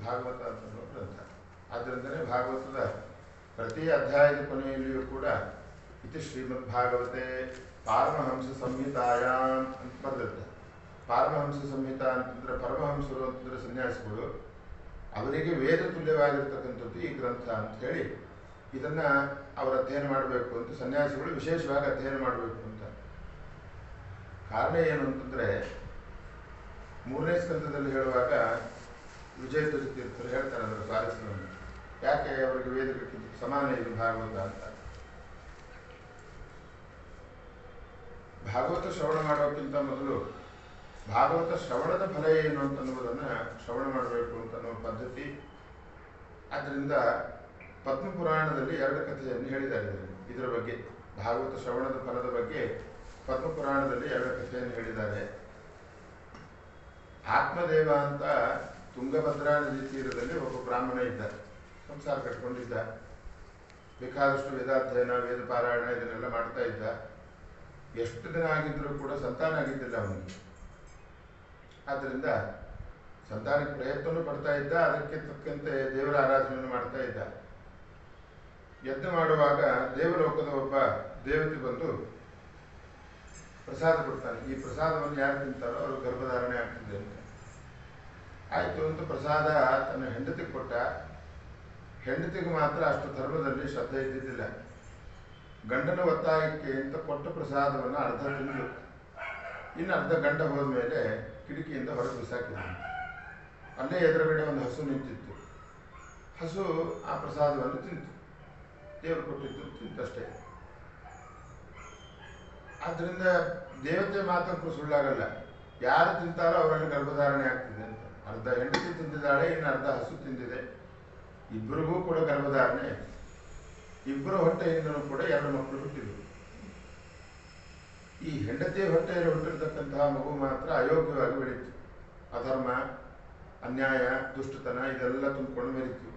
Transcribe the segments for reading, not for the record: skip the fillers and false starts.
ಭಾಗವತ ಅಂತನ್ನುವ ಗ್ರಂಥ. ಆದ್ದರಿಂದಲೇ ಭಾಗವತದ ಪ್ರತಿ ಅಧ್ಯಾಯದ ಕೊನೆಯಲ್ಲಿಯೂ ಕೂಡ ಇತಿ ಶ್ರೀಮದ್ ಭಾಗವತೆ ಪಾರಮಹಂಸ ಸಂಹಿತಾಯಾಮ್ ಅಂತ ಬರೆದಿರ್ತಾರೆ. ಪಾರಮಹಂಸ ಸಂಹಿತ ಅಂತಂದರೆ ಪರಮಹಂಸರು ಅಂತಂದರೆ ಸನ್ಯಾಸಿಗಳು, ಅವರಿಗೆ ವೇದ ತುಲ್ಯವಾಗಿರ್ತಕ್ಕಂಥದ್ದು ಈ ಗ್ರಂಥ ಅಂತ ಹೇಳಿ ಇದನ್ನು ಅವರು ಅಧ್ಯಯನ ಮಾಡಬೇಕು ಅಂತ ಸನ್ಯಾಸಿಗಳು ವಿಶೇಷವಾಗಿ ಅಧ್ಯಯನ ಮಾಡಬೇಕು ಅಂತ. ಕಾರಣ ಏನು ಅಂತಂದರೆ ಮೂರನೇ ಸ್ಕಂದದಲ್ಲಿ ಹೇಳುವಾಗ ವಿಜಯಧ್ವಜ ತೀರ್ಥರು ಹೇಳ್ತಾರೆ ಅದರ ಸ್ವಾರಸ್ಯವನ್ನು. ಯಾಕೆ ಅವರಿಗೆ ವೇದಕ್ಕಿಂತ ಸಮಾನ ಇದು ಭಾಗವತ ಅಂತ. ಭಾಗವತ ಶ್ರವಣ ಮಾಡೋಕ್ಕಿಂತ ಮೊದಲು ಭಾಗವತ ಶ್ರವಣದ ಫಲ ಏನು ಅಂತನ್ನುವುದನ್ನು ಶ್ರವಣ ಮಾಡಬೇಕು ಅಂತನ್ನುವ ಪದ್ಧತಿ. ಆದ್ದರಿಂದ ಪದ್ಮಪುರಾಣದಲ್ಲಿ 2 ಕಥೆಯನ್ನು ಹೇಳಿದ್ದಾರೆ ಇದರ ಬಗ್ಗೆ. ಭಾಗವತ ಶ್ರವಣದ ಫಲದ ಬಗ್ಗೆ ಪದ್ಮಪುರಾಣದಲ್ಲಿ 2 ಕಥೆಯನ್ನು ಹೇಳಿದ್ದಾರೆ. ಆತ್ಮದೇವ ಅಂತ ತುಂಗಭದ್ರಾ ನದಿ ತೀರದಲ್ಲಿ ಒಬ್ಬ ಬ್ರಾಹ್ಮಣ ಇದ್ದ, ಸಂಸಾರ ಕಟ್ಕೊಂಡಿದ್ದ, ಬೇಕಾದಷ್ಟು ವೇದಾಧ್ಯಯನ ವೇದ ಪಾರಾಯಣ ಇದನ್ನೆಲ್ಲ ಮಾಡ್ತಾ ಇದ್ದ. ಎಷ್ಟು ದಿನ ಆಗಿದ್ರೂ ಕೂಡ ಸಂತಾನ ಆಗಿದ್ದಿಲ್ಲ ಅವನಿಗೆ. ಆದ್ದರಿಂದ ಸಂತಾನಕ್ಕೆ ಪ್ರಯತ್ನವೂ ಪಡ್ತಾ ಇದ್ದ, ಅದಕ್ಕೆ ತಕ್ಕಂತೆ ದೇವರ ಆರಾಧನೆಯನ್ನು ಮಾಡ್ತಾ ಇದ್ದ. ಯಜ್ಞ ಮಾಡುವಾಗ ದೇವಲೋಕದ ಒಬ್ಬ ದೇವತೆ ಬಂದು ಪ್ರಸಾದ ಕೊಡ್ತಾನೆ. ಈ ಪ್ರಸಾದವನ್ನು ಯಾರು ತಿಂತಾರೋ ಅವರು ಗರ್ಭಧಾರಣೆ ಆಗ್ತದೆ ಅಂತ. ಆಯಿತು ಅಂತ ಪ್ರಸಾದ ತನ್ನ ಹೆಂಡತಿಗೆ ಕೊಟ್ಟ. ಹೆಂಡತಿಗೆ ಮಾತ್ರ ಅಷ್ಟು ಧರ್ಮದಲ್ಲಿ ಶ್ರದ್ಧೆ ಇದ್ದಿದ್ದಿಲ್ಲ. ಗಂಡನ ಒತ್ತಾಯಕ್ಕೆ ಅಂತ ಕೊಟ್ಟ ಪ್ರಸಾದವನ್ನು ಅರ್ಧ ತಿಂದು ಇನ್ನು ಅರ್ಧ ಗಂಡ ಹೋದ್ಮೇಲೆ ಕಿಟಕಿಯಿಂದ ಹೊರಗೆ ಬಿಸಾಕಿದ್ದಾನೆ. ಅಲ್ಲೇ ಎದುರುಗಡೆ ಒಂದು ಹಸು ನಿಂತಿತ್ತು. ಹಸು ಆ ಪ್ರಸಾದವನ್ನು ತಿಂತು, ದೇವರು ಕೊಟ್ಟಿದ್ದು ತಿಂತಷ್ಟೇ. ಆದ್ದರಿಂದ ದೇವತೆ ಮಾತಂತೂ ಸುಳ್ಳಾಗಲ್ಲ. ಯಾರು ತಿಂತಾರೋ ಅವರಲ್ಲಿ ಗರ್ಭಧಾರಣೆ ಆಗ್ತಿದೆ ಅಂತ. ಅರ್ಧ ಹೆಂಡತಿ ತಿಂದಿದ್ದಾಳೆ, ಇನ್ನು ಅರ್ಧ ಹಸು ತಿಂದಿದೆ. ಇಬ್ಬರಿಗೂ ಕೂಡ ಗರ್ಭಧಾರಣೆ. ಇಬ್ಬರು ಹೊಟ್ಟೆಯಿಂದನೂ ಕೂಡ 2 ಮಕ್ಕಳು ಹುಟ್ಟಿದ್ರು. ಈ ಹೆಂಡತಿಯ ಹೊಟ್ಟೆಯಲ್ಲಿ ಹುಟ್ಟಿರ್ತಕ್ಕಂತಹ ಮಗು ಮಾತ್ರ ಅಯೋಗ್ಯವಾಗಿ ಬೆಳೀತು. ಅಧರ್ಮ, ಅನ್ಯಾಯ, ದುಷ್ಟತನ ಇದೆಲ್ಲ ತುಂಬಿಕೊಂಡು ಬೆಳೀತು.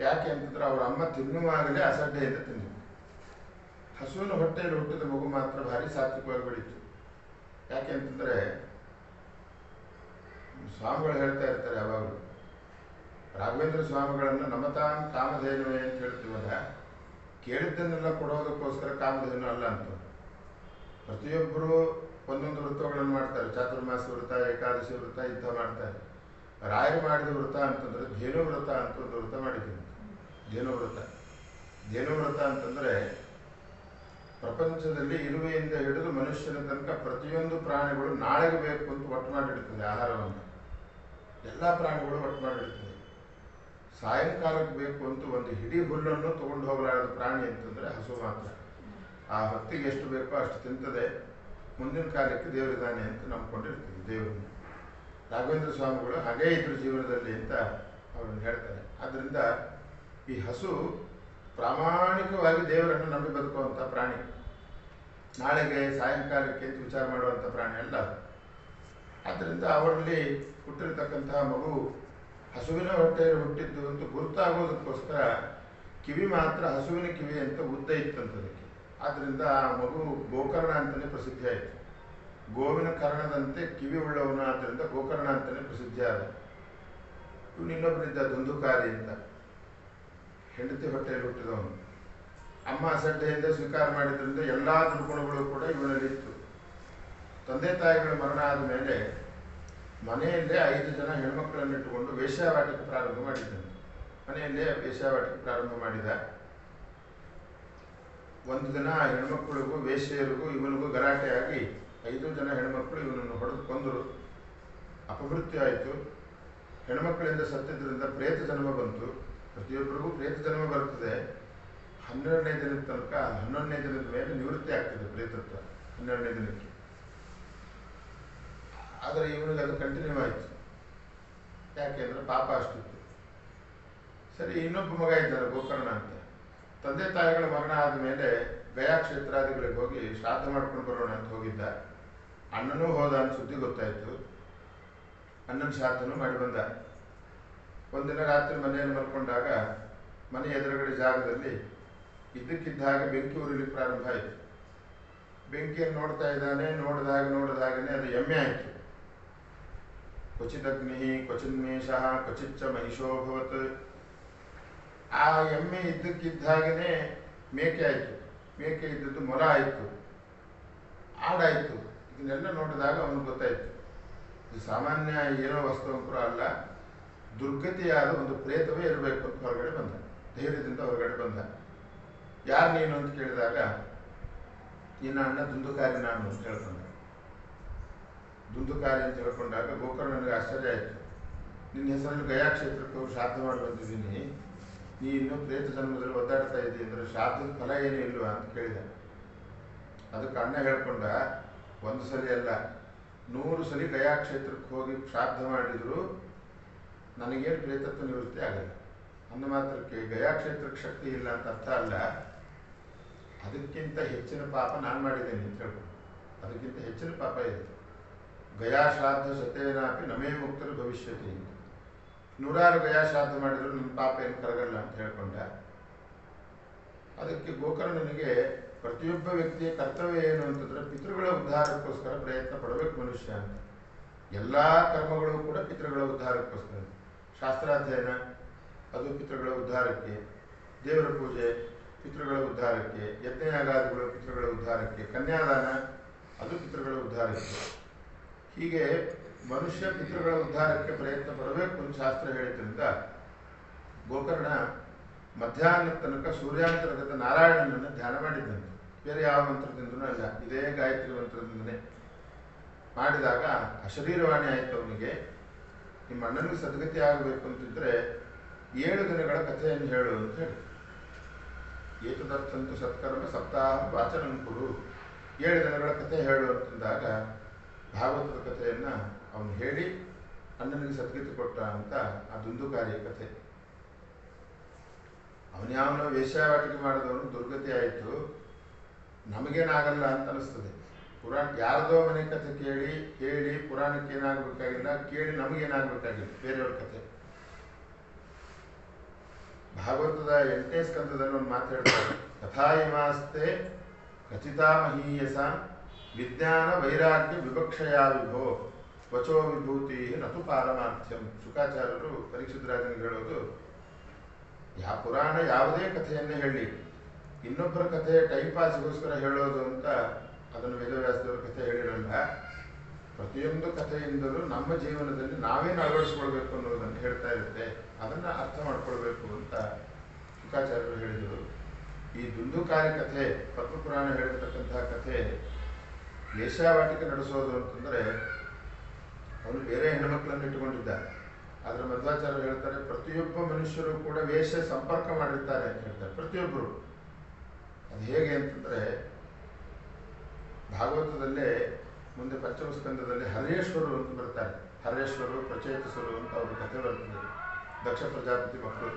ಯಾಕೆ ಅಂತಂದ್ರೆ ಅವರ ಅಮ್ಮ ತಿನ್ನುವಾಗಲೇ ಅಸಡ್ಡೆಯಿಂದ ತಿಂದಿತ್ತು. ಹಸುವಿನ ಹೊಟ್ಟೆಯಲ್ಲಿ ಹುಟ್ಟಿದ ಮಗು ಮಾತ್ರ ಭಾರಿ ಸಾತ್ವಿಕವಾಗಿ ಬೆಳೀತು. ಯಾಕೆ ಅಂತಂದರೆ ಸ್ವಾಮಿಗಳು ಹೇಳ್ತಾ ಇರ್ತಾರೆ ಯಾವಾಗಲೂ, ರಾಘವೇಂದ್ರ ಸ್ವಾಮಿಗಳನ್ನು ನಮತಾನ್ ಕಾಮಧೇನುವೆ ಅಂತ ಹೇಳ್ತೀವಲ್ಲ, ಕೇಳಿದ್ದನ್ನೆಲ್ಲ ಕೊಡೋದಕ್ಕೋಸ್ಕರ ಕಾಮಧೇನು ಅಲ್ಲ ಅಂತ. ಪ್ರತಿಯೊಬ್ಬರು ಒಂದೊಂದು ವೃತ್ತಗಳನ್ನು ಮಾಡ್ತಾರೆ. ಚಾತುರ್ಮಾಸ ವೃತ್ತ, ಏಕಾದಶಿ ವೃತ್ತ ಇಂಥ ಮಾಡ್ತಾರೆ. ರಾಯರು ಮಾಡಿದ ವೃತ್ತ ಅಂತಂದರೆ ಧೇನು ವ್ರತ ಅಂತ ಒಂದು ವೃತ್ತ ಮಾಡಿದ್ದೀನಿ. ಧೇನು ವ್ರತ ಅಂತಂದರೆ ಪ್ರಪಂಚದಲ್ಲಿ ಇರುವೆಯಿಂದ ಹಿಡಿದು ಮನುಷ್ಯನ ತನಕ ಪ್ರತಿಯೊಂದು ಪ್ರಾಣಿಗಳು ನಾಳೆಗೆ ಬೇಕು ಅಂತ ಒಟ್ಟು ಮಾಡಿಡ್ತದೆ ಆಹಾರವನ್ನು. ಎಲ್ಲ ಪ್ರಾಣಿಗಳು ಒಟ್ಟು ಮಾಡಿಡ್ತದೆ. ಸಾಯಂಕಾಲಕ್ಕೆ ಬೇಕು ಅಂತ ಒಂದು ಹಿಡಿ ಹುಲ್ಲನ್ನು ತೊಗೊಂಡು ಹೋಗಲಾರದ ಪ್ರಾಣಿ ಅಂತಂದರೆ ಹಸು ಮಾತ್ರ. ಆ ಹೊತ್ತಿಗೆ ಎಷ್ಟು ಬೇಕೋ ಅಷ್ಟು ತಿಂತದೆ. ಮುಂದಿನ ಕಾಲಕ್ಕೆ ದೇವರಿದ್ದಾನೆ ಅಂತ ನಂಬ್ಕೊಂಡಿರ್ತೀವಿ ದೇವರನ್ನು. ರಾಘವೇಂದ್ರ ಸ್ವಾಮಿಗಳು ಹಾಗೇ ಇದ್ರು ಜೀವನದಲ್ಲಿ ಅಂತ ಅವರನ್ನು ಹೇಳ್ತಾರೆ. ಆದ್ದರಿಂದ ಈ ಹಸು ಪ್ರಾಮಾಣಿಕವಾಗಿ ದೇವರನ್ನು ನಂಬಿ ಬದುಕುವಂಥ ಪ್ರಾಣಿ. ನಾಳೆಗೆ ಸಾಯಂಕಾಲಕ್ಕೆ ಅಂತ ವಿಚಾರ ಮಾಡುವಂಥ ಪ್ರಾಣಿ ಅಲ್ಲ. ಆದ್ದರಿಂದ ಅವರಲ್ಲಿ ಹುಟ್ಟಿರತಕ್ಕಂತಹ ಮಗು ಹಸುವಿನ ಹೊಟ್ಟೆಯಲ್ಲಿ ಹುಟ್ಟಿದ್ದು ಅಂತ ಗುರುತಾಗೋದಕ್ಕೋಸ್ಕರ ಕಿವಿ ಮಾತ್ರ ಹಸುವಿನ ಕಿವಿ ಅಂತ ಉದ್ದ ಇತ್ತಂತದಕ್ಕೆ. ಆದ್ದರಿಂದ ಆ ಮಗು ಗೋಕರ್ಣ ಅಂತಲೇ ಪ್ರಸಿದ್ಧಿ ಆಯಿತು. ಗೋವಿನ ಕರ್ಣದಂತೆ ಕಿವಿ ಉಳ್ಳವನು, ಆದ್ದರಿಂದ ಗೋಕರ್ಣ ಅಂತಲೇ ಪ್ರಸಿದ್ಧಿ ಆದ. ಇವನು ಇನ್ನೊಬ್ಬನಿದ್ದ ದುಂದುಕಾರಿ ಅಂತ, ಹೆಂಡತಿ ಹೊಟ್ಟೆಯಲ್ಲಿ ಹುಟ್ಟಿದವನು. ಅಮ್ಮ ಅಸಡ್ಡೆಯಿಂದ ಸ್ವೀಕಾರ ಮಾಡಿದ್ರಿಂದ ಎಲ್ಲ ದುರ್ಗುಣಗಳು ಕೂಡ ಇವನಲ್ಲಿತ್ತು. ತಂದೆ ತಾಯಿಗಳ ಮರಣ ಆದ ಮೇಲೆ ಮನೆಯಲ್ಲೇ 5 ಜನ ಹೆಣ್ಮಕ್ಳನ್ನು ಇಟ್ಟುಕೊಂಡು ವೇಶ್ಯಾವಾಟಿಕೆ ಪ್ರಾರಂಭ ಮಾಡಿದ್ದಾನೆ. ಮನೆಯಲ್ಲೇ ವೇಶ್ಯಾವಾಟಿಕೆ ಪ್ರಾರಂಭ ಮಾಡಿದ. ಒಂದು ದಿನ ಹೆಣ್ಮಕ್ಳಿಗೂ ವೇಶ್ಯರಿಗೂ ಇವನಿಗೂ ಗಲಾಟೆ ಆಗಿ 5 ಜನ ಹೆಣ್ಮಕ್ಳು ಇವನನ್ನು ಹೊಡೆದು ಕೊಂದರು. ಅಪಮೃತ್ಯು ಆಯಿತು. ಹೆಣ್ಮಕ್ಳಿಂದ ಸತ್ತಿದ್ದರಿಂದ ಪ್ರೇತ ಜನ್ಮ ಬಂತು. ಪ್ರತಿಯೊಬ್ಬರಿಗೂ ಪ್ರೇತ ಜನ್ಮ ಬರ್ತದೆ. 12ನೇ ದಿನದ ತನಕ, 11ನೇ ದಿನದ ಮೇಲೆ ನಿವೃತ್ತಿ ಆಗ್ತದೆ ಪ್ರೇತತ್ವ. 12ನೇ ದಿನಕ್ಕೆ. ಆದರೆ ಇವನಿಗೆ ಅದು ಕಂಟಿನ್ಯೂ ಆಯಿತು. ಯಾಕೆ ಅಂದರೆ ಪಾಪ ಅಷ್ಟಿತ್ತು. ಸರಿ, ಇನ್ನೊಬ್ಬ ಮಗ ಇದ್ದಾನೆ ಗೋಕರ್ಣ ಅಂತ. ತಂದೆ ತಾಯಿಗಳ ಮರಣ ಆದ ಮೇಲೆ ಗಯಾ ಕ್ಷೇತ್ರಾದಿಗಳಿಗೆ ಹೋಗಿ ಶ್ರಾದ್ದ ಮಾಡ್ಕೊಂಡು ಬರೋಣ ಅಂತ ಹೋಗಿದ್ದ. ಅಣ್ಣನೂ ಹೋದ ಅಂತ ಸುದ್ದಿ ಗೊತ್ತಾಯಿತು. ಅಣ್ಣನ ಶ್ರಾದ್ದನೂ ಮಾಡಿ ಬಂದ. ಒಂದಿನ ರಾತ್ರಿ ಮನೆಯಲ್ಲಿ ಮಲ್ಕೊಂಡಾಗ ಮನೆ ಎದುರುಗಡೆ ಜಾಗದಲ್ಲಿ ಇದ್ದಕ್ಕಿದ್ದ ಹಾಗೆ ಬೆಂಕಿ ಉರಿಲಿಕ್ಕೆ ಪ್ರಾರಂಭ ಆಯಿತು. ಬೆಂಕಿಯನ್ನು ನೋಡ್ತಾ ಇದ್ದಾನೆ. ನೋಡಿದಾಗನೇ ಅದು ಎಮ್ಮೆ ಆಯಿತು. ಕ್ವಚಿದಗ್ನಿ ಕ್ವಚಿನ್ಮೇಷಃ ಕ್ವಚಿಚ್ಚ ಮಹಿಷೋಭವತ್. ಆ ಎಮ್ಮೆ ಇದ್ದಕ್ಕಿದ್ದ ಹಾಗೆಯೇ ಮೇಕೆ ಆಯಿತು, ಮೇಕೆ ಇದ್ದದ್ದು ಮೊಲ ಆಯಿತು, ಆಡಾಯಿತು. ಇದನ್ನೆಲ್ಲ ನೋಡಿದಾಗ ಅವನಿಗೆ ಗೊತ್ತಾಯಿತು ಇದು ಸಾಮಾನ್ಯ ಏನೋ ವಸ್ತುವಂಕರು ಅಲ್ಲ, ದುರ್ಗತಿಯಾದ ಒಂದು ಪ್ರೇತವೇ ಇರಬೇಕು ಅಂತ ಹೊರಗಡೆ ಬಂದ. ಧೈರ್ಯದಿಂದ ಹೊರಗಡೆ ಬಂದ. ಯಾರು ನೀನು ಅಂತ ಕೇಳಿದಾಗ ನಿನ್ನ ಅಣ್ಣ ದುಂದುಕಾರಿ ನಾನು ಅಂತ ಹೇಳ್ಕೊಂಡ. ದುಂದುಕಾರಿ ಅಂತ ಹೇಳ್ಕೊಂಡಾಗ ಗೋಕರ್ಣನಿಗೆ ಆಶ್ಚರ್ಯ ಆಯಿತು. ನಿನ್ನ ಹೆಸರಲ್ಲಿ ಗಯಾ ಕ್ಷೇತ್ರಕ್ಕೆ ಹೋಗಿ ಶ್ರಾದ್ದ ಮಾಡಿ ಬಂದಿದ್ದೀನಿ, ನೀ ಇನ್ನೂ ಪ್ರೇತ ಜನ್ಮದಲ್ಲಿ ಒದ್ದಾಡ್ತಾ ಇದ್ದೀನಿ ಅಂದರೆ ಶ್ರಾದ್ದದ ಫಲ ಏನೂ ಇಲ್ವಾ ಅಂತ ಕೇಳಿದ. ಅದಕ್ಕೆ ಅಣ್ಣ ಹೇಳ್ಕೊಂಡ, ಒಂದು ಸಲ ಅಲ್ಲ 100 ಸಲ ಗಯಾ ಕ್ಷೇತ್ರಕ್ಕೆ ಹೋಗಿ ಶ್ರಾದ್ದ ಮಾಡಿದ್ರು ನನಗೇನು ಪ್ರೇತತ್ವ ನಿವೃತ್ತಿ ಆಗಲ್ಲ. ಅಂದ ಮಾತ್ರಕ್ಕೆ ಗಯಾ ಕ್ಷೇತ್ರಕ್ಕೆ ಶಕ್ತಿ ಇಲ್ಲ ಅಂತ ಅರ್ಥ ಅಲ್ಲ, ಅದಕ್ಕಿಂತ ಹೆಚ್ಚಿನ ಪಾಪ ನಾನು ಮಾಡಿದ್ದೇನೆ ಅಂತ ಹೇಳ್ಕೊಂಡು. ಅದಕ್ಕಿಂತ ಹೆಚ್ಚಿನ ಪಾಪ ಇದೆ. ಗಯಾ ಶ್ರಾದ್ದ ಶತೇನಾಪಿ ನಮೇ ಮುಕ್ತರು ಭವಿಷ್ಯತಿ. 100 ಗಯಾ ಶ್ರಾದ್ದ ಮಾಡಿದ್ರು ನನ್ನ ಪಾಪ ಏನು ಕರಗಲ್ಲ ಅಂತ ಹೇಳ್ಕೊಂಡ. ಅದಕ್ಕೆ ಗೋಕರ್ಣನಿಗೆ ಪ್ರತಿಯೊಬ್ಬ ವ್ಯಕ್ತಿಯ ಕರ್ತವ್ಯ ಏನು ಅಂತಂದ್ರೆ ಪಿತೃಗಳ ಉದ್ಧಾರಕ್ಕೋಸ್ಕರ ಪ್ರಯತ್ನ ಪಡಬೇಕು ಮನುಷ್ಯ ಅಂತ. ಎಲ್ಲ ಕರ್ಮಗಳು ಕೂಡ ಪಿತೃಗಳ ಉದ್ಧಾರಕ್ಕೋಸ್ಕರ. ಶಾಸ್ತ್ರಾಧ್ಯಯನ ಅದು ಪಿತೃಗಳ ಉದ್ಧಾರಕ್ಕೆ, ದೇವರ ಪೂಜೆ ಪಿತೃಗಳ ಉದ್ಧಾರಕ್ಕೆ, ಯಜ್ಞಯಾಗಾದಿಗಳು ಪಿತೃಗಳ ಉದ್ಧಾರಕ್ಕೆ, ಕನ್ಯಾದಾನ ಅದು ಪಿತೃಗಳ ಉದ್ಧಾರಕ್ಕೆ. ಹೀಗೆ ಮನುಷ್ಯ ಪಿತೃಗಳ ಉದ್ಧಾರಕ್ಕೆ ಪ್ರಯತ್ನ ಪಡಬೇಕು ಅಂತ ಶಾಸ್ತ್ರ ಹೇಳಿದ್ರಿಂದ ಗೋಕರ್ಣ ಮಧ್ಯಾಹ್ನದ ತನಕ ಸೂರ್ಯಾಂತರ್ಗತ ನಾರಾಯಣನನ್ನು ಧ್ಯಾನ ಮಾಡಿದ್ದಂತೆ. ಬೇರೆ ಯಾವ ಮಂತ್ರದಿಂದನೂ ಅಲ್ಲ, ಇದೇ ಗಾಯತ್ರಿ ಮಂತ್ರದಿಂದನೇ ಮಾಡಿದಾಗ ಅಶರೀರವಾಣಿ ಆಯಿತು ಅವನಿಗೆ. ನಿಮ್ಮ ಅಣ್ಣನಿಗೆ ಸದ್ಗತಿ ಆಗಬೇಕು ಅಂತಿದ್ರೆ 7 ದಿನಗಳ ಕಥೆಯನ್ನು ಹೇಳು ಅಂತ ಹೇಳಿ. ಏತದರ್ಥಂತು ಸತ್ಕರ್ಮ ಸಪ್ತಾಹ ವಾಚನಂ ಕುರು. 7 ದಿನಗಳ ಕಥೆ ಹೇಳು ಅಂತಂದಾಗ ಭಾಗವತದ ಕಥೆಯನ್ನು ಅವನು ಹೇಳಿ ಅಣ್ಣನಿಗೆ ಸದ್ಗತಿ ಕೊಟ್ಟ ಅಂತ ಆ ದುಂದುಕಾರಿಯ ಕಥೆ. ಅವನ್ಯಾವನೋ ವೇಶ್ಯಾವಾಟಿಕೆ ಮಾಡಿದವನು ದುರ್ಗತಿ ಆಯಿತು, ನಮಗೇನಾಗಲ್ಲ ಅಂತ ಅನಿಸ್ತದೆ. ಪುರಾಣ ಯಾರದೋ ಮನೆ ಕಥೆ ಕೇಳಿ ಹೇಳಿ ಪುರಾಣಕ್ಕೆ ಏನಾಗಬೇಕಾಗಿಲ್ಲ, ಕೇಳಿ ನಮಗೇನಾಗಬೇಕಾಗಿಲ್ಲ ಬೇರೆಯವ್ರ ಕಥೆ. ಭಾಗವತದ 8ನೇ ಸ್ಕಂದದಲ್ಲಿ ಒಂದು ಮಾತು ಹೇಳ್ತಾರೆ, ಕಥಾ ಇಮಾಸ್ತೆ ಕಥಿತಾ ಮಹೀಯಸ ವಿಜ್ಞಾನ ವೈರಾಗ್ಯ ವಿವಕ್ಷಯಾ ವಿಭೋ ವಚೋ ವಿಭೂತಿ ನತು ಪಾರಮಾರ್ಥ್ಯಂ. ಶುಕಾಚಾರ್ಯರು ಪರೀಕ್ಷಿತ ರಾಜನಿಗೆ ಹೇಳೋದು, ಯಾವ ಪುರಾಣ ಯಾವುದೇ ಕಥೆಯನ್ನೇ ಹೇಳಿ ಇನ್ನೊಬ್ಬರ ಕಥೆ ಟೈಮ್ ಪಾಸ್ಗೋಸ್ಕರ ಹೇಳೋದು ಅಂತ ಅದನ್ನು ವೇದವ್ಯಾಸದವ್ರ ಕಥೆ ಹೇಳಿರಲ್ಲ. ಪ್ರತಿಯೊಂದು ಕಥೆಯಿಂದಲೂ ನಮ್ಮ ಜೀವನದಲ್ಲಿ ನಾವೇನು ಅಳವಡಿಸ್ಕೊಳ್ಬೇಕು ಅನ್ನೋದನ್ನು ಹೇಳ್ತಾ ಇರುತ್ತೆ, ಅದನ್ನು ಅರ್ಥ ಮಾಡ್ಕೊಳ್ಬೇಕು ಅಂತ ಶುಕಾಚಾರ್ಯರು ಹೇಳಿದರು. ಈ ದುಂದುಕಾರಿ ಕಥೆ ಪದ್ಮಪುರಾಣ ಹೇಳಿರ್ತಕ್ಕಂತಹ ಕಥೆ ವೇಶ್ಯಾವಾಟಿಕೆ ನಡೆಸೋದು ಅಂತಂದರೆ ಅವನು ಬೇರೆ ಹೆಣ್ಮಕ್ಳನ್ನು ಇಟ್ಟುಕೊಂಡಿದ್ದ. ಆದರೆ ಮಧ್ವಾಚಾರ್ಯರು ಹೇಳ್ತಾರೆ ಪ್ರತಿಯೊಬ್ಬ ಮನುಷ್ಯರು ಕೂಡ ವೇಶ್ಯ ಸಂಪರ್ಕ ಮಾಡಿರ್ತಾರೆ ಅಂತ ಹೇಳ್ತಾರೆ, ಪ್ರತಿಯೊಬ್ಬರು. ಅದು ಹೇಗೆ ಅಂತಂದರೆ ಭಾಗವತದಲ್ಲೇ ಮುಂದೆ ಪಂಚಮ ಸ್ಕಂದದಲ್ಲಿ ಹರೇಶ್ವರು ಅಂತ ಬರ್ತಾರೆ. ಹರೇಶ್ವರು ಪ್ರಚೇತಸರು ಅಂತ ಅವ್ರ ಕಥೆ ಬರ್ತದೆ. ದಕ್ಷ ಪ್ರಜಾಪತಿ ಮಕ್ಕಳು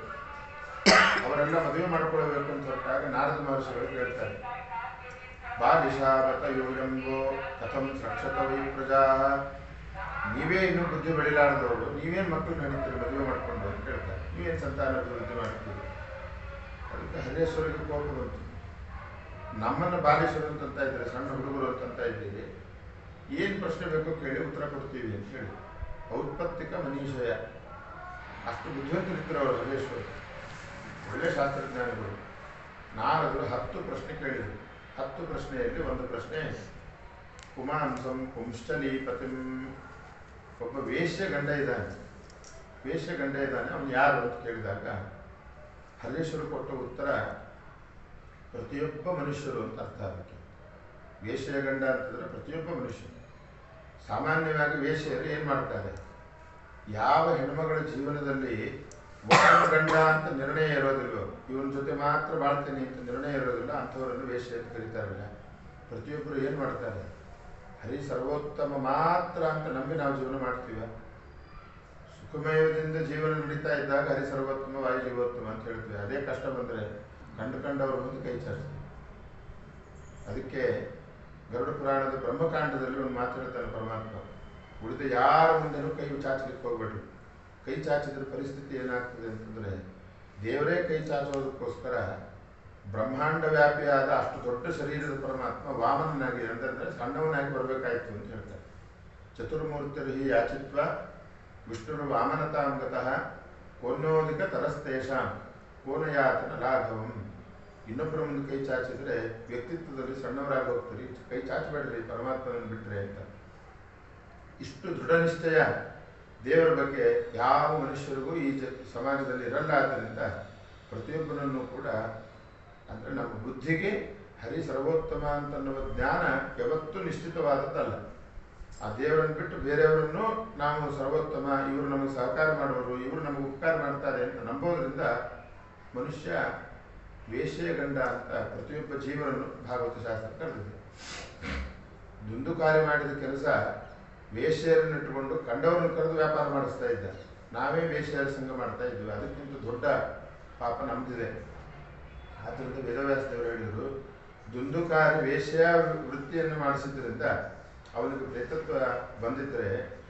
ಅವರೆಲ್ಲ ಮದುವೆ ಮಾಡ್ಕೊಳ್ಬೇಕು ಅಂತ ಹೊರಟಾಗ ನಾರದ ಮಹರ್ಷಿಗಳು ಹೇಳ್ತಾರೆ, ಬಾಲಿಶಾವತ ಯೋಗಂಗೋ ಕಥಂ ರಕ್ಷತ ವೈ ಪ್ರಜಾ. ನೀವೇ ಇನ್ನೂ ಬುದ್ಧಿ ಬೆಳಿಲಾರ್ದವರು, ನೀವೇನು ಮಕ್ಕಳು ನಡೀತೀರಿ ಮದುವೆ ಮಾಡ್ಕೊಂಡು ಅಂತ ಹೇಳ್ತಾರೆ, ನೀವೇನು ಸಂತಾನ ಅಭಿವೃದ್ಧಿ ಮಾಡ್ತೀರಿ. ಅದಕ್ಕೆ ಹರೇಶ್ವರಿಗೆ ಕೋಪ ಬಂತು, ನಮ್ಮನ್ನು ಬಾಲೇಶ್ವರ ಅಂತಂತ ಇದ್ದೀರಿ, ಸಣ್ಣ ಹುಡುಗರು ಅಂತಂತ ಇದ್ದೀರಿ, ಏನು ಪ್ರಶ್ನೆ ಬೇಕೋ ಕೇಳಿ ಉತ್ತರ ಕೊಡ್ತೀವಿ ಅಂತ ಹೇಳಿ. ಔತ್ಪತ್ತಿಕ ಮನೀಷಯ ಅಷ್ಟು ಬುದ್ಧಿವಂತರಿದ್ದರು ಅವರು ಹರೇಶ್ವರು, ಒಳ್ಳೆ ಶಾಸ್ತ್ರಜ್ಞಾನಿಗಳು. ನಾರದರು 10 ಪ್ರಶ್ನೆ ಕೇಳಿದರು. 10 ಪ್ರಶ್ನೆಯಲ್ಲಿ ಒಂದು ಪ್ರಶ್ನೆ, ಪುಮಾಂಸಂ ಪುಂಶ್ಚಲೀಪತಿಂ. ಒಬ್ಬ ವೇಶ್ಯ ಗಂಡ ಇದ್ದಾನೆ, ವೇಶ್ಯ ಗಂಡ ಇದ್ದಾನೆ, ಅವನು ಯಾರು ಅಂತ ಕೇಳಿದಾಗ ಹರೇಶ್ವರು ಕೊಟ್ಟ ಉತ್ತರ ಪ್ರತಿಯೊಬ್ಬ ಮನುಷ್ಯರು ಅಂತ ಅರ್ಥ. ಅದಕ್ಕೆ ವೇಶ್ಯ ಗಂಡ ಅಂತಂದರೆ ಪ್ರತಿಯೊಬ್ಬ ಮನುಷ್ಯ. ಸಾಮಾನ್ಯವಾಗಿ ವೇಶ್ಯರು ಏನು ಮಾಡ್ತಾರೆ, ಯಾವ ಹೆಣ್ಮಗಳ ಜೀವನದಲ್ಲಿ ಒಬ್ಬನ ಗಂಡ ಅಂತ ನಿರ್ಣಯ ಇರೋದಿಲ್ವೋ, ಇವನ ಜೊತೆ ಮಾತ್ರ ಬಾಳ್ತೀನಿ ಅಂತ ನಿರ್ಣಯ ಇರೋದಿಲ್ಲ, ಅಂಥವರನ್ನು ವೇಶ್ಯ ಅಂತ ಕರೀತಾರಲ್ಲ. ಪ್ರತಿಯೊಬ್ಬರು ಏನು ಮಾಡ್ತಾರೆ, ಹರಿ ಸರ್ವೋತ್ತಮ ಮಾತ್ರ ಅಂತ ನಂಬಿ ನಾವು ಜೀವನ ಮಾಡ್ತೀವ. ಸುಖಮಯದಿಂದ ಜೀವನ ನಡೀತಾ ಇದ್ದಾಗ ಹರಿ ಸರ್ವೋತ್ತಮ ವಾಯು ಜೀವೋತ್ತಮ ಅಂತ ಹೇಳ್ತೀವಿ. ಅದೇ ಕಷ್ಟ ಬಂದರೆ ಕಂಡವ್ರ ಮುಂದೆ ಕೈ ಚಾಚ್ತೀವಿ. ಅದಕ್ಕೆ ಗರುಡ ಪುರಾಣದ ಬ್ರಹ್ಮಕಾಂಡದಲ್ಲಿ ಒಂದು ಮಾತು ಹೇಳ್ತಾನೆ ಪರಮಾತ್ಮ, ಉಳಿದ ಯಾರ ಮುಂದೆನೂ ಕೈ ಚಾಚಲಿಕ್ಕೆ ಹೋಗ್ಬೇಡ್ರಿ. ಕೈ ಚಾಚಿದ್ರೆ ಪರಿಸ್ಥಿತಿ ಏನಾಗ್ತದೆ ಅಂತಂದರೆ, ದೇವರೇ ಕೈ ಚಾಚೋದಕ್ಕೋಸ್ಕರ ಬ್ರಹ್ಮಾಂಡ ವ್ಯಾಪಿಯಾದ ಅಷ್ಟು ದೊಡ್ಡ ಶರೀರದ ಪರಮಾತ್ಮ ವಾಮನನಾಗಿ ಅಂದರೆ ಸಣ್ಣವನಾಗಿ ಬರಬೇಕಾಯ್ತು ಅಂತ ಹೇಳ್ತಾರೆ. ಚತುರ್ಮೂರ್ತಿರ್ಹಿ ಯಾಚಿತ್ವ ವಿಷ್ಣುರು ವಾಮನತಾಂಗತಃ ಕೋನ್ಯೋಧಿಕ ತರಸ್ತೇಷಾಂ ಕೋನಯಾತನ ಲಾಘವಂ. ಇನ್ನೊಬ್ಬರ ಮುಂದೆ ಕೈ ಚಾಚಿದ್ರೆ ವ್ಯಕ್ತಿತ್ವದಲ್ಲಿ ಸಣ್ಣವರಾಗಿ ಹೋಗ್ತೀರಿ, ಕೈ ಚಾಚಬೇಡ್ರಿ ಪರಮಾತ್ಮನನ್ನು ಬಿಟ್ಟರೆ ಅಂತ. ಇಷ್ಟು ದೃಢ ನಿಶ್ಚಯ ದೇವರ ಬಗ್ಗೆ ಯಾವ ಮನುಷ್ಯರಿಗೂ ಈ ಸಮಾಜದಲ್ಲಿ ಇರಲ್ಲ. ಆದ್ದರಿಂದ ಪ್ರತಿಯೊಬ್ಬನನ್ನು ಕೂಡ ಅಂದರೆ ನಮ್ಮ ಬುದ್ಧಿಗೆ ಹರಿ ಸರ್ವೋತ್ತಮ ಅಂತನ್ನುವ ಜ್ಞಾನ ಯಾವತ್ತೂ ನಿಶ್ಚಿತವಾದದ್ದಲ್ಲ. ಆ ದೇವರನ್ನು ಬಿಟ್ಟು ಬೇರೆಯವರನ್ನು ನಾವು ಸರ್ವೋತ್ತಮ, ಇವರು ನಮಗೆ ಸಹಕಾರ ಮಾಡುವರು, ಇವರು ನಮಗೆ ಉಪಕಾರ ಮಾಡ್ತಾರೆ ಅಂತ ನಂಬೋದ್ರಿಂದ ಮನುಷ್ಯ ವೇಶ್ಯಗಂಡ ಅಂತ ಪ್ರತಿಯೊಬ್ಬ ಜೀವನನ್ನು ಭಾಗವತ ಶಾಸ್ತ್ರ ಕರೆದಿದೆ. ದುಂದುಕಾರಿ ಮಾಡಿದ ಕೆಲಸ ವೇಶ್ಯರನ್ನು ಇಟ್ಟುಕೊಂಡು ಕಂಡವರನ್ನು ಕರೆದು ವ್ಯಾಪಾರ ಮಾಡಿಸ್ತಾ ಇದ್ದ. ನಾವೇ ವೇಶ್ಯರ ಸಂಘ ಮಾಡ್ತಾ ಇದ್ವಿ. ಅದಕ್ಕಿಂತ ದೊಡ್ಡ ಪಾಪ ನಮ್ದಿದೆ. ಆದ್ದರಿಂದ ವೇದವ್ಯಾಸ ದೇವರು ಹೇಳಿದರು, ದುಂದುಕಾರಿ ವೇಶ್ಯ ವೃತ್ತಿಯನ್ನು ಮಾಡಿಸಿದ್ರಿಂದ ಅವನಿಗೆ ಪ್ರೇತತ್ವ ಬಂದಿದ್ದರೆ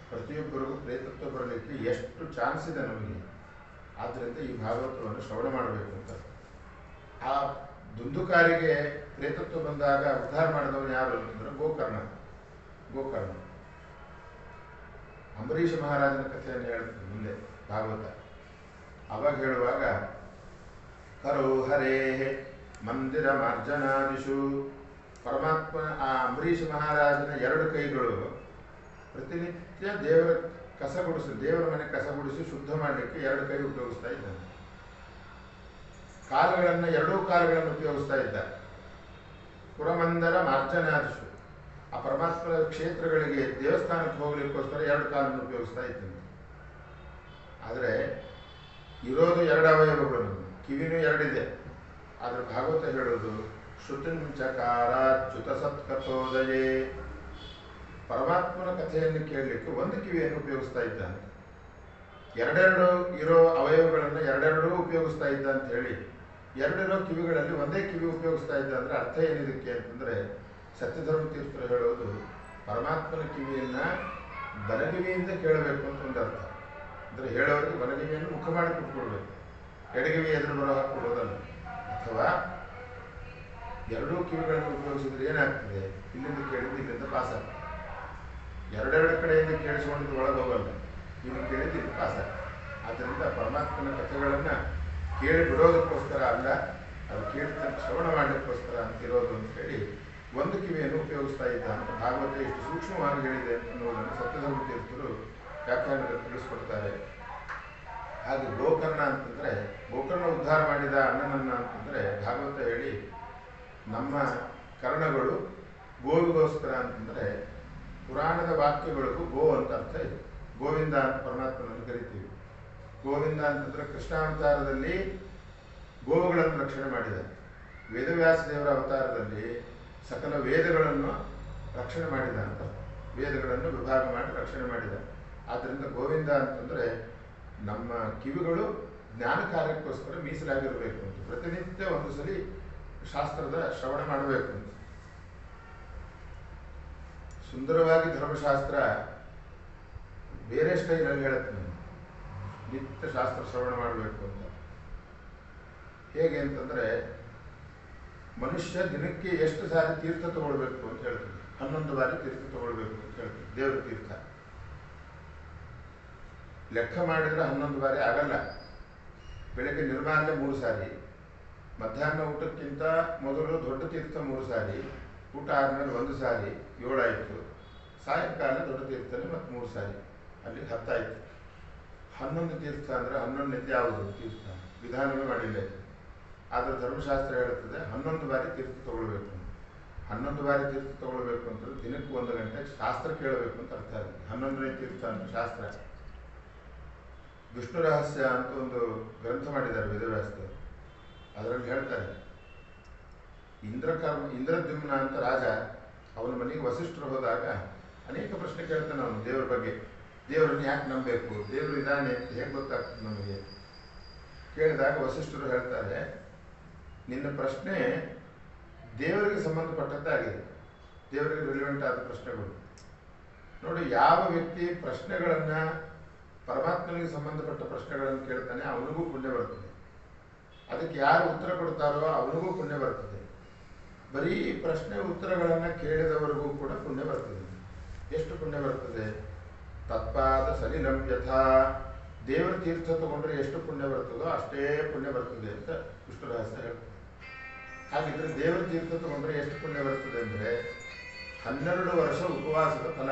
ಪ್ರತಿಯೊಬ್ಬರಿಗೂ ಪ್ರೇತತ್ವ ಬರಲಿಕ್ಕೆ ಎಷ್ಟು ಚಾನ್ಸ್ ಇದೆ ನಮಗೆ. ಆದ್ದರಿಂದ ಈ ಭಾಗವತವನ್ನು ಶ್ರವಣ ಮಾಡಬೇಕು ಅಂತ. ಆ ದುಂದುಕಾರಿಗೆ ಪ್ರೇತತ್ವ ಬಂದಾಗ ಉದ್ಧಾರ ಮಾಡಿದವನು ಯಾರು ಅಂತಂದ್ರೆ ಗೋಕರ್ಣ. ಅಂಬರೀಷ ಮಹಾರಾಜನ ಕಥೆಯನ್ನು ಹೇಳ್ತದೆ ಮುಂದೆ ಭಾಗವತ. ಅವಾಗ ಹೇಳುವಾಗ ಕರೋ ಹರೇ ಮಂದಿರ ಮಾರ್ಜನಾದಿಷು, ಪರಮಾತ್ಮ ಆ ಅಂಬರೀಷ ಮಹಾರಾಜನ ಎರಡು ಕೈಗಳು ಪ್ರತಿನಿತ್ಯ ದೇವರ ದೇವರ ಮನೆ ಕಸ ಗುಡಿಸಿ ಶುದ್ಧ ಮಾಡಲಿಕ್ಕೆ ಎರಡು ಕೈ ಉಪಯೋಗಿಸ್ತಾ ಇದ್ದಾನೆ. ಎರಡೂ ಕಾಲುಗಳನ್ನು ಉಪಯೋಗಿಸ್ತಾ ಇದ್ದ. ಪುರಮಂದರ ಮಾರ್ಜನಾದಿಷು, ಆ ಪರಮಾತ್ಮನ ಕ್ಷೇತ್ರಗಳಿಗೆ ದೇವಸ್ಥಾನಕ್ಕೆ ಹೋಗ್ಲಿಕ್ಕೋಸ್ಕರ ಎರಡು ಕಾಲನ್ನು ಉಪಯೋಗಿಸ್ತಾ ಇದ್ದಾನೆ. ಆದರೆ ಇರೋದು ಎರಡು ಅವಯವಗಳು, ನಮಗೆ ಕಿವಿನೂ ಎರಡಿದೆ. ಆದರೆ ಭಾಗವತ ಹೇಳೋದು ಶ್ರುತಿಂಚಕಾರ ಚ್ಯುತ ಸತ್ಕಥೋದಯೇ, ಪರಮಾತ್ಮನ ಕಥೆಯನ್ನು ಕೇಳಲಿಕ್ಕೆ ಒಂದು ಕಿವಿಯನ್ನು ಉಪಯೋಗಿಸ್ತಾ ಇದ್ದಾನೆ. ಎರಡೆರಡು ಇರೋ ಅವಯವಗಳನ್ನು ಎರಡೆರಡೂ ಉಪಯೋಗಿಸ್ತಾ ಇದ್ದ ಅಂತ ಹೇಳಿ ಎರಡಿರೋ ಕಿವಿಗಳಲ್ಲಿ ಒಂದೇ ಕಿವಿ ಉಪಯೋಗಿಸ್ತಾ ಇದ್ದ ಅಂದರೆ ಅರ್ಥ ಏನಿದಕ್ಕೆ ಅಂತಂದರೆ, ಸತ್ಯಧರ್ಮ ತೀರ್ಥರು ಹೇಳೋದು ಪರಮಾತ್ಮನ ಕಿವಿಯನ್ನು ಬಲಗಿವಿಯಿಂದ ಕೇಳಬೇಕು ಅಂತ ಒಂದು ಅರ್ಥ. ಅಂದರೆ ಹೇಳೋರಿಗೆ ಬಲಗಿವಿಯನ್ನು ಮುಖ ಮಾಡಿ ಕುಟ್ಕೊಳ್ಬೇಕು, ಎಡಗಿವಿ ಎದುರು ಬರೋ ಹಾಕೊಡೋದಲ್ಲ. ಅಥವಾ ಎರಡೂ ಕಿವಿಗಳನ್ನು ಉಪಯೋಗಿಸಿದ್ರೆ ಏನಾಗ್ತದೆ, ಇಲ್ಲಿಂದ ಕೇಳಿದ್ದು ಇಲ್ಲಿಂದ ಪಾಸ್ ಆಗ್ತದೆ. ಎರಡೆರಡು ಕಡೆಯಿಂದ ಕೇಳಿಸ್ಕೊಂಡಿದ್ದು ಒಳಗೆ ಹೋಗಲ್ಲ, ಇಲ್ಲಿ ಕೇಳಿದ್ದು ಇಲ್ಲಿ ಪಾಸ್ ಆಗ್ತದೆ. ಆದ್ದರಿಂದ ಪರಮಾತ್ಮನ ಕಥೆಗಳನ್ನು ಕೇಳಿ ಬಿಡೋದಕ್ಕೋಸ್ಕರ ಅಲ್ಲ, ಅದು ಕೇಳಿದ ಶ್ರವಣ ಮಾಡಲಿಕ್ಕೋಸ್ಕರ ಅಂತಿರೋದು ಅಂತ ಹೇಳಿ ಒಂದು ಕಿವಿಯನ್ನು ಉಪಯೋಗಿಸ್ತಾ ಇದ್ದ ಅಂತ ಭಾಗವತ ಎಷ್ಟು ಸೂಕ್ಷ್ಮವಾಗಿ ಹೇಳಿದೆ ಅನ್ನೋದನ್ನು ಸತ್ಯಧರ್ಮ ತೀರ್ಥರು ವ್ಯಾಖ್ಯಾನದಲ್ಲಿ ತಿಳಿಸ್ಕೊಡ್ತಾರೆ. ಹಾಗೆ ಗೋಕರ್ಣ ಅಂತಂದರೆ, ಗೋಕರ್ಣ ಉದ್ಧಾರ ಮಾಡಿದ ಅಣ್ಣನನ್ನ ಅಂತಂದರೆ ಭಾಗವತ ಹೇಳಿ ನಮ್ಮ ಕರ್ಣಗಳು ಗೋವಿಗೋಸ್ಕರ ಅಂತಂದರೆ ಪುರಾಣದ ವಾಕ್ಯಗಳಿಗೂ ಗೋ ಅಂತ ಅರ್ಥ ಇದೆ. ಗೋವಿಂದ ಅಂತ ಪರಮಾತ್ಮನನ್ನು ಕರಿತೀವಿ. ಗೋವಿಂದ ಅಂತಂದರೆ ಕೃಷ್ಣಾವತಾರದಲ್ಲಿ ಗೋವುಗಳನ್ನು ರಕ್ಷಣೆ ಮಾಡಿದ. ವೇದವ್ಯಾಸ ದೇವರ ಅವತಾರದಲ್ಲಿ ಸಕಲ ವೇದಗಳನ್ನು ರಕ್ಷಣೆ ಮಾಡಿದ ಅಂತ, ವೇದಗಳನ್ನು ವಿಭಾಗ ಮಾಡಿ ರಕ್ಷಣೆ ಮಾಡಿದ. ಆದ್ದರಿಂದ ಗೋವಿಂದ ಅಂತಂದರೆ ನಮ್ಮ ಕಿವಿಗಳು ಜ್ಞಾನ ಕಾರ್ಯಕ್ಕೋಸ್ಕರ ಮೀಸಲಾಗಿರಬೇಕು ಅಂತ, ಪ್ರತಿನಿತ್ಯ ಒಂದು ಸಲ ಶಾಸ್ತ್ರದ ಶ್ರವಣ ಮಾಡಬೇಕು ಅಂತ. ಸುಂದರವಾಗಿ ಧರ್ಮಶಾಸ್ತ್ರ ಬೇರೆ ಸ್ಟೈಲಲ್ಲಿ ಹೇಳುತ್ತೆ, ನಿತ್ಯ ಶಾಸ್ತ್ರ ಶ್ರವಣ ಮಾಡಬೇಕು ಅಂತ. ಹೇಗೆ ಅಂತಂದರೆ, ಮನುಷ್ಯ ದಿನಕ್ಕೆ ಎಷ್ಟು ಸಾರಿ ತೀರ್ಥ ತಗೊಳ್ಬೇಕು ಅಂತ ಹೇಳ್ತದೆ. 11 ಬಾರಿ ತೀರ್ಥ ತಗೊಳ್ಬೇಕು ಅಂತ ಹೇಳ್ತದೆ, ದೇವರ ತೀರ್ಥ. ಲೆಕ್ಕ ಮಾಡಿದರೆ 11 ಬಾರಿ ಆಗಲ್ಲ. ಬೆಳಗ್ಗೆ ನಿರ್ಮಾಲ್ಯ 3 ಸಾರಿ, ಮಧ್ಯಾಹ್ನ ಊಟಕ್ಕಿಂತ ಮೊದಲು ದೊಡ್ಡ ತೀರ್ಥ 3 ಸಾರಿ, ಊಟ ಆದಮೇಲೆ 1 ಸಾರಿ, 7 ಆಯಿತು. ಸಾಯಂಕಾಲ ದೊಡ್ಡ ತೀರ್ಥನೇ ಮತ್ತು 3 ಸಾರಿ, ಅಲ್ಲಿ 10 ಆಯಿತು. 11 ತೀರ್ಥ ಅಂದರೆ 11ನೇದು ಯಾವುದು ತೀರ್ಥ ವಿಧಾನವೇ ಮಾಡಿಲ್ಲ. ಆದರೆ ಧರ್ಮಶಾಸ್ತ್ರ ಹೇಳುತ್ತದೆ 11 ಬಾರಿ ತೀರ್ಥ ತಗೊಳ್ಬೇಕು. 11 ಬಾರಿ ತೀರ್ಥ ತಗೊಳ್ಬೇಕು ಅಂತಂದ್ರೆ ದಿನಕ್ಕೆ 1 ಗಂಟೆ ಶಾಸ್ತ್ರ ಕೇಳಬೇಕು ಅಂತ ಅರ್ಥ ಆಗುತ್ತೆ. 11ನೇ ತೀರ್ಥ ಅಂತ ಶಾಸ್ತ್ರ. ವಿಷ್ಣು ರಹಸ್ಯ ಅಂತ ಒಂದು ಗ್ರಂಥ ಮಾಡಿದ್ದಾರೆ ವೇದವ್ಯಾಸರು. ಅದರಲ್ಲಿ ಹೇಳ್ತಾರೆ, ಇಂದ್ರದ್ಯುಮ್ನ ಅಂತ ರಾಜ, ಅವನ ಮನೆಗೆ ವಸಿಷ್ಠರು ಹೋದಾಗ ಅನೇಕ ಪ್ರಶ್ನೆ ಕೇಳ್ತಾನೆ ಅವನು ದೇವರ ಬಗ್ಗೆ. ದೇವರನ್ನು ಯಾಕೆ ನಂಬಬೇಕು, ದೇವರು ಇದ್ದಾನೆ ಅಂತ ಹೇಗೆ ಗೊತ್ತಾಗ್ತದೆ ನಮಗೆ ಕೇಳಿದಾಗ ವಸಿಷ್ಠರು ಹೇಳ್ತಾರೆ, ನಿನ್ನ ಪ್ರಶ್ನೆ ದೇವರಿಗೆ ಸಂಬಂಧಪಟ್ಟದ್ದಾಗಿದೆ, ದೇವರಿಗೆ ರಿಲಿವೆಂಟ್ ಆದ ಪ್ರಶ್ನೆಗಳು. ನೋಡಿ, ಯಾವ ವ್ಯಕ್ತಿ ಪ್ರಶ್ನೆಗಳನ್ನು ಪರಮಾತ್ಮನಿಗೆ ಸಂಬಂಧಪಟ್ಟ ಪ್ರಶ್ನೆಗಳನ್ನು ಕೇಳ್ತಾನೆ ಅವನಿಗೂ ಪುಣ್ಯ ಬರ್ತದೆ. ಅದಕ್ಕೆ ಯಾರು ಉತ್ತರ ಕೊಡ್ತಾರೋ ಅವನಿಗೂ ಪುಣ್ಯ ಬರ್ತದೆ. ಬರೀ ಪ್ರಶ್ನೆ ಉತ್ತರಗಳನ್ನು ಕೇಳಿದವರಿಗೂ ಕೂಡ ಪುಣ್ಯ ಬರ್ತದೆ. ಎಷ್ಟು ಪುಣ್ಯ ಬರ್ತದೆ? ತತ್ಪಾದ ಸಲಿಲಂ ಯಥಾ. ದೇವರ ತೀರ್ಥ ತಗೊಂಡ್ರೆ ಎಷ್ಟು ಪುಣ್ಯ ಬರ್ತದೋ ಅಷ್ಟೇ ಪುಣ್ಯ ಬರ್ತದೆ ಅಂತ ವಿಷ್ಣು ರಹಸ್ಯ ಹೇಳ್ತಾರೆ. ಹಾಗಿದ್ರೆ ದೇವರ ತೀರ್ಥ ತಗೊಂಡ್ರೆ ಎಷ್ಟು ಪುಣ್ಯ ಬರ್ತದೆ ಅಂದರೆ 12 ವರ್ಷ ಉಪವಾಸದ ಫಲ.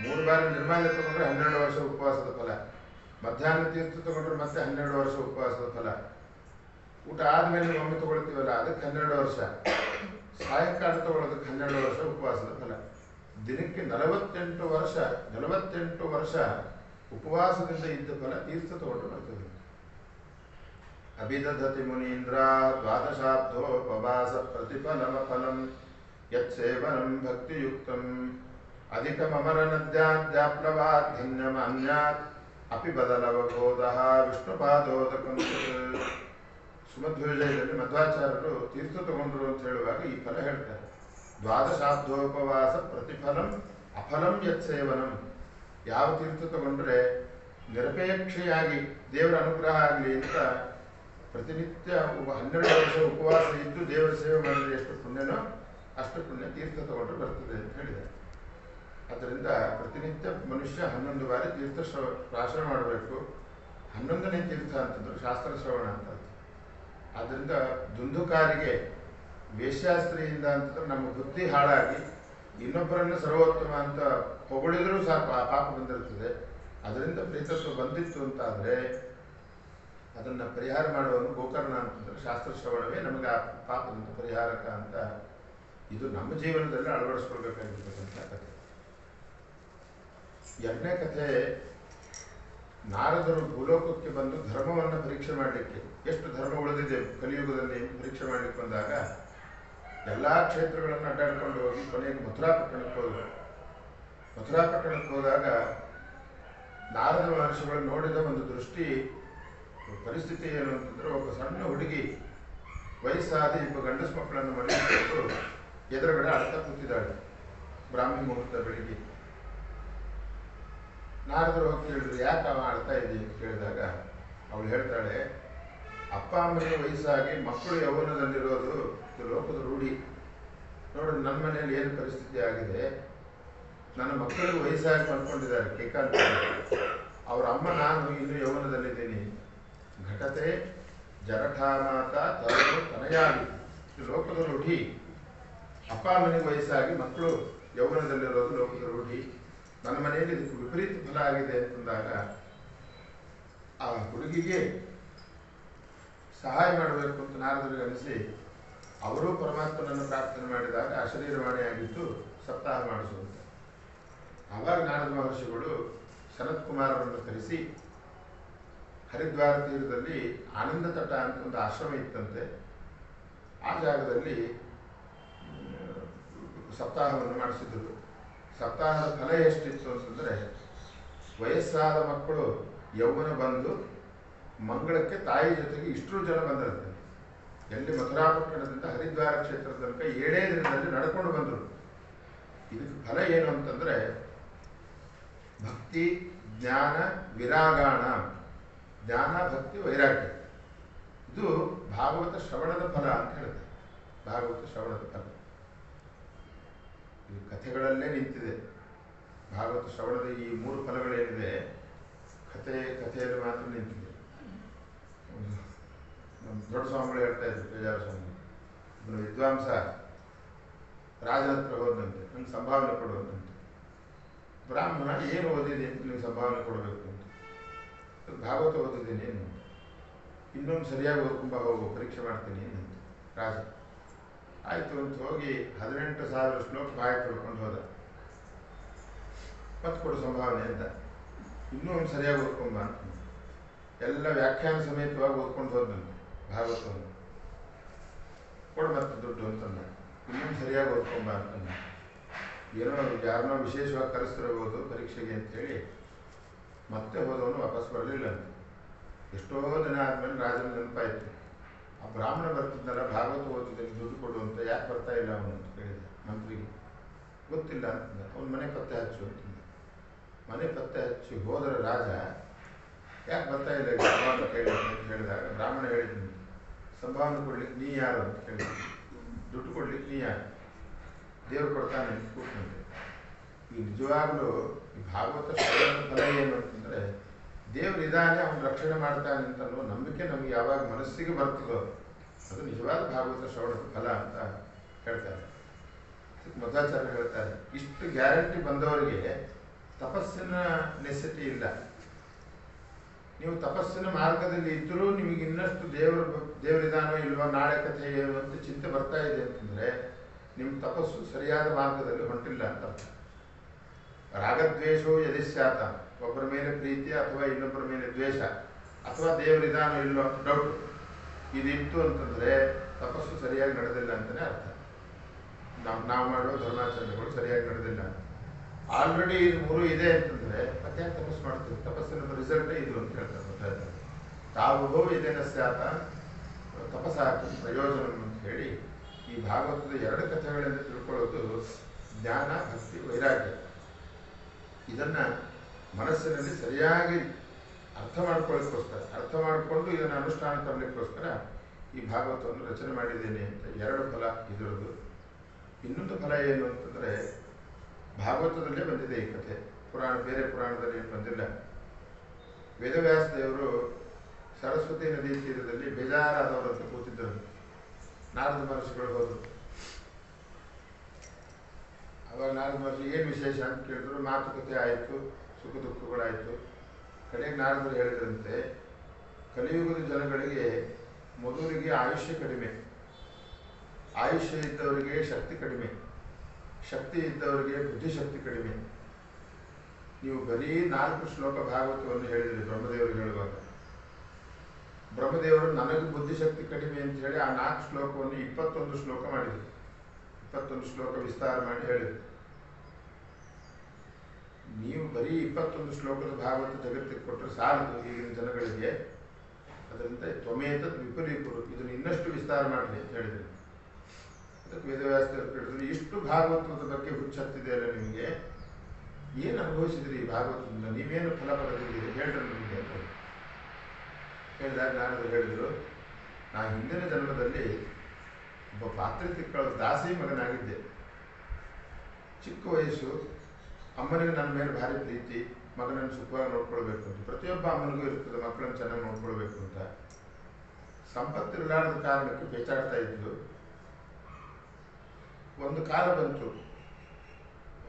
3 ಬಾರಿ ನಿರ್ಮಾಲ್ಯ ತಗೊಂಡ್ರೆ 12 ವರ್ಷ ಉಪವಾಸದ ಫಲ. ಮಧ್ಯಾಹ್ನ ತೀರ್ಥ ತಗೊಂಡ್ರೆ ಮತ್ತೆ 12 ವರ್ಷ ಉಪವಾಸದ ಫಲ. ಊಟ ಆದಮೇಲೆ ಒಮ್ಮೆ ತಗೊಳ್ತೀವಲ್ಲ ಅದಕ್ಕೆ 12 ವರ್ಷ. ಸಾಯಂಕಾಲ ತಗೊಳ್ಳೋದಕ್ಕೆ 12 ವರ್ಷ ಉಪವಾಸದ ಫಲ. ದಿನಕ್ಕೆ 48 ವರ್ಷ ಉಪವಾಸದಿಂದ ಇದ್ದ ಫಲ ತೀರ್ಥ ತಗೊಂಡು ಬರ್ತದೆ. ಅಭಿದಧತಿ ಮುನೀಂದ್ರ ದ್ವಾದಶಾಬ್ದೋಪವಾಸ ಪ್ರತಿಫಲಮ ಫಲಂ ಯತ್ಸೇವನಂ ಭಕ್ತಿಯುಕ್ತಂ ಅಧಿಕಮರ ನದ್ಯಾದ್ಯಾಪ್ಲವಾತ್ ಧನ್ಯಮಾನ್ಯಾತ್ ಅಪಿ ಬದಲವಬೋಧಃ ವಿಷ್ಣುಪಾದೋದಕಂ. ಸುಮಧ್ವವಿಜಯದಲ್ಲಿ ಮಧ್ವಾಚಾರ್ಯರು ತೀರ್ಥ ತಗೊಂಡ್ರು ಅಂತ ಹೇಳುವಾಗ ಈ ಫಲ ಹೇಳ್ತಾರೆ. ದ್ವಾದಶಾಬ್ದೋಪವಾಸ ಪ್ರತಿಫಲಂ ಅಫಲಂ ಯತ್ಸೇವನಂ. ಯಾವ ತೀರ್ಥ ತಗೊಂಡ್ರೆ ನಿರಪೇಕ್ಷೆಯಾಗಿ ದೇವರ ಅನುಗ್ರಹ ಆಗಲಿ ಅಂತ ಪ್ರತಿನಿತ್ಯ 12 ವರ್ಷ ಉಪವಾಸ ಇದ್ದು ದೇವರ ಸೇವೆ ಮಾಡಿದ್ರೆ ಎಷ್ಟು ಪುಣ್ಯನೋ ಅಷ್ಟು ಪುಣ್ಯ ತೀರ್ಥ ತಗೊಂಡ್ರೆ ಬರ್ತದೆ ಅಂತ ಹೇಳಿದ್ದಾರೆ. ಆದ್ದರಿಂದ ಪ್ರತಿನಿತ್ಯ ಮನುಷ್ಯ 11 ಬಾರಿ ತೀರ್ಥ ಪ್ರಾಶನ ಮಾಡಬೇಕು. 11ನೇ ತೀರ್ಥ ಅಂತಂದ್ರೆ ಶಾಸ್ತ್ರ ಶ್ರವಣ ಅಂತ. ಆದ್ದರಿಂದ ದುಂದುಕಾರಿಗೆ ವೇಶ್ಯಾಸ್ತ್ರೀಯಿಂದ ಅಂತಂದ್ರೆ ನಮ್ಮ ಬುದ್ಧಿ ಹಾಳಾಗಿ ಇನ್ನೊಬ್ಬರನ್ನು ಸರ್ವೋತ್ತಮ ಅಂತ ಹೊಗಳಿದ್ರೂ ಸಾಕು ಆ ಪಾಪ ಬಂದಿರ್ತದೆ. ಅದರಿಂದ ಪ್ರೇತತ್ವ ಬಂದಿತ್ತು ಅಂತಾದರೆ ಅದನ್ನು ಪರಿಹಾರ ಮಾಡುವನು ಗೋಕರ್ಣ ಅಂತಂದ್ರೆ ಶಾಸ್ತ್ರ ಶ್ರವಣವೇ ನಮಗೆ ಆ ಪಾಪದಿಂದ ಪರಿಹಾರಕ ಅಂತ. ಇದು ನಮ್ಮ ಜೀವನದಲ್ಲಿ ಅಳವಡಿಸ್ಕೊಳ್ಬೇಕಾಗಿರ್ತಕ್ಕಂಥ ಕಥೆ. 2ನೇ ಕಥೆ, ನಾರದರು ಭೂಲೋಕಕ್ಕೆ ಬಂದು ಧರ್ಮವನ್ನು ಪರೀಕ್ಷೆ ಮಾಡಲಿಕ್ಕೆ, ಎಷ್ಟು ಧರ್ಮ ಉಳಿದಿದೆ ಕಲಿಯುಗದಲ್ಲಿ ಪರೀಕ್ಷೆ ಮಾಡಲಿಕ್ಕೆ ಬಂದಾಗ ಎಲ್ಲ ಕ್ಷೇತ್ರಗಳನ್ನು ಅಡ್ಡಾಡ್ಕೊಂಡು ಹೋಗಿ ಕೊನೆಗೆ ಮಥುರಾ ಪಟ್ಟಣಕ್ಕೆ ಹೋದರು. ಮಥುರಾ ಪಟ್ಟಣಕ್ಕೆ ಹೋದಾಗ ನಾರದ ಮಹರ್ಷಿಗಳು ನೋಡಿದ ಒಂದು ದೃಷ್ಟಿ ಪರಿಸ್ಥಿತಿ ಏನು ಅಂತಂದ್ರೆ, ಒಬ್ಬ ಸಣ್ಣ ಹುಡುಗಿ ವಯಸ್ಸಾದ 2 ಗಂಡಸು ಮಕ್ಕಳನ್ನು ಮನೆಯಲ್ಲಿಟ್ಟು ಎದುರುಗಡೆ ಅಳ್ತಾ ಕೂತಿದ್ದಾಳೆ ಬ್ರಾಹ್ಮಿ ಮುಹೂರ್ತ ಬೆಳಿಗ್ಗೆ. ನಾರದರು ಹೋಗಿ ಕೇಳಿದ್ರು, ಯಾಕೆ ಅವ ಅಳ್ತಾ ಇದ್ದೀವಿ ಅಂತ ಕೇಳಿದಾಗ ಅವಳು ಹೇಳ್ತಾಳೆ, ಅಪ್ಪ ಅಮ್ಮನಿಗೆ ವಯಸ್ಸಾಗಿ ಮಕ್ಕಳು ಯೌವನದಲ್ಲಿರೋದು ಲೋಕದ ರೂಢಿ. ನೋಡು ನನ್ನ ಮನೆಯಲ್ಲಿ ಏನು ಪರಿಸ್ಥಿತಿ ಆಗಿದೆ, ನನ್ನ ಮಕ್ಕಳಿಗೆ ವಯಸ್ಸಾಗಿ ಮಲ್ಕೊಂಡಿದ್ದಾರೆ ಕೈಕಾಲು. ಅವರ ಅಮ್ಮ ನಾನು ಇನ್ನು ಯೌವನದಲ್ಲಿದ್ದೀನಿ. ಘಟತೆ ಜರಠಾಮಾತ ತರಲು ತನಯಾಗಿ, ಲೋಕದ ರೂಢಿ. ಅಪ್ಪ ಅಮ್ಮನಿಗೆ ವಯಸ್ಸಾಗಿ ಮಕ್ಕಳು ಯೌವನದಲ್ಲಿರೋದು ಲೋಕದ ರೂಢಿ. ನನ್ನ ಮನೆಯಲ್ಲಿ ಇದಕ್ಕೆ ವಿಪರೀತ ಫಲ ಆಗಿದೆ ಅಂತಂದಾಗ ಆ ಹುಡುಗಿಗೆ ಸಹಾಯ ಮಾಡಬೇಕು ಅಂತ ನಾರದರಿಗೆ ಅನಿಸಿ ಅವರು ಪರಮಾತ್ಮನನ್ನು ಪ್ರಾರ್ಥನೆ ಮಾಡಿದಾಗ ಅಶರೀರವಾಣಿಯಾಗಿದ್ದು ಸಪ್ತಾಹ ಮಾಡಿಸುವಂತೆ. ಆವಾಗ ನಾರದ ಮಹರ್ಷಿಗಳು ಸನತ್ ಕುಮಾರರನ್ನು ಕರೆಸಿ ಹರಿದ್ವಾರ ತೀರದಲ್ಲಿ ಆನಂದ ತಟ ಅಂತ ಒಂದು ಆಶ್ರಮ ಇತ್ತಂತೆ. ಆ ಜಾಗದಲ್ಲಿ ಸಪ್ತಾಹವನ್ನು ಮಾಡಿಸಿದರು. ಸಪ್ತಾಹದ ಫಲ ಎಷ್ಟಿತ್ತು ಅಂತಂದರೆ, ವಯಸ್ಸಾದ ಮಕ್ಕಳು ಯೌವನ ಬಂದು ಮಂಗಳಕ್ಕೆ ತಾಯಿ ಜೊತೆಗೆ ಇಷ್ಟರು ಜನ ಬಂದಿರುತ್ತೆ. ಎಲ್ಲಿ ಮಥುರಾ ಪಟ್ಟಣದಿಂದ ಹರಿದ್ವಾರ ಕ್ಷೇತ್ರದ ತನಕ 7 ದಿನದಲ್ಲಿ ನಡ್ಕೊಂಡು ಬಂದರು. ಇದಕ್ಕೆ ಫಲ ಏನು ಅಂತಂದರೆ, ಭಕ್ತಿ ಜ್ಞಾನ ವಿರಾಗಾಣ, ಜ್ಞಾನ ಭಕ್ತಿ ವೈರಾಗ್ಯ. ಇದು ಭಾಗವತ ಶ್ರವಣದ ಫಲ ಅಂತ ಹೇಳುತ್ತೆ. ಭಾಗವತ ಶ್ರವಣದ ಫಲ ಈ ಕಥೆಗಳಲ್ಲೇ ನಿಂತಿದೆ. ಭಾಗವತ ಶ್ರವಣದ ಈ 3 ಫಲಗಳೇನಿದೆ ಕಥೆಯಲ್ಲಿ ಮಾತ್ರ ನಿಂತಿದೆ. ನಮ್ಮ ದೊಡ್ಡ ಸ್ವಾಮಿಗಳು ಹೇಳ್ತಾ ಇದ್ರು, ಪೇಜಾರ ಸ್ವಾಮಿ, ಇವನು ವಿದ್ವಾಂಸ ರಾಜನ ಹತ್ರ ಹೋದಂತೆ, ನಂಗೆ ಸಂಭಾವನೆ ಕೊಡುವಂತೆ. ಬ್ರಾಹ್ಮಣ ಏನು ಓದಿದೆ ಅಂತ ನೀವು ಸಂಭಾವನೆ ಕೊಡಬೇಕು ಅಂತ. ಭಾಗವತ ಓದಿದ್ದೀನಿ ಏನು, ಇನ್ನೊಂದು ಸರಿಯಾಗಿ ಓದ್ಕೊಂಬ ಹೋಗು, ಪರೀಕ್ಷೆ ಮಾಡ್ತೀನಿ ಅಂತ ರಾಜ. ಆಯಿತು ಅಂತ ಹೋಗಿ 18,000 ಶ್ಲೋಕ ಬಾಯಿ ಪಡ್ಕೊಂಡು ಹೋದ. ಮತ್ತೆ ಕೊಡು ಸಂಭಾವನೆ ಅಂತ. ಇನ್ನೂ ಒಂದು ಸರಿಯಾಗಿ ಓದ್ಕೊಂಬ ಅಂತ ಎಲ್ಲ ವ್ಯಾಖ್ಯಾನ ಸಮೇತವಾಗಿ ಓದ್ಕೊಂಡು ಹೋದಂತೆ ಭಾಗವತವನ್ನು. ಕೊಡು ಮತ್ತೆ ದುಡ್ಡು ಅಂತಂದ. ಇನ್ನೊಂದು ಸರಿಯಾಗಿ ಓದ್ಕೊಂಬ ಅಂತಂದ. ಏನೋ ಯಾರನ್ನೋ ವಿಶೇಷವಾಗಿ ಕರೆಸ್ತಿರಬಹುದು ಪರೀಕ್ಷೆಗೆ ಅಂತೇಳಿ ಮತ್ತೆ ಹೋದವನು ವಾಪಸ್ ಬರಲಿಲ್ಲ ಅಂತ. ಎಷ್ಟೋ ದಿನ ಆದಮೇಲೆ ರಾಜನ ನೆನಪಾಯಿತು, ಆ ಬ್ರಾಹ್ಮಣ ಬರ್ತಿದ್ನಲ್ಲ ಭಾಗವತ ಓದಿದ್ದೀನಿ ದುಡ್ಡು ಕೊಡು ಅಂತ, ಯಾಕೆ ಬರ್ತಾ ಇಲ್ಲ ಅವನು ಅಂತ ಕೇಳಿದ ಮಂತ್ರಿಗೆ. ಗೊತ್ತಿಲ್ಲ ಅಂತಂದ. ಅವನ ಮನೆ ಪತ್ತೆ ಹಚ್ಚು ಅಂತಂದ. ಮನೆ ಪತ್ತೆ ಹಚ್ಚಿ ಹೋದರ ರಾಜ, ಯಾಕೆ ಬರ್ತಾ ಇಲ್ಲ ಸಂಭಾವನೆ ಕೇಳಿ ಅಂತ ಹೇಳಿದಾಗ ಬ್ರಾಹ್ಮಣ ಹೇಳಿದ್ದೀನಿ, ಸಂಭಾವನೆ ಕೊಡ್ಲಿಕ್ಕೆ ನೀ ಯಾರು ಅಂತ ಕೇಳಿದ. ದುಡ್ಡು ಕೊಡ್ಲಿಕ್ಕೆ ನೀ ಯಾರು, ದೇವ್ರು ಕೊಡ್ತಾನೆ ಅಂತ ಕೂತ್ಕೊಂಡೆ. ಈ ನಿಜವಾಗಲೂ ಈ ಭಾಗವತ ಶ್ರವಣದ ಫಲ ಏನು ಅಂತಂದರೆ ದೇವರು ಇದ್ದಾನೆ, ಅವನು ರಕ್ಷಣೆ ಮಾಡ್ತಾನೆ ಅಂತ ಅನ್ನೋ ನಂಬಿಕೆ ನಮಗೆ ಯಾವಾಗ ಮನಸ್ಸಿಗೆ ಬರ್ತದೋ ಅದು ನಿಜವಾದ ಭಾಗವತ ಶ್ರವಣದ ಫಲ ಅಂತ ಹೇಳ್ತಾರೆ. ಮಧ್ವಾಚಾರ್ಯ ಹೇಳ್ತಾರೆ, ಇಷ್ಟು ಗ್ಯಾರಂಟಿ ಬಂದವರಿಗೆ ತಪಸ್ಸಿನ ನೆಸೆಸಿಟಿ ಇಲ್ಲ. ನೀವು ತಪಸ್ಸಿನ ಮಾರ್ಗದಲ್ಲಿ ಇದ್ದರೂ ನಿಮಗೆ ಇನ್ನಷ್ಟು ದೇವರಿದಾನೋ ಇಲ್ವೋ, ನಾಳೆ ಕಥೆ ಏನು ಅಂತ ಚಿಂತೆ ಬರ್ತಾ ಇದೆ ಅಂತಂದರೆ ನಿಮ್ಮ ತಪಸ್ಸು ಸರಿಯಾದ ಮಾರ್ಗದಲ್ಲಿ ಹೊಂಟಿಲ್ಲ ಅಂತ ಅರ್ಥ. ರಾಗದ್ವೇಷವು ಯದಿ ಸ್ಯಾತ, ಒಬ್ಬರ ಮೇಲೆ ಪ್ರೀತಿ ಅಥವಾ ಇನ್ನೊಬ್ಬರ ಮೇಲೆ ದ್ವೇಷ ಅಥವಾ ದೇವರಿದಾನೋ ಇಲ್ಲೋ ಅಂತ ಡೌಟ್ ಇದಿತ್ತು ಅಂತಂದರೆ ತಪಸ್ಸು ಸರಿಯಾಗಿ ನಡೆದಿಲ್ಲ ಅಂತಲೇ ಅರ್ಥ. ನಾವು ಮಾಡುವ ಧರ್ಮಾಚರಣೆಗಳು ಸರಿಯಾಗಿ ನಡೆದಿಲ್ಲ. ಆಲ್ರೆಡಿ ಇದು ಮೂರು ಇದೆ ಅಂತಂದರೆ ಮತ್ತೆ ಯಾಕೆ ತಪಸ್ಸು ಮಾಡ್ತೀವಿ? ತಪಸ್ಸಿನ ರಿಸಲ್ಟೇ ಇದು ಅಂತ ಹೇಳ್ತಾರೆ ಗೊತ್ತಾಯ್ತು. ತಾವು ಇದೇನ ಸ್ಯಾತ ತಪಸ್ಸಾಕ ಪ್ರಯೋಜನ ಅಂತ ಹೇಳಿ ಈ ಭಾಗವತದ 2 ಕಥೆಗಳಿಂದ ತಿಳ್ಕೊಳ್ಳೋದು ಜ್ಞಾನ, ಭಕ್ತಿ, ವೈರಾಗ್ಯ. ಇದನ್ನು ಮನಸ್ಸಿನಲ್ಲಿ ಸರಿಯಾಗಿ ಅರ್ಥ ಮಾಡ್ಕೊಳ್ಳೋಕ್ಕೋಸ್ಕರ, ಅರ್ಥ ಮಾಡಿಕೊಂಡು ಇದನ್ನು ಅನುಷ್ಠಾನ ತರಲಿಕ್ಕೋಸ್ಕರ ಈ ಭಾಗವತವನ್ನು ರಚನೆ ಮಾಡಿದ್ದೇನೆ ಅಂತ 2 ಫಲ ಇದರದ್ದು. ಇನ್ನೊಂದು ಫಲ ಏನು ಅಂತಂದರೆ ಭಾಗವತದಲ್ಲೇ ಬಂದಿದೆ ಈ ಕಥೆ, ಬೇರೆ ಪುರಾಣದಲ್ಲಿ ಏನು ಬಂದಿಲ್ಲ. ವೇದವ್ಯಾಸ ದೇವರು ಸರಸ್ವತಿ ನದಿ ತೀರದಲ್ಲಿ ಬೇಜಾರಾದವರಂತ ಕೂತಿದ್ದರು. ನಾರದ ಮಹರ್ಷಿಗಳು ಹೋದರು. ಅವಾಗ ನಾರದ ಮಹರ್ಷಿ ಏನು ವಿಶೇಷ ಅಂತ ಕೇಳಿದ್ರು. ಮಾತುಕತೆ ಆಯಿತು, ಸುಖ ದುಃಖಗಳಾಯಿತು. ಕಡೆಗೆ ನಾರದರು ಹೇಳಿದ್ರಂತೆ, ಕಲಿಯುಗದ ಜನಗಳಿಗೆ ಮೊದಲಿಗೆ ಆಯುಷ್ಯ ಕಡಿಮೆ, ಆಯುಷ್ಯ ಇದ್ದವರಿಗೆ ಶಕ್ತಿ ಕಡಿಮೆ, ಶಕ್ತಿ ಇದ್ದವರಿಗೆ ಬುದ್ಧಿಶಕ್ತಿ ಕಡಿಮೆ. ನೀವು ಬರೀ 4 ಶ್ಲೋಕ ಭಾಗವತವನ್ನು ಹೇಳಿದ್ರಿ ಬ್ರಹ್ಮದೇವರಿಗೆ ಹೇಳುವಾಗ. ಬ್ರಹ್ಮದೇವರು ನನಗೆ ಬುದ್ಧಿಶಕ್ತಿ ಕಡಿಮೆ ಅಂತ ಹೇಳಿ ಆ 4 ಶ್ಲೋಕವನ್ನು 21 ಶ್ಲೋಕ ಮಾಡಿದರು. 21 ಶ್ಲೋಕ ವಿಸ್ತಾರ ಮಾಡಿ ಹೇಳಿದರು. ನೀವು ಬರೀ 21 ಶ್ಲೋಕದ ಭಾಗವತ ಜಗತ್ತಿಗೆ ಕೊಟ್ಟರೆ ಸಾಲದು ಈಗಿನ ಜನಗಳಿಗೆ. ಅದರಿಂದ ತ್ವಮೇತದ್ ವಿಪರೀಪುರು, ಇದನ್ನು ಇನ್ನಷ್ಟು ವಿಸ್ತಾರ ಮಾಡಲಿ ಅಂತ ಹೇಳಿದರು. ಅದಕ್ಕೆ ವೇದವ್ಯಾಸರು ಕೇಳಿದ್ರು, ಇಷ್ಟು ಭಾಗವತದ ಬಗ್ಗೆ ಹುಚ್ಚತ್ತಿದೆ ಅಲ್ಲ ನಿಮಗೆ, ಏನು ಅನುಭವಿಸಿದ್ರಿ ಈ ಭಾಗವತದಿಂದ, ನೀವೇನು ಫಲ ಪಡೆದಿದ್ದೀರಿ ಹೇಳ್ರಿ ನಿಮಗೆ ಅಂತ ಹೇಳಿದಾಗ ನಾರದರು ಹೇಳಿದರು, ನಾನು ಹಿಂದಿನ ಜನ್ಮದಲ್ಲಿ ಒಬ್ಬ ಪಾತ್ರೆ ತಿಕ್ಕಳ ದಾಸಿ ಮಗನಾಗಿದ್ದೆ. ಚಿಕ್ಕ ವಯಸ್ಸು, ಅಮ್ಮನಿಗೆ ನನ್ನ ಮೇಲೆ ಭಾರಿ ಪ್ರೀತಿ, ಮಗನನ್ನು ಸುಖವಾಗಿ ನೋಡ್ಕೊಳ್ಬೇಕು ಅಂತ. ಪ್ರತಿಯೊಬ್ಬ ಅಮ್ಮನಿಗೂ ಇರ್ತದೆ ಮಕ್ಕಳನ್ನು ಚೆನ್ನಾಗಿ ನೋಡ್ಕೊಳ್ಬೇಕು ಅಂತ. ಸಂಪತ್ತಿರಲಾರದ ಕಾರಣಕ್ಕೆ ಪೇಚಾಡ್ತಾ ಇದ್ದು. ಒಂದು ಕಾಲ ಬಂತು,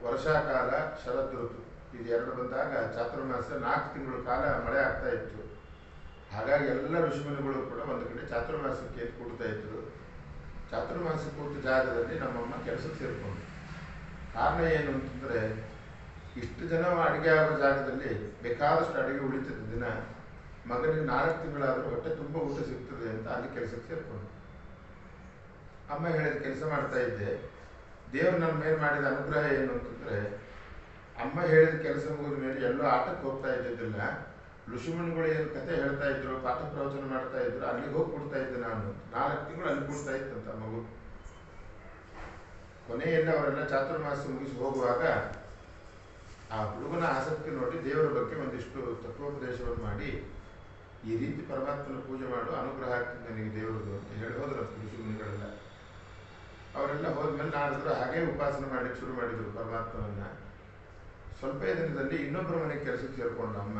ವರ್ಷಾಕಾಲ, ಶರದ್ ಋತು, ಇದು 2 ಬಂದಾಗ ಚಾತುರ್ಮಾಸ 4 ತಿಂಗಳ ಕಾಲ ಮಳೆ ಆಗ್ತಾ ಇತ್ತು. ಹಾಗಾಗಿ ಎಲ್ಲ ಋಷಿಮುನಿಗಳು ಕೂಡ ಒಂದು ಕಡೆ ಚಾತುರ್ಮಾಸಕ್ಕೆ ಕೂಡ್ತಾ ಇದ್ರು. ಚಾತುರ್ಮಾಸ ಕೂತ ಜಾಗದಲ್ಲಿ ನಮ್ಮಮ್ಮ ಕೆಲಸಕ್ಕೆ ಸೇರಿಕೊಂಡು. ಕಾರಣ ಏನು ಅಂತಂದರೆ, ಇಷ್ಟು ಜನ ಅಡುಗೆ ಆಗೋ ಜಾಗದಲ್ಲಿ ಬೇಕಾದಷ್ಟು ಅಡುಗೆ ಉಳಿತಿದ್ದ ದಿನ ಮಗನಿಗೆ 4 ತಿಂಗಳಾದರೂ ಹೊಟ್ಟೆ ತುಂಬ ಊಟ ಸಿಗ್ತದೆ ಅಂತ ಅಲ್ಲಿ ಕೆಲಸಕ್ಕೆ ಸೇರಿಕೊಂಡು. ಅಮ್ಮ ಹೇಳಿದ ಕೆಲಸ ಮಾಡ್ತಾ ಇದ್ದೆ. ದೇವರು ನನ್ನ ಮೇಲೆ ಮಾಡಿದ ಅನುಗ್ರಹ ಏನು ಅಂತಂದರೆ, ಅಮ್ಮ ಹೇಳಿದ ಕೆಲಸ ಮುಗಿದ ಮೇಲೆ ಎಲ್ಲೋ ಆಟಕ್ಕೆ ಹೋಗ್ತಾ ಇದ್ದಿದ್ದಿಲ್ಲ. ಋಷಿಮುನಿಗಳು ಏನು ಕತೆ ಹೇಳ್ತಾ ಇದ್ರು, ಪಾಠ ಪ್ರವಚನ ಮಾಡ್ತಾ ಇದ್ರು, ಅಲ್ಲಿಗೆ ಹೋಗಿ ಕೊಡ್ತಾ ಇದ್ದೆ ನಾನು. 4 ತಿಂಗಳು ಅಲ್ಲಿ ಕೊಡ್ತಾ ಇತ್ತಂತ ಮಗು. ಕೊನೆಯಲ್ಲಿ ಅವರೆಲ್ಲ ಚಾತುರ್ಮಾಸ ಮುಗಿಸಿ ಹೋಗುವಾಗ ಆ ಹುಡುಗನ ಆಸಕ್ತಿ ನೋಡಿ ದೇವರ ಬಗ್ಗೆ ಒಂದಿಷ್ಟು ತತ್ವೋಪದೇಶವನ್ನು ಮಾಡಿ, ಈ ರೀತಿ ಪರಮಾತ್ಮನ ಪೂಜೆ ಮಾಡು, ಅನುಗ್ರಹ ಆಗ್ತದೆ ನನಗೆ ದೇವರದು ಅಂತ ಹೇಳಿ ಹೋದ್ರು ಋಷಿಮುನಿಗಳೆಲ್ಲ. ಅವರೆಲ್ಲ ಹೋದ್ಮೇಲೆ ನಾರದರು ಹಾಗೇ ಉಪಾಸನೆ ಮಾಡಲಿಕ್ಕೆ ಶುರು ಮಾಡಿದರು ಪರಮಾತ್ಮನನ್ನ. ಸ್ವಲ್ಪ ದಿನದಲ್ಲಿ ಇನ್ನೊಬ್ಬರ ಮನೆಗೆ ಕೆಲಸಕ್ಕೆ ಸೇರಿಕೊಂಡು ಅಮ್ಮ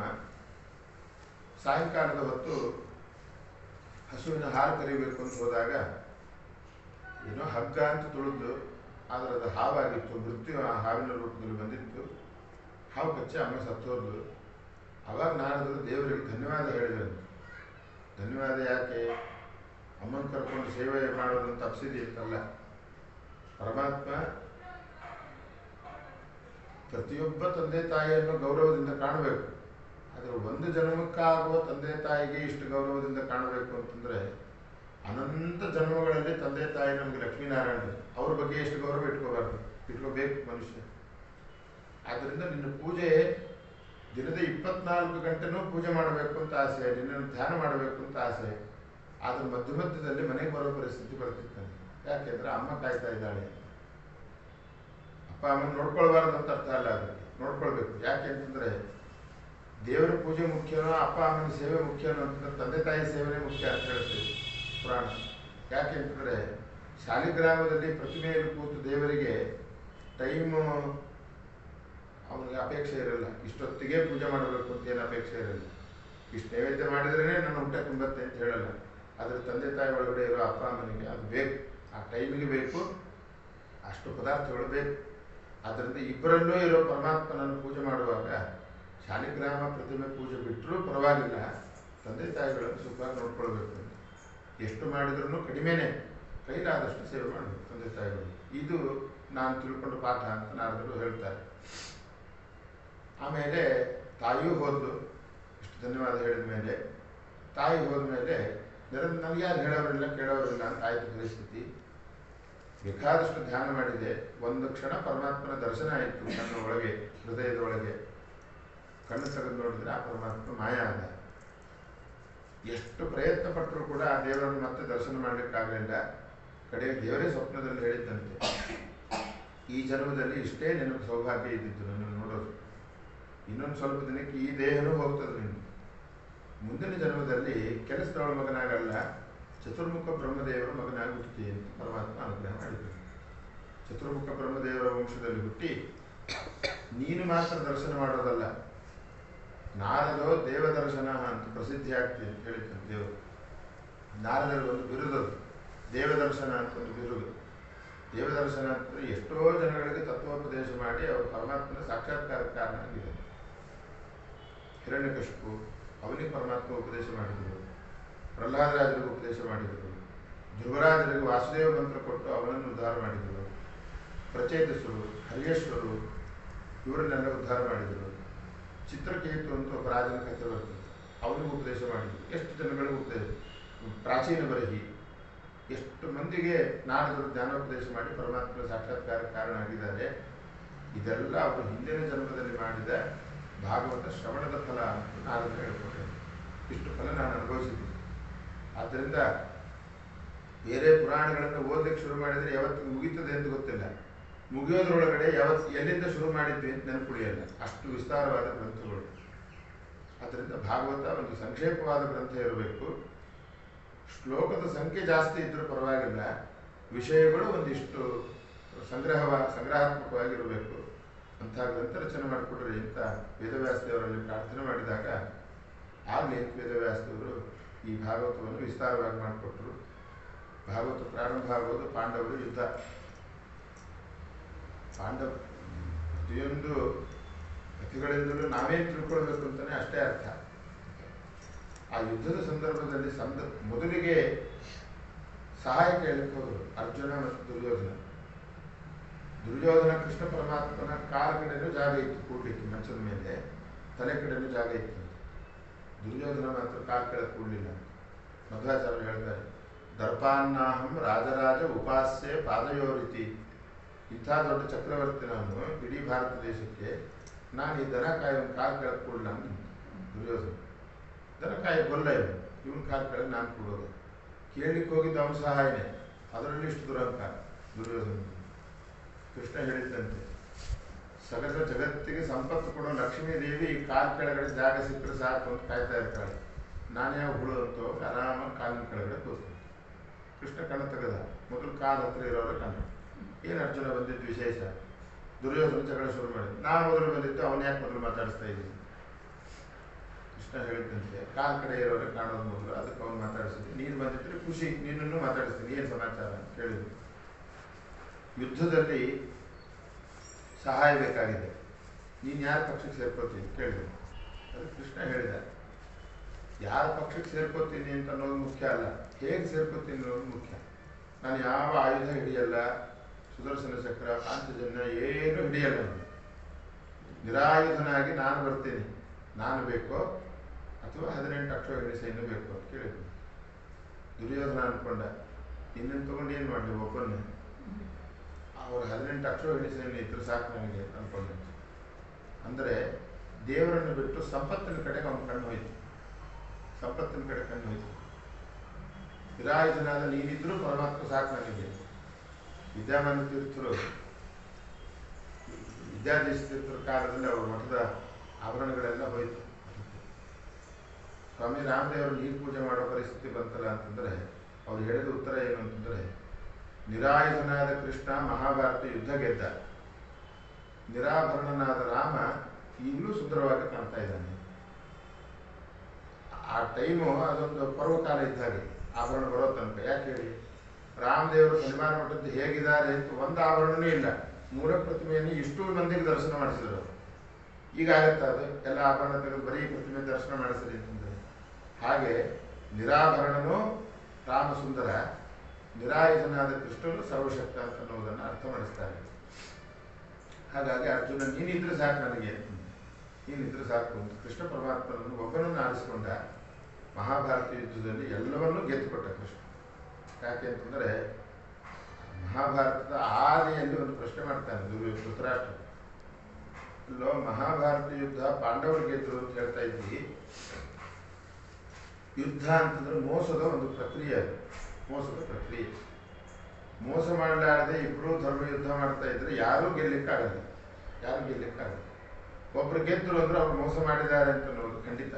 ಸಾಯಂಕಾಲದ ಹೊತ್ತು ಹಸುವಿನ ಹಾಲು ಕರಿಬೇಕು ಅಂತ ಹೋದಾಗ ಏನೋ ಹಗ್ಗ ಅಂತ ತುಳಿದು, ಆದರೆ ಅದು ಹಾವಾಗಿತ್ತು. ಮೃತ್ಯು ಆ ಹಾವಿನ ರೂಪದಲ್ಲಿ ಬಂದಿತ್ತು. ಹಾವು ಕಚ್ಚಿ ಅಮ್ಮ ಸತ್ತೋದ್ಲು. ಅವಾಗ ನಾರದರು ದೇವರಿಗೆ ಧನ್ಯವಾದ ಹೇಳಿದ್ರಂತೆ. ಧನ್ಯವಾದ ಯಾಕೆ? ಅಮ್ಮನ ಕರ್ಕೊಂಡು ಸೇವೆ ಮಾಡೋದಂತ ತಪ್ಪಿಸಿದೆ ಅಂತಲ್ಲ. ಪರಮಾತ್ಮ ಪ್ರತಿಯೊಬ್ಬ ತಂದೆ ತಾಯಿಯನ್ನು ಗೌರವದಿಂದ ಕಾಣಬೇಕು. ಆದರೆ ಒಂದು ಜನ್ಮಕ್ಕಾಗುವ ತಂದೆ ತಾಯಿಗೆ ಇಷ್ಟು ಗೌರವದಿಂದ ಕಾಣಬೇಕು ಅಂತಂದರೆ, ಅನಂತ ಜನ್ಮಗಳಲ್ಲಿ ತಂದೆ ತಾಯಿ ನಮಗೆ ಲಕ್ಷ್ಮೀನಾರಾಯಣ, ಅವ್ರ ಬಗ್ಗೆ ಎಷ್ಟು ಗೌರವ ಇಟ್ಕೋಬಾರ್ದು, ಇಟ್ಕೋಬೇಕು ಮನುಷ್ಯ. ಆದ್ದರಿಂದ ನಿನ್ನ ಪೂಜೆ ದಿನದ 24 ಗಂಟೆನೂ ಪೂಜೆ ಮಾಡಬೇಕು ಅಂತ ಆಸೆ, ನಿನ್ನನ್ನು ಧ್ಯಾನ ಮಾಡಬೇಕು ಅಂತ ಆಸೆ. ಆದರೆ ಮಧ್ಯದಲ್ಲಿ ಮನೆಗೆ ಬರೋ ಪರಿಸ್ಥಿತಿ ಬರ್ತಿರ್ತಾನೆ. ಯಾಕೆಂದರೆ ಅಮ್ಮ ಕಾಯ್ತಾ ಇದ್ದಾಳೆ. ಅಪ್ಪ ಅಮ್ಮನ ನೋಡ್ಕೊಳ್ಬಾರ್ದು ಅಂತ ಅರ್ಥ ಅಲ್ಲ, ಅದಕ್ಕೆ ನೋಡ್ಕೊಳ್ಬೇಕು. ಯಾಕೆ ಅಂತಂದರೆ, ದೇವರ ಪೂಜೆ ಮುಖ್ಯನೋ ಅಪ್ಪ ಅಮ್ಮನ ಸೇವೆ ಮುಖ್ಯನೋ ಅಂತಂದ್ರೆ ತಂದೆ ತಾಯಿ ಸೇವೆನೇ ಮುಖ್ಯ ಅಂತ ಹೇಳ್ತೀವಿ ಪುರಾಣ. ಯಾಕೆ ಅಂತಂದರೆ, ಶಾಲಿಗ್ರಾಮದಲ್ಲಿ ಪ್ರತಿಮೆಯಲ್ಲಿ ಕೂತು ದೇವರಿಗೆ ಟೈಮು ಅವನಿಗೆ ಅಪೇಕ್ಷೆ ಇರಲ್ಲ, ಇಷ್ಟೊತ್ತಿಗೆ ಪೂಜೆ ಮಾಡಬೇಕು ಅಂತ ಏನು ಅಪೇಕ್ಷೆ ಇರಲ್ಲ. ಇಷ್ಟು ನೈವೇದ್ಯ ಮಾಡಿದ್ರೇ ನನ್ನ ಹೊಟ್ಟೆ ತುಂಬತ್ತೆ ಅಂತ ಹೇಳಲ್ಲ. ಆದರೆ ತಂದೆ ತಾಯಿ ಒಳಗಡೆ ಇರೋ ಅಪ್ಪ ಅಮ್ಮನಿಗೆ ಅದು ಬೇಕು, ಆ ಟೈಮಿಗೆ ಬೇಕು, ಅಷ್ಟು ಪದಾರ್ಥಗಳು ಬೇಕು. ಆದ್ದರಿಂದ ಇಬ್ಬರಲ್ಲೂ ಇರೋ ಪರಮಾತ್ಮನನ್ನು ಪೂಜೆ ಮಾಡುವಾಗ ಶಾಲಿಗ್ರಾಮ ಪ್ರತಿಮೆ ಪೂಜೆ ಬಿಟ್ಟರೂ ಪರವಾಗಿಲ್ಲ, ತಂದೆ ತಾಯಿಗಳನ್ನು ಸುಖವಾಗಿ ನೋಡ್ಕೊಳ್ಬೇಕು ಅಂತ. ಎಷ್ಟು ಮಾಡಿದ್ರೂ ಕಡಿಮೆನೇ, ಕೈಲಾದಷ್ಟು ಸೇವೆ ಮಾಡಬೇಕು ತಂದೆ ತಾಯಿಗಳು. ಇದು ನಾನು ತಿಳ್ಕೊಂಡು ಪಾಠ ಅಂತ ನಾರದರು ಹೇಳ್ತಾರೆ. ಆಮೇಲೆ ತಾಯಿಯೂ ಹೋದ್ಲು. ಇಷ್ಟು ಧನ್ಯವಾದ ಹೇಳಿದ ಮೇಲೆ ತಾಯಿ ಹೋದ ಮೇಲೆ ನನಗೆ ಯಾರು ಹೇಳೋರಿಲ್ಲ ಕೇಳೋರಿಲ್ಲ ಅಂತ ಆಯಿತು ಪರಿಸ್ಥಿತಿ. ಬೇಕಾದಷ್ಟು ಧ್ಯಾನ ಮಾಡಿದೆ. ಒಂದು ಕ್ಷಣ ಪರಮಾತ್ಮನ ದರ್ಶನ ಆಯಿತು ನನ್ನ ಒಳಗೆ, ಹೃದಯದ ಒಳಗೆ. ಕಣ್ಣು ತೆಗೆದು ನೋಡಿದ್ರೆ ಆ ಪರಮಾತ್ಮ ಮಾಯ ಆದ. ಎಷ್ಟು ಪ್ರಯತ್ನ ಪಟ್ಟರೂ ಕೂಡ ಆ ದೇವರನ್ನು ಮತ್ತೆ ದರ್ಶನ ಮಾಡಲಿಕ್ಕಾಗಲಿಲ್ಲ. ಕಡೆಗೆ ದೇವರೇ ಸ್ವಪ್ನದಲ್ಲಿ ಹೇಳಿದ್ದಂತೆ, ಈ ಜನ್ಮದಲ್ಲಿ ಇಷ್ಟೇ ನಿನಗೆ ಸೌಭಾಗ್ಯ ಇದ್ದಿದ್ದು ನನ್ನನ್ನು ನೋಡೋದು, ಇನ್ನೊಂದು ಸ್ವಲ್ಪ ದಿನಕ್ಕೆ ಈ ದೇಹನೂ ಹೋಗ್ತದೆ ನೀನು. ಮುಂದಿನ ಜನ್ಮದಲ್ಲಿ ಕೆಲಸದವಳ ಮಗನಾಗಲ್ಲ, ಚತುರ್ಮುಖ ಬ್ರಹ್ಮದೇವರ ಮಗನಾಗಿ ಹುಟ್ಟುತ್ತೀಯ ಅಂತ ಪರಮಾತ್ಮ ಅನುಗ್ರಹ ಮಾಡಿದ್ರು. ಚತುರ್ಮುಖ ಬ್ರಹ್ಮದೇವರ ವಂಶದಲ್ಲಿ ಹುಟ್ಟಿ ನೀನು ಮಾತ್ರ ದರ್ಶನ ಮಾಡೋದಲ್ಲ, ನಾರದೋ ದೇವದರ್ಶನ ಅಂತ ಪ್ರಸಿದ್ಧಿ ಆಗ್ತದೆ ಅಂತ ಹೇಳಿದ್ದಾನೆ ದೇವರು. ನಾರದರಿಗೆ ಒಂದು ಬಿರುದದು, ದೇವದರ್ಶನ ಅಂತ ಒಂದು ಬಿರುದು. ದೇವದರ್ಶನ ಅಂತಂದರೆ ಎಷ್ಟೋ ಜನಗಳಿಗೆ ತತ್ವೋಪದೇಶ ಮಾಡಿ ಅವರು ಪರಮಾತ್ಮನ ಸಾಕ್ಷಾತ್ಕಾರ ಕಾರಣ ಆಗಿದೆ. ಹಿರಣ್ಯಕಶಿಪು ಅವನಿಗೆ ಪರಮಾತ್ಮ ಉಪದೇಶ ಮಾಡಿದರು, ಪ್ರಹ್ಲಾದರಾಜರಿಗೆ ಉಪದೇಶ ಮಾಡಿದರು, ಧ್ರುವರಾಜರಿಗೆ ವಾಸುದೇವ ಮಂತ್ರ ಕೊಟ್ಟು ಅವನನ್ನು ಉದ್ಧಾರ ಮಾಡಿದರು, ಪ್ರಚೇತಸರು, ಹರಿಯೇಶ್ವರು ಇವರನ್ನೆಲ್ಲ ಉದ್ಧಾರ ಮಾಡಿದರು. ಚಿತ್ರಕೇತು ಅಂತ ಒಬ್ಬ ರಾಜನ ಕಥೆ ಬರ್ತದೆ, ಅವನಿಗೆ ಉಪದೇಶ ಮಾಡಿದರು. ಎಷ್ಟು ಜನಗಳಿಗೆ ಉಪದೇಶ, ಪ್ರಾಚೀನ ಬರಹಿ ಎಷ್ಟು ಮಂದಿಗೆ ನಾರದರು ಜ್ಞಾನೋಪದೇಶ ಮಾಡಿ ಪರಮಾತ್ಮನ ಸಾಕ್ಷಾತ್ಕಾರ ಕಾರಣ ಆಗಿದ್ದಾರೆ. ಇದೆಲ್ಲ ಅವರು ಹಿಂದಿನ ಜನ್ಮದಲ್ಲಿ ಮಾಡಿದ ಭಾಗವತ ಶ್ರವಣದ ಫಲ ಅಂತ ನಾರದರು ಹೇಳ್ಕೊಟ್ಟೆ. ಇಷ್ಟು ಫಲ ನಾನು ಅನುಭವಿಸಿದ್ದೀನಿ. ಆದ್ದರಿಂದ ಬೇರೆ ಪುರಾಣಗಳನ್ನು ಓದಲಿಕ್ಕೆ ಶುರು ಮಾಡಿದರೆ ಯಾವತ್ತಿಗೆ ಮುಗೀತದೆ ಅಂತ ಗೊತ್ತಿಲ್ಲ. ಮುಗಿಯೋದ್ರೊಳಗಡೆ ಎಲ್ಲಿಂದ ಶುರು ಮಾಡಿದ್ವಿ ಅಂತ ನೆನಪುಳಿಯಲ್ಲ, ಅಷ್ಟು ವಿಸ್ತಾರವಾದ ಗ್ರಂಥಗಳು. ಆದ್ದರಿಂದ ಭಾಗವತ ಒಂದು ಸಂಕ್ಷೇಪವಾದ ಗ್ರಂಥ ಇರಬೇಕು. ಶ್ಲೋಕದ ಸಂಖ್ಯೆ ಜಾಸ್ತಿ ಇದ್ರೂ ಪರವಾಗಿಲ್ಲ, ವಿಷಯಗಳು ಒಂದಿಷ್ಟು ಸಂಗ್ರಹಾತ್ಮಕವಾಗಿರಬೇಕು. ಅಂಥ ಗ್ರಂಥ ರಚನೆ ಮಾಡಿಕೊಟ್ರೆ ಇಂಥ ವೇದವ್ಯಾಸದೇವರಲ್ಲಿ ಪ್ರಾರ್ಥನೆ ಮಾಡಿದಾಗ ಆಗಲಿ ವೇದವ್ಯಾಸದೇವರು ಈ ಭಾಗವತವನ್ನು ವಿಸ್ತಾರವಾಗಿ ಮಾಡಿಕೊಟ್ರು. ಭಾಗವತ ಪ್ರಾರಂಭ ಆಗೋದು ಪಾಂಡವರು ಯುದ್ಧ. ಪ್ರತಿಯೊಂದು ಕಥೆಗಳಿಂದಲೂ ನಾವೇನು ತಿಳ್ಕೊಳ್ಬೇಕು ಅಂತಲೇ ಅಷ್ಟೇ ಅರ್ಥ. ಆ ಯುದ್ಧದ ಸಂದರ್ಭದಲ್ಲಿ ಮೊದಲಿಗೆ ಸಹಾಯ ಕೇಳಲಿಕ್ಕೆ ಹೋದರು ಅರ್ಜುನ ಮತ್ತು ದುರ್ಯೋಧನ. ದುರ್ಯೋಧನ ಕೃಷ್ಣ ಪರಮಾತ್ಮನ ಕಾಲ ಕಡೆನೂ ಜಾಗ ಇತ್ತು ಕೂಡ್ಲಿಕ್ಕೆ, ಮಂಚದ ಮೇಲೆ ತಲೆ ಕಡೆನೂ ಜಾಗ ಇತ್ತು. ದುರ್ಯೋಧನ ಮಾತ್ರ ಕಾಲ ಕೆಳಗೆ ಕೂಡಲಿಲ್ಲ. ಮಧ್ವಾಚಾರ್ಯರು ಹೇಳ್ತಾರೆ, ದರ್ಪಾನ್ನಾಹಂ ರಾಜರಾಜ ಉಪಾಸ್ಯೆ ಪಾದಯೋರಿತಿ. ಇಂಥ ದೊಡ್ಡ ಚಕ್ರವರ್ತಿ ನಾನು ಇಡೀ ಭಾರತ ದೇಶಕ್ಕೆ, ನಾನು ಈ ದನ ಕಾಯೋನು ಕಾಲು ಕೆಳಗೆ ಕೂಡಲ್ಲ ಅಂತ ದುರ್ಯೋಧನ. ದನ ಕಾಯಿ ಗೊಲ್ಲ ಇವನು ಕಾಲು ಕೆಳಗೆ ನಾನು ಕೊಡೋದು. ಕೇಳಲಿಕ್ಕೆ ಹೋಗಿದ್ದು ಅವನ ಸಹಾಯನೇ, ಅದರಲ್ಲಿ ಇಷ್ಟು ದುರಹಂಕಾರ ದುರ್ಯೋಧನ. ಕೃಷ್ಣ ಹೇಳಿದ್ದಂತೆ, ಸಕಲ ಜಗತ್ತಿಗೆ ಸಂಪತ್ತು ಕೊಡೋ ಲಕ್ಷ್ಮೀ ದೇವಿ ಈ ಕಾಲು ಕೆಳಗಡೆ ಜಾಗ ಸಿಕ್ಕರೆ ಸಾಕು ಅಂತ ಕಾಯ್ತಾ ಇರ್ತಾಳೆ. ನಾನೇ ಹುಳು ಅಂತ ಆರಾಮಾಗಿ ಕಾಲಿನ ಕೆಳಗಡೆ ಕೂರ್ತೀನಿ. ಕೃಷ್ಣ ಕಣ್ಣ ತೆಗೆದ, ಮೊದಲು ಕಾಲು ಹತ್ರ ಇರೋರು ಕಣ್ಣು. ಏನು ಅರ್ಜುನ ಬಂದಿದ್ದು ವಿಶೇಷ? ದುರ್ಯೋಧನ ಜಗಳ ಶುರು ಮಾಡಿದ. ನಾನು ಮೊದಲು ಬಂದಿದ್ದು, ಅವನು ಯಾಕೆ ಮೊದಲು ಮಾತಾಡಿಸ್ತಾ ಇದ್ದೀನಿ? ಕೃಷ್ಣ ಹೇಳಿದ್ದಂತೆ, ಕಾಲು ಕಡೆ ಇರೋರಿಗೆ ಕಾಣೋದು ಮೊದಲು, ಅದಕ್ಕೆ ಅವನು ಮಾತಾಡಿಸಿದ್ದೆ. ನೀನು ಬಂದಿದ್ರೆ ಖುಷಿ, ನೀನನ್ನು ಮಾತಾಡಿಸ್ತೀನಿ, ಏನು ಸಮಾಚಾರ ಅಂತ ಕೇಳಿದ್ರು. ಯುದ್ಧದಲ್ಲಿ ಸಹಾಯ ಬೇಕಾಗಿದೆ, ನೀನು ಯಾರ ಪಕ್ಷಕ್ಕೆ ಸೇರ್ಕೋತೀನಿ ಕೇಳಿದ್ರು. ಅದಕ್ಕೆ ಕೃಷ್ಣ ಹೇಳಿದ, ಯಾರ ಪಕ್ಷಕ್ಕೆ ಸೇರ್ಕೋತೀನಿ ಅಂತ ಅನ್ನೋದು ಮುಖ್ಯ ಅಲ್ಲ, ಹೇಗೆ ಸೇರ್ಕೋತೀನಿ ಅನ್ನೋದು ಮುಖ್ಯ. ನಾನು ಯಾವ ಆಯುಧ ಹಿಡಿಯಲ್ಲ, ಸುದರ್ಶನ ಚಕ್ರ, ಪಾಂಚಜನ್ಯ ಏನೂ ಹಿಡಿಯಲ್ಲ. ನಿರಾಯುಧನಾಗಿ ನಾನು ಬರ್ತೀನಿ, ನಾನು ಬೇಕೋ ಅಥವಾ 18 ಅಕ್ಷೋಹಿಣಿ ಸೈನ್ಯ ಬೇಕು ಅಂತ ಕೇಳಿದ್ರು. ದುರ್ಯೋಧನ ಅಂದ್ಕೊಂಡ, ಇನ್ನೇನು ತೊಗೊಂಡು ಏನು ಮಾಡಲಿ ಒಬ್ಬನ್ನೇ, ಅವರು 18 ಅಕ್ಷೋಹಿಣಿ ಸೈನ್ಯ ಇದ್ರೆ ಸಾಕು ನನಗೆ ಅಂದ್ಕೊಂಡೆ. ಅಂದರೆ ದೇವರನ್ನು ಬಿಟ್ಟು ಸಂಪತ್ತಿನ ಕಡೆಗೆ ಅವನ ಕಣ್ಣು ಹೋಯ್ತು, ಸಂಪತ್ತಿನ ಕಡೆ ಕಣ್ಣು ಹೋಯ್ತು. ನಿರಾಯುಧನಾದ ನೀನಿದ್ರೂ ಪರಮಾತ್ಮ ಸಾಕು ನನಗೆ. ವಿದ್ಯಾಮಾನ ತೀರ್ಥರು, ವಿದ್ಯಾಧೀಶ ತೀರ್ಥರ ಕಾಲದಲ್ಲಿ ಅವ್ರ ಮಠದ ಆಭರಣಗಳೆಲ್ಲ ಹೋಯ್ತು. ಸ್ವಾಮಿ ರಾಮದೇವರು ನೀರು ಪೂಜೆ ಮಾಡೋ ಪರಿಸ್ಥಿತಿ ಬಂತಲ್ಲ ಅಂತಂದರೆ ಅವ್ರು ಹೇಳಿದ ಉತ್ತರ ಏನು ಅಂತಂದರೆ, ನಿರಾಯುಧನಾದ ಕೃಷ್ಣ ಮಹಾಭಾರತ ಯುದ್ಧ ಗೆದ್ದ, ನಿರಾಭರಣನಾದ ರಾಮ ಈಗಲೂ ಸುಂದರವಾಗಿ ಕಾಣ್ತಾ ಇದ್ದಾನೆ. ಆ ಟೈಮು ಅದೊಂದು ಪರ್ವಕಾಲ ಇದ್ದಾಗೆ ಆಭರಣ ಬರೋ ತನಕ. ಯಾಕೆ ಹೇಳಿ, ರಾಮದೇವರು ಹನುಮಾನ ಮಠದ್ದು ಹೇಗಿದ್ದಾರೆ ಅಂತ ಒಂದು ಆಭರಣನೂ ಇಲ್ಲ. ಮೂಲ ಪ್ರತಿಮೆಯನ್ನು ಇಷ್ಟು ಮಂದಿಗೆ ದರ್ಶನ ಮಾಡಿಸಿದರು. ಈಗ ಆಗತ್ತ ಅದು ಎಲ್ಲ ಆಭರಣ ತೆಗೆದು ಬರೀ ಪ್ರತಿಮೆ ದರ್ಶನ ಮಾಡಿಸಲಿ ಅಂತಂದರೆ. ಹಾಗೆ ನಿರಾಭರಣನೂ ರಾಮ ಸುಂದರ, ನಿರಾಯುಧನಾದ ಕೃಷ್ಣನು ಸರ್ವಶಕ್ತ ಅಂತ ಅನ್ನೋದನ್ನು ಅರ್ಥ ಮಾಡಿಸ್ತಾರೆ. ಹಾಗಾಗಿ ಅರ್ಜುನ ನೀನಿದ್ರೆ ಸಾಕು ನನಗೆ, ನೀನಿದ್ರೆ ಸಾಕು ಅಂತ ಕೃಷ್ಣ ಪರಮಾತ್ಮನನ್ನು ಒಬ್ಬನನ್ನು ಆರಿಸಿಕೊಂಡ. ಮಹಾಭಾರತ ಯುದ್ಧದಲ್ಲಿ ಎಲ್ಲವನ್ನೂ ಗೆದ್ದುಕೊಟ್ಟ ಕೃಷ್ಣ. ಯಾಕೆ ಅಂತಂದರೆ ಮಹಾಭಾರತದ ಆದಿಯಲ್ಲಿ ಒಂದು ಪ್ರಶ್ನೆ ಮಾಡ್ತಾನೆ ಧೃತರಾಷ್ಟ್ರ. ಇಲ್ಲೋ ಮಹಾಭಾರತ ಯುದ್ಧ ಪಾಂಡವರು ಗೆದ್ದರು ಅಂತ ಹೇಳ್ತಾ ಇದ್ವಿ. ಯುದ್ಧ ಅಂತಂದ್ರೆ ಮೋಸದ ಒಂದು ಪ್ರಕ್ರಿಯೆ, ಅದು ಮೋಸದ ಪ್ರಕ್ರಿಯೆ. ಮೋಸ ಮಾಡಲಾರದೆ ಇಬ್ಬರು ಧರ್ಮ ಯುದ್ಧ ಮಾಡ್ತಾ ಇದ್ರೆ ಯಾರೂ ಗೆಲ್ಲಿಕ್ಕಾಗಲ್ಲ, ಯಾರು ಗೆಲ್ಲಿಕ್ಕಾಗಲ್ಲ. ಒಬ್ರು ಗೆದ್ದರು ಅಂದ್ರೆ ಅವ್ರು ಮೋಸ ಮಾಡಿದ್ದಾರೆ ಅಂತ ಅನ್ನೋದು ಖಂಡಿತ.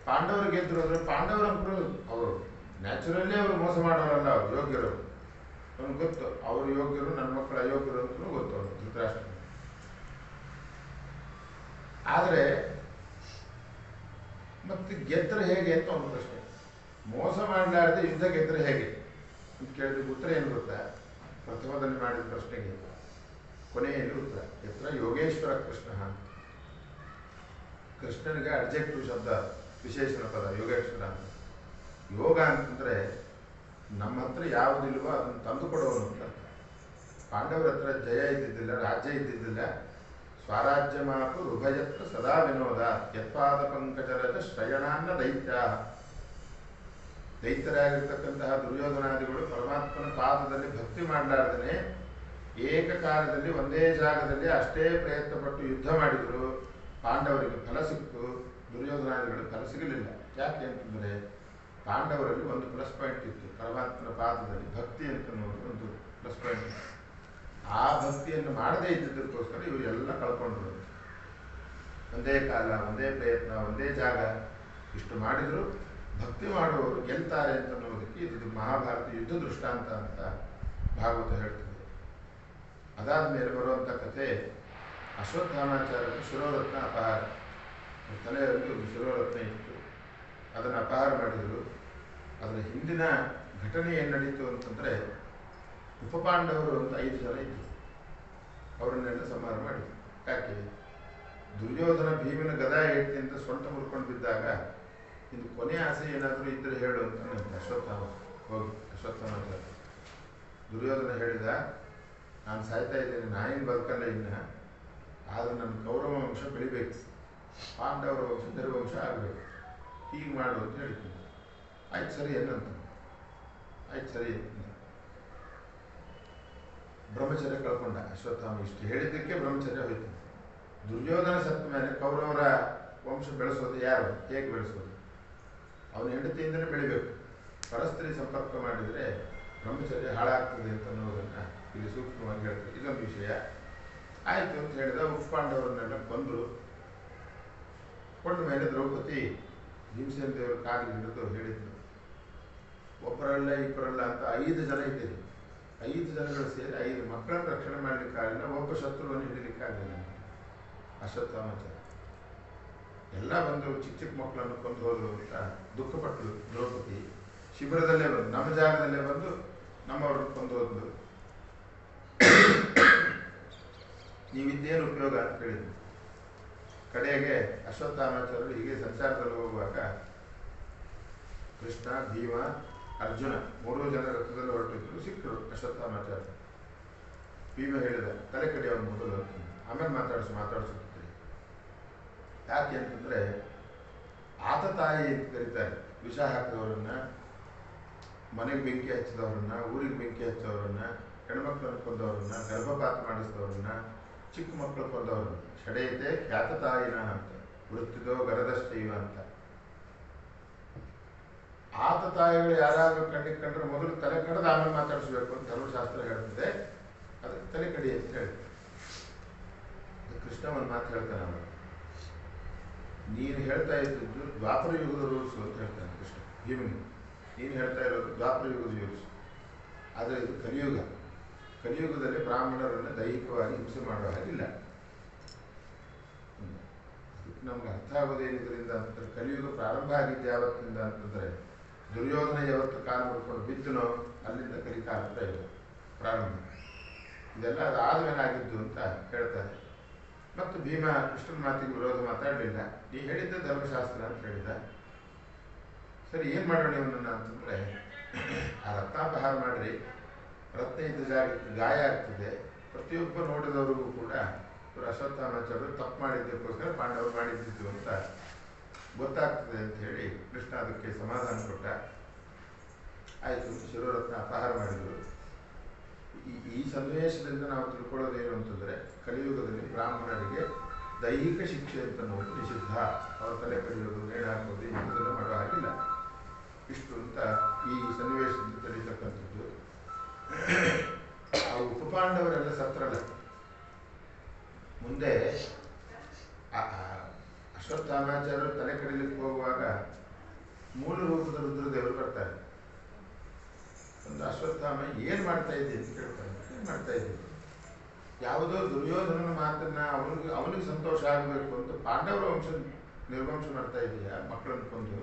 ಪಾಂಡವರು ಗೆದ್ದರು ಅಂದ್ರೆ ಪಾಂಡವರಂತರೂ ಅವರು ನ್ಯಾಚುರಲಿ ಅವರು ಮೋಸ ಮಾಡೋರಲ್ಲ, ಅವ್ರು ಯೋಗ್ಯರು. ಅವ್ನಿಗೆ ಗೊತ್ತು ಅವರು ಯೋಗ್ಯರು, ನನ್ನ ಮಕ್ಕಳು ಅಯೋಗ್ಯರು ಅಂತಲೂ ಗೊತ್ತು ಅವರು ಧೃತರಾಷ್ಟ್ರ. ಆದರೆ ಮತ್ತೆ ಗೆದ್ದರೆ ಹೇಗೆ ಅಂತ ಒಂದು ಪ್ರಶ್ನೆ. ಮೋಸ ಮಾಡಲಾರದೆ ಯುದ್ಧ ಗೆದ್ದರೆ ಹೇಗೆ ಅಂತ ಕೇಳಿದ್ರೆ ಉತ್ತರ ಏನು ಗೊತ್ತಾ? ಪ್ರಥಮದಲ್ಲಿ ಮಾಡಿದ ಪ್ರಶ್ನೆಗೆ ಕೊನೆಯಲ್ಲಿ ಉತ್ತರ. ಎತ್ತರ ಯೋಗೇಶ್ವರ ಕೃಷ್ಣ ಅಂತ. ಕೃಷ್ಣನಿಗೆ ಅಡ್ಜೆಕ್ಟಿವ್ ಶಬ್ದ, ವಿಶೇಷಣ ಪದ ಯೋಗೇಶ್ವರ ಅಂತ. ಯೋಗ ಅಂತಂದರೆ ನಮ್ಮ ಹತ್ರ ಯಾವುದಿಲ್ವೋ ಅದನ್ನು ತಂದು ಕೊಡೋನು ಅಂತ. ಪಾಂಡವರ ಹತ್ರ ಜಯ ಇದ್ದಿದ್ದಿಲ್ಲ, ರಾಜ್ಯ ಇದ್ದಿದ್ದಿಲ್ಲ. ಸ್ವರಾಜ್ಯ ಮಾತು ಉಭಯತ್ರ ಸದಾ ವಿನೋದ ಯತ್ಪಾದ ಪಂಕಜರಜ ಶ್ರಯಣಾನ್ನ ದೈತ್ಯ. ದೈತ್ಯರಾಗಿರ್ತಕ್ಕಂತಹ ದುರ್ಯೋಧನಾದಿಗಳು ಪರಮಾತ್ಮನ ಪಾದದಲ್ಲಿ ಭಕ್ತಿ ಮಾಡಲಾರ್ದೇ ಏಕಕಾಲದಲ್ಲಿ ಒಂದೇ ಜಾಗದಲ್ಲಿ ಅಷ್ಟೇ ಪ್ರಯತ್ನಪಟ್ಟು ಯುದ್ಧ ಮಾಡಿದರು. ಪಾಂಡವರಿಗೆ ಫಲ ಸಿಕ್ತು, ದುರ್ಯೋಧನಾದಿಗಳಿಗೆ ಫಲ ಸಿಗಲಿಲ್ಲ. ಯಾಕೆ ಅಂತಂದರೆ ಪಾಂಡವರಲ್ಲಿ ಒಂದು ಪ್ಲಸ್ ಪಾಯಿಂಟ್ ಇತ್ತು, ಪರಮಾತ್ಮನ ಪಾದದಲ್ಲಿ ಭಕ್ತಿ ಅಂತ ಒಂದು ಪ್ಲಸ್ ಪಾಯಿಂಟ್ ಇತ್ತು. ಆ ಭಕ್ತಿಯನ್ನು ಮಾಡದೇ ಇದ್ದಿದ್ದಕ್ಕೋಸ್ಕರ ಇವರೆಲ್ಲ ಕಳ್ಕೊಂಡ್ರು. ಒಂದೇ ಕಾಲ, ಒಂದೇ ಪ್ರಯತ್ನ, ಒಂದೇ ಜಾಗ ಇಷ್ಟು ಮಾಡಿದ್ರು ಭಕ್ತಿ ಮಾಡುವವರು ಗೆಲ್ತಾರೆ ಅಂತ ಅನ್ನೋದಕ್ಕೆ ಇದು ಮಹಾಭಾರತ ಯುದ್ಧ ದೃಷ್ಟಾಂತ ಅಂತ ಭಾಗವತ ಹೇಳ್ತದೆ. ಅದಾದ ಮೇಲೆ ಬರುವಂಥ ಕಥೆ ಅಶ್ವತ್ಥಾಮಾಚಾರ್ಯರ ಶಿರೋರತ್ನ ಅಪಹಾರ. ತಲೆಯಲ್ಲಿ ಒಂದು ಶಿರೋರತ್ನ ಇತ್ತು, ಅದನ್ನು ಅಪಹಾರ ಮಾಡಿದರು. ಅದರ ಹಿಂದಿನ ಘಟನೆ ಏನು ನಡೀತು ಅಂತಂದರೆ ಉಪಪಾಂಡವರು ಅಂತ 5 ಜನ ಇದ್ದರು. ಅವರನ್ನೆಲ್ಲ ಸಂಹಾರ ಮಾಡಿದರು. ಯಾಕೆ? ದುರ್ಯೋಧನ ಭೀಮನ ಗದಾ ಏಟ್ತಿ ಅಂತ ಸೊಂಟ ಮುರ್ಕೊಂಡು ಬಿದ್ದಾಗ ಇದು ಕೊನೆ ಆಸೆ ಏನಾದರೂ ಇದ್ದರೆ ಹೇಳು ಅಂತ ಅಶ್ವತ್ಥಾಮ ಹೋಗಿ ಅಶ್ವತ್ಥಾಮಾಚಾರ್ಯ. ದುರ್ಯೋಧನ ಹೇಳಿದ, ನಾನು ಸಾಯ್ತಾ ಇದ್ದೇನೆ, ನಾನೇನು ಬದುಕಲ್ಲ ಇನ್ನು, ಆದರೆ ನನ್ನ ಕೌರವ ವಂಶ ಬೆಳಿಬೇಕು, ಪಾಂಡವರ ವಂಶ ಧರ್ಮವಂಶ ಆಗಬೇಕು, ಹೀಗೆ ಮಾಡು ಅಂತ ಹೇಳ್ತೀನಿ. ಆಯ್ತು ಸರಿ ಏನಂತ, ಆಯ್ತು ಸರಿ ಅಂತ ಬ್ರಹ್ಮಚರ್ಯ ಕಳ್ಕೊಂಡ ಅಶ್ವತ್ಥಾಮ. ಇಷ್ಟು ಹೇಳಿದ್ದಕ್ಕೆ ಬ್ರಹ್ಮಚರ್ಯ ಹೋಯ್ತು. ದುರ್ಯೋಧನ ಸತ್ತ ಮೇಲೆ ಕೌರವರ ವಂಶ ಬೆಳೆಸೋದು ಯಾರು, ಹೇಗೆ ಬೆಳೆಸೋದು? ಅವನ ಹೆಂಡತಿಯಿಂದಲೇ ಬೆಳಿಬೇಕು. ಪರಸ್ತ್ರೀ ಸಂಪರ್ಕ ಮಾಡಿದರೆ ಬ್ರಹ್ಮಚರ್ಯ ಹಾಳಾಗ್ತದೆ ಅಂತ ಅನ್ನೋದನ್ನು ಇಲ್ಲಿ ಸೂಕ್ಷ್ಮವಾಗಿ ಹೇಳ್ತಾರೆ. ಇದೊಂದು ವಿಷಯ. ಆಯಿತು ಅಂತ ಹೇಳಿದ. ಉಪಪಾಂಡವರನ್ನೆಲ್ಲ ಕೊಂದರು. ಕೊಂಡ ಮೇಲೆ ದ್ರೌಪದಿ ಭೀಮಸೇನ ದೇವರು ಕಾಲಿಗೆ ಹಿಡಿದು ಹೇಳಿದ್ರು, ಒಬ್ಬರಲ್ಲ ಇಬ್ಬರಲ್ಲ ಅಂತ 5 ಜನ ಇದ್ದೀರಿ, 5 ಜನಗಳು ಸೇರಿ 5 ಮಕ್ಕಳನ್ನು ರಕ್ಷಣೆ ಮಾಡಲಿಕ್ಕಾಗಲಿಲ್ಲ, ಒಬ್ಬ ಶತ್ರುವನ್ನು ಹಿಡಿಲಿಕ್ಕಾಗಲಿಲ್ಲ. ಅಶ್ವತ್ಥಾಮಾಚಾರ್ಯ ಎಲ್ಲ ಬಂದು ಚಿಕ್ಕ ಚಿಕ್ಕ ಮಕ್ಕಳನ್ನು ಕೊಂದು ಹೋದರು ಅಂತ ದುಃಖಪಟ್ಟರು ದ್ರೌಪದಿ. ಶಿಬಿರದಲ್ಲೇ ಬಂದು, ನಮ್ಮ ಜಾಗದಲ್ಲೇ ಬಂದು ನಮ್ಮವ್ರನ್ನ ಕೊಂದು ಹೋದ್ರು. ನೀವಿದ್ದೇನು ಉಪಯೋಗ ಅಂತ ಹೇಳಿದ್ರು. ಕಡೆಗೆ ಅಶ್ವತ್ಥಾಮಾಚಾರ್ಯರು ಹೀಗೆ ಸಂಚಾರದಲ್ಲಿ ಹೋಗುವಾಗ ಕೃಷ್ಣ, ಭೀಮ, ಅರ್ಜುನ 3 ಜನ ರಥದಲ್ಲಿ ಹೊರಟಿದ್ರು. ಸಿಕ್ಕರು ಅಶ್ವತ್ಥಾಮಾಚಾರ್ಯ. ಭೀಮ ಹೇಳಿದ, ತಲೆ ಕಡೆ ಅವ್ನು ಮೊದಲು, ಆಮೇಲೆ ಮಾತಾಡಿಸುತ್ತಾರೆ. ಯಾಕೆ ಅಂತಂದರೆ ಆತ ತಾಯಿ ಅಂತ ಕರೀತಾರೆ. ವಿಷ ಹಾಕಿದವರನ್ನ, ಮನೆಗೆ ಬೆಂಕಿ ಹಚ್ಚಿದವರನ್ನ, ಊರಿಗೆ ಬೆಂಕಿ ಹಚ್ಚೋರನ್ನ, ಹೆಣ್ಮಕ್ಳನ್ನು ಕೊಂದವರನ್ನ, ಗರ್ಭಪಾತ ಮಾಡಿಸಿದವರನ್ನ, ಚಿಕ್ಕ ಮಕ್ಕಳು ಕೊಂದವರನ್ನ ಷಡೆಯತೆ ಖ್ಯಾತ ತಾಯಿನ ಅಂತ, ವೃತ್ತಿದೋ ಗರದಷ್ಟೈವ ಅಂತ. ಆತ ತಾಯಿಗಳು ಯಾರಾದರೂ ಕಣ್ಣಿಗೆ ಕಂಡ್ರೆ ಮೊದಲು ತಲೆ ಕಡ್ದು ಆಮೇಲೆ ಮಾತಾಡಿಸ್ಬೇಕು ಅಂತ ಧರ್ಮಶಾಸ್ತ್ರ ಹೇಳ್ತದೆ. ಅದಕ್ಕೆ ತಲೆ ಕಡಿ ಅಂತ ಹೇಳ್ತಾರೆ. ಕೃಷ್ಣ ಒಂದು ಮಾತು ಹೇಳ್ತಾನೆ, ಅವನು ನೀನು ಹೇಳ್ತಾ ಇದ್ದದ್ದು ದ್ವಾಪರ ಯುಗದ ರೂಲ್ಸ್ ಅಂತ ಹೇಳ್ತಾನೆ ಕೃಷ್ಣ ಭೀಮನಿಗೆ. ನೀನು ಹೇಳ್ತಾ ಇರೋದು ದ್ವಾಪರ ಯುಗದ ರೂಲ್ಸ್, ಆದರೆ ಇದು ಕಲಿಯುಗ. ಕಲಿಯುಗದಲ್ಲಿ ಬ್ರಾಹ್ಮಣರನ್ನು ದೈಹಿಕವಾಗಿ ಹಿಂಸೆ ಮಾಡುವ ಹಾಗಿಲ್ಲ. ನಮ್ಗೆ ಅರ್ಥ ಆಗೋದೇನಿದ್ರಿಂದ ಅಂತಂದ್ರೆ ಕಲಿಯುಗ ಪ್ರಾರಂಭ ಆಗಿದ್ದು ಯಾವತ್ತಿಂದ ಅಂತಂದರೆ ದುರ್ಯೋಧನ ಯಾವತ್ತು ಕಾಲ ಮಾಡ್ಕೊಂಡು ಬಿದ್ದನೋ ಅಲ್ಲಿಂದ ಕಲಿಕಾಲ ಪ್ರಾರಂಭ. ಇದೆಲ್ಲ ಅದಾದ್ಮೇಲೆ ಆಗಿದ್ದು ಅಂತ ಹೇಳ್ತಾರೆ. ಮತ್ತು ಭೀಮ ಕೃಷ್ಣನ ಮಾತಿಗೆ ವಿರೋಧ ಮಾತಾಡಲಿಲ್ಲ. ನೀ ಹೇಳಿದ್ದ ಧರ್ಮಶಾಸ್ತ್ರ ಅಂತ ಹೇಳಿದ. ಸರಿ, ಏನು ಮಾಡೋಣ ಇವನನ್ನು ಅಂತಂದರೆ, ಆ ರತ್ನಾಪಹಾರ ಮಾಡಿರಿ, ರತ್ನ ಇದ್ದ ಜಾಗಕ್ಕೆ ಗಾಯ ಆಗ್ತದೆ. ಪ್ರತಿಯೊಬ್ಬ ನೋಡಿದವರಿಗೂ ಕೂಡ ಇವರು ಅಶ್ವತ್ಥಾಮಾಚಾರ್ಯರು ತಪ್ಪು ಮಾಡಿದ್ದಕ್ಕೋಸ್ಕರ ಪಾಂಡವರು ಮಾಡಿದ್ದಿತ್ತು ಅಂತ ಗೊತ್ತಾಗ್ತದೆ ಅಂತ ಹೇಳಿ ಕೃಷ್ಣ ಅದಕ್ಕೆ ಸಮಾಧಾನ ಕೊಟ್ಟ. ಆಯಿತು, ಶಿರೋರತ್ನ ಅಪಹಾರ ಮಾಡಿದರು. ಈ ಸನ್ನಿವೇಶದಿಂದ ನಾವು ತಿಳ್ಕೊಳ್ಳೋದೇನು ಅಂತಂದರೆ, ಕಲಿಯುಗದಲ್ಲಿ ಬ್ರಾಹ್ಮಣರಿಗೆ ದೈಹಿಕ ಶಿಕ್ಷೆ ಅಂತ ಅನ್ನೋದು ನಿಷಿದ್ಧ. ಅವರ ತಲೆ ಕಡಿಯೋದು, ನೇಣು ಹಾಕೋದು, ಇಂಥದ್ದೆಲ್ಲ ಮಾಡೋ ಹಾಗಿಲ್ಲ. ಇಷ್ಟು ಅಂತ ಈ ಸನ್ನಿವೇಶದಿಂದ ತಿಳಿತಕ್ಕಂಥದ್ದು. ಆ ಉಪಪಾಂಡವರೆಲ್ಲ ಸತ್ರಲ್ಲ. ಮುಂದೆ ಅಶ್ವತ್ಥಾಮಾಚಾರ್ಯರು ತಲೆ ಕಡಿಲಿಕ್ಕೆ ಹೋಗುವಾಗ ಮೂಲ ರೂಪದ ರುದ್ರದೇವರು ಬರ್ತಾರೆ. ಒಂದು ಅಶ್ವತ್ಥಾಮ ಏನು ಮಾಡ್ತಾ ಇದ್ದೆ ಅಂತ ಕೇಳ್ತಾರೆ. ಏನು ಮಾಡ್ತಾ ಇದ್ದೀನಿ? ಯಾವುದೋ ದುರ್ಯೋಧನನ ಮಾತನ್ನ ಅವನಿಗೆ ಸಂತೋಷ ಆಗಬೇಕು ಅಂತ ಪಾಂಡವರ ವಂಶ ನಿರ್ವಂಶ ಮಾಡ್ತಾ ಇದೆಯಾ? ಮಕ್ಕಳನ್ನು ಕೊಂದು.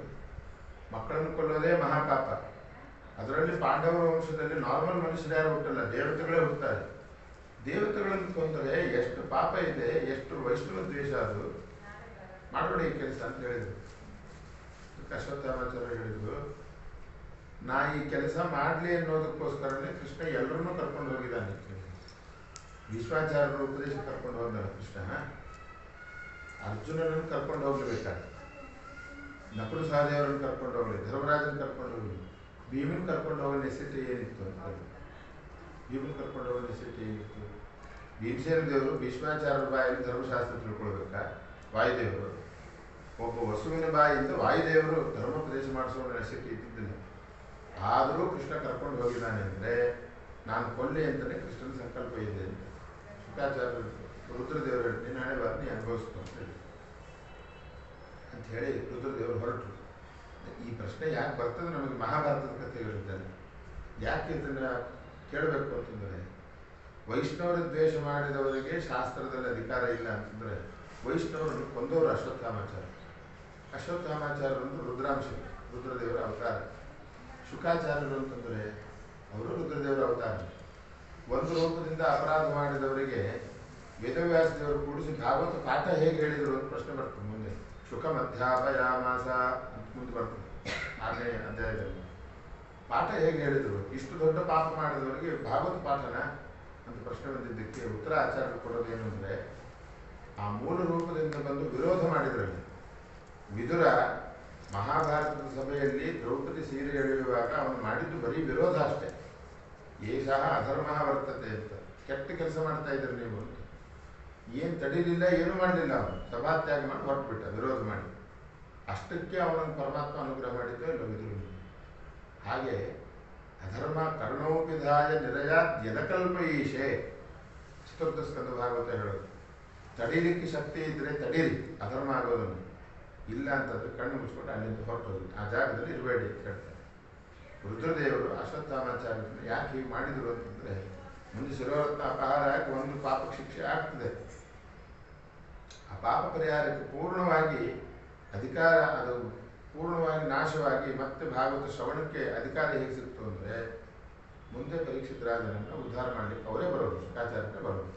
ಮಕ್ಕಳನ್ನು ಕೊಲ್ಲೋದೇ ಮಹಾಪಾಪ. ಅದರಲ್ಲಿ ಪಾಂಡವರ ವಂಶದಲ್ಲಿ ನಾರ್ಮಲ್ ಮನುಷ್ಯರು ಯಾರು ಹುಟ್ಟಲ್ಲ, ದೇವತೆಗಳೇ ಹುಟ್ಟುತ್ತಾರೆ. ದೇವತೆಗಳನ್ನು ಕೊಂದರೆ ಎಷ್ಟು ಪಾಪ ಇದೆ, ಎಷ್ಟು ವೈಷ್ಣವ ದ್ವೇಷ. ಅದು ಮಾಡಬೇಡ ಈ ಕೆಲಸ ಅಂತ ಹೇಳಿದರು. ಅಶ್ವತ್ಥಾಮಾಚಾರ್ಯ ಹೇಳಿದ್ರು, ನಾ ಈ ಕೆಲಸ ಮಾಡಲಿ ಅನ್ನೋದಕ್ಕೋಸ್ಕರನೇ ಕೃಷ್ಣ ಎಲ್ಲರನ್ನೂ ಕರ್ಕೊಂಡು ಹೋಗಿದ್ದಾನೆ. ಭೀಷ್ಮಾಚಾರ್ಯರ ಉಪದೇಶ ಕರ್ಕೊಂಡು ಹೋದಲ್ಲ ಕೃಷ್ಣ. ಅರ್ಜುನನನ್ನು ಕರ್ಕೊಂಡು ಹೋಗ್ಲೇಬೇಕಾದ್ರೆ, ನಕುಲ ಸಹದೇವರನ್ನು ಕರ್ಕೊಂಡು ಹೋಗಲಿ, ಧರ್ಮರಾಜನ ಕರ್ಕೊಂಡು ಹೋಗಲಿ, ಭೀಮನ್ ಕರ್ಕೊಂಡು ಹೋಗೋ ನೆಸಿಟಿ ಏನಿತ್ತು ಅಂತ. ಭೀಮನ್ ಕರ್ಕೊಂಡು ಹೋಗೋ ನೆಸಿಟಿ ಏನಿತ್ತು? ಭೀಮಸೇನ ದೇವರು ಭೀಷ್ಮಾಚಾರ್ಯರ ಬಾಯಲ್ಲಿ ಧರ್ಮಶಾಸ್ತ್ರ ತಿಳ್ಕೊಳ್ಬೇಕಾ? ವಾಯುದೇವರು ಒಬ್ಬ ವಸುವಿನ ಬಾಯಿಂದ ವಾಯುದೇವರು ಧರ್ಮೋಪದೇಶ ಮಾಡಿಸೋ ನೆಸಿಟಿ ಇದ್ದಿದ್ದಿಲ್ಲ. ಆದರೂ ಕೃಷ್ಣ ಕರ್ಕೊಂಡು ಹೋಗಿದ್ದಾನೆ ಅಂದರೆ ನಾನು ಕೊಲ್ಲಿ ಅಂತಲೇ ಕೃಷ್ಣನ ಸಂಕಲ್ಪ ಇದೆ ಅಂತ ಶುಕಾಚಾರ್ಯ ರುದ್ರದೇವರು ಹೇಳ್ತೀನಿ, ನಾಳೆ ಬಾರಿ ಅನುಭವಿಸ್ತು ಅಂತ ಹೇಳಿ ಅಂಥೇಳಿ ರುದ್ರದೇವರು ಹೊರಟರು. ಈ ಪ್ರಶ್ನೆ ಯಾಕೆ ಬರ್ತದೆ ನಮಗೆ? ಮಹಾಭಾರತದ ಕಥೆಗಳಿದ್ದಾರೆ. ಯಾಕೆ ಇದನ್ನು ಕೇಳಬೇಕು ಅಂತಂದರೆ, ವೈಷ್ಣವರ ದ್ವೇಷ ಮಾಡಿದವರಿಗೆ ಶಾಸ್ತ್ರದಲ್ಲಿ ಅಧಿಕಾರ ಇಲ್ಲ ಅಂತಂದರೆ, ವೈಷ್ಣವರನ್ನು ಕೊಂದವರು ಅಶ್ವತ್ಥಾಮಾಚಾರ್ಯ. ಅಶ್ವತ್ಥಾಮಾಚಾರ್ಯರನ್ನು ರುದ್ರಾಂಶ, ರುದ್ರದೇವರ ಅವತಾರ. ಶುಕಾಚಾರ್ಯರು ಅಂತಂದರೆ ಅವರು ರುದ್ರದೇವರ ಅವತಾರ. ಒಂದು ರೂಪದಿಂದ ಅಪರಾಧ ಮಾಡಿದವರಿಗೆ ವೇದವ್ಯಾಸ ದೇವರು ಕೂಡಿಸಿ ಭಾಗವತ ಪಾಠ ಹೇಗೆ ಹೇಳಿದರು ಅಂತ ಪ್ರಶ್ನೆ ಬರ್ತದೆ ಮುಂದೆ. ಶುಕ ಮಧ್ಯಾಪಯಾಮಾಸ ಅಂತ ಮುಂದೆ ಬರ್ತದೆ 6ನೇ ಅಧ್ಯಾಯದಲ್ಲಿ. ಪಾಠ ಹೇಗೆ ಹೇಳಿದರು? ಇಷ್ಟು ದೊಡ್ಡ ಪಾಪ ಮಾಡಿದವರಿಗೆ ಭಾಗವತ ಪಾಠನ ಅಂತ ಪ್ರಶ್ನೆ ಬಂದಿದ್ದಕ್ಕೆ ಉತ್ತರ ಆಚಾರ್ಯರು ಕೊಡೋದೇನು ಅಂದರೆ, ಆ ಮೂಲ ರೂಪದಿಂದ ಬಂದು ವಿರೋಧ ಮಾಡಿದ್ರಲ್ಲಿ. ವಿದುರ ಮಹಾಭಾರತದ ಸಭೆಯಲ್ಲಿ ದ್ರೌಪದಿ ಸೀರೆ ಎಳೆಯುವಾಗ ಅವನು ಮಾಡಿದ್ದು ಬರೀ ವಿರೋಧ ಅಷ್ಟೇ. ಏಷಃ ಅಧರ್ಮ ವರ್ತತೆ ಅಂತ, ಕೆಟ್ಟ ಕೆಲಸ ಮಾಡ್ತಾ ಇದ್ರು ನೀವು ಅಂತ. ಏನು ತಡೀಲಿಲ್ಲ, ಏನೂ ಮಾಡಲಿಲ್ಲ. ಅವನು ಸಭಾತ್ಯಾಗ ಮಾಡಿ ಹೊರಟುಬಿಟ್ಟ, ವಿರೋಧ ಮಾಡಿ. ಅಷ್ಟಕ್ಕೆ ಅವನನ್ನು ಪರಮಾತ್ಮ ಅನುಗ್ರಹ ಮಾಡಿದ್ದು ಇಲ್ಲ ವಿದುರು. ಹಾಗೆ ಅಧರ್ಮ ಕರ್ಣೋಪಿಧಾಯ ನಿರಯಾತ್ ಯದಕಲ್ಪ ಈಶೆ, ಚತುರ್ಥ ಸ್ಕಂದ ಭಾಗವತ ಹೇಳೋದು. ತಡೀಲಿಕ್ಕೆ ಶಕ್ತಿ ಇದ್ದರೆ ತಡೀರಿ ಅಧರ್ಮ ಆಗೋದನ್ನು, ಇಲ್ಲ ಅಂತಂದ್ರೆ ಕಣ್ಣು ಮುಚ್ಕೊಂಡು ಅಲ್ಲಿಂದ ಹೊರಟೋದು, ಆ ಜಾಗದಲ್ಲಿ ಇರಬೇಡಿ ಅಂತ ಹೇಳ್ತಾರೆ. ರುದ್ರದೇವರು ಅಶ್ವತ್ಥಾಮಾಚಾರ್ಯರನ್ನು ಯಾಕೆ ಹೀಗೆ ಮಾಡಿದರು ಅಂತಂದರೆ, ಮುಂದೆ ಶಿರೋರತ್ನ ಅಪಹಾರ ಆಗಿ ಒಂದು ಪಾಪಕ್ಕೆ ಶಿಕ್ಷೆ ಆಗ್ತದೆ. ಆ ಪಾಪ ಪರಿಹಾರಕ್ಕೆ ಪೂರ್ಣವಾಗಿ ಅಧಿಕಾರ, ಅದು ಪೂರ್ಣವಾಗಿ ನಾಶವಾಗಿ ಮತ್ತೆ ಭಾಗವತ ಶ್ರವಣಕ್ಕೆ ಅಧಿಕಾರ ಹೇಗೆ ಸಿಕ್ತು ಅಂದರೆ, ಮುಂದೆ ಪರೀಕ್ಷಿತ ರಾಜನನ್ನು ಉದ್ಧಾರ ಮಾಡಲಿಕ್ಕೆ ಅವರೇ ಬರೋದು, ಶುಕಾಚಾರ್ಯರೇ ಬರೋದು.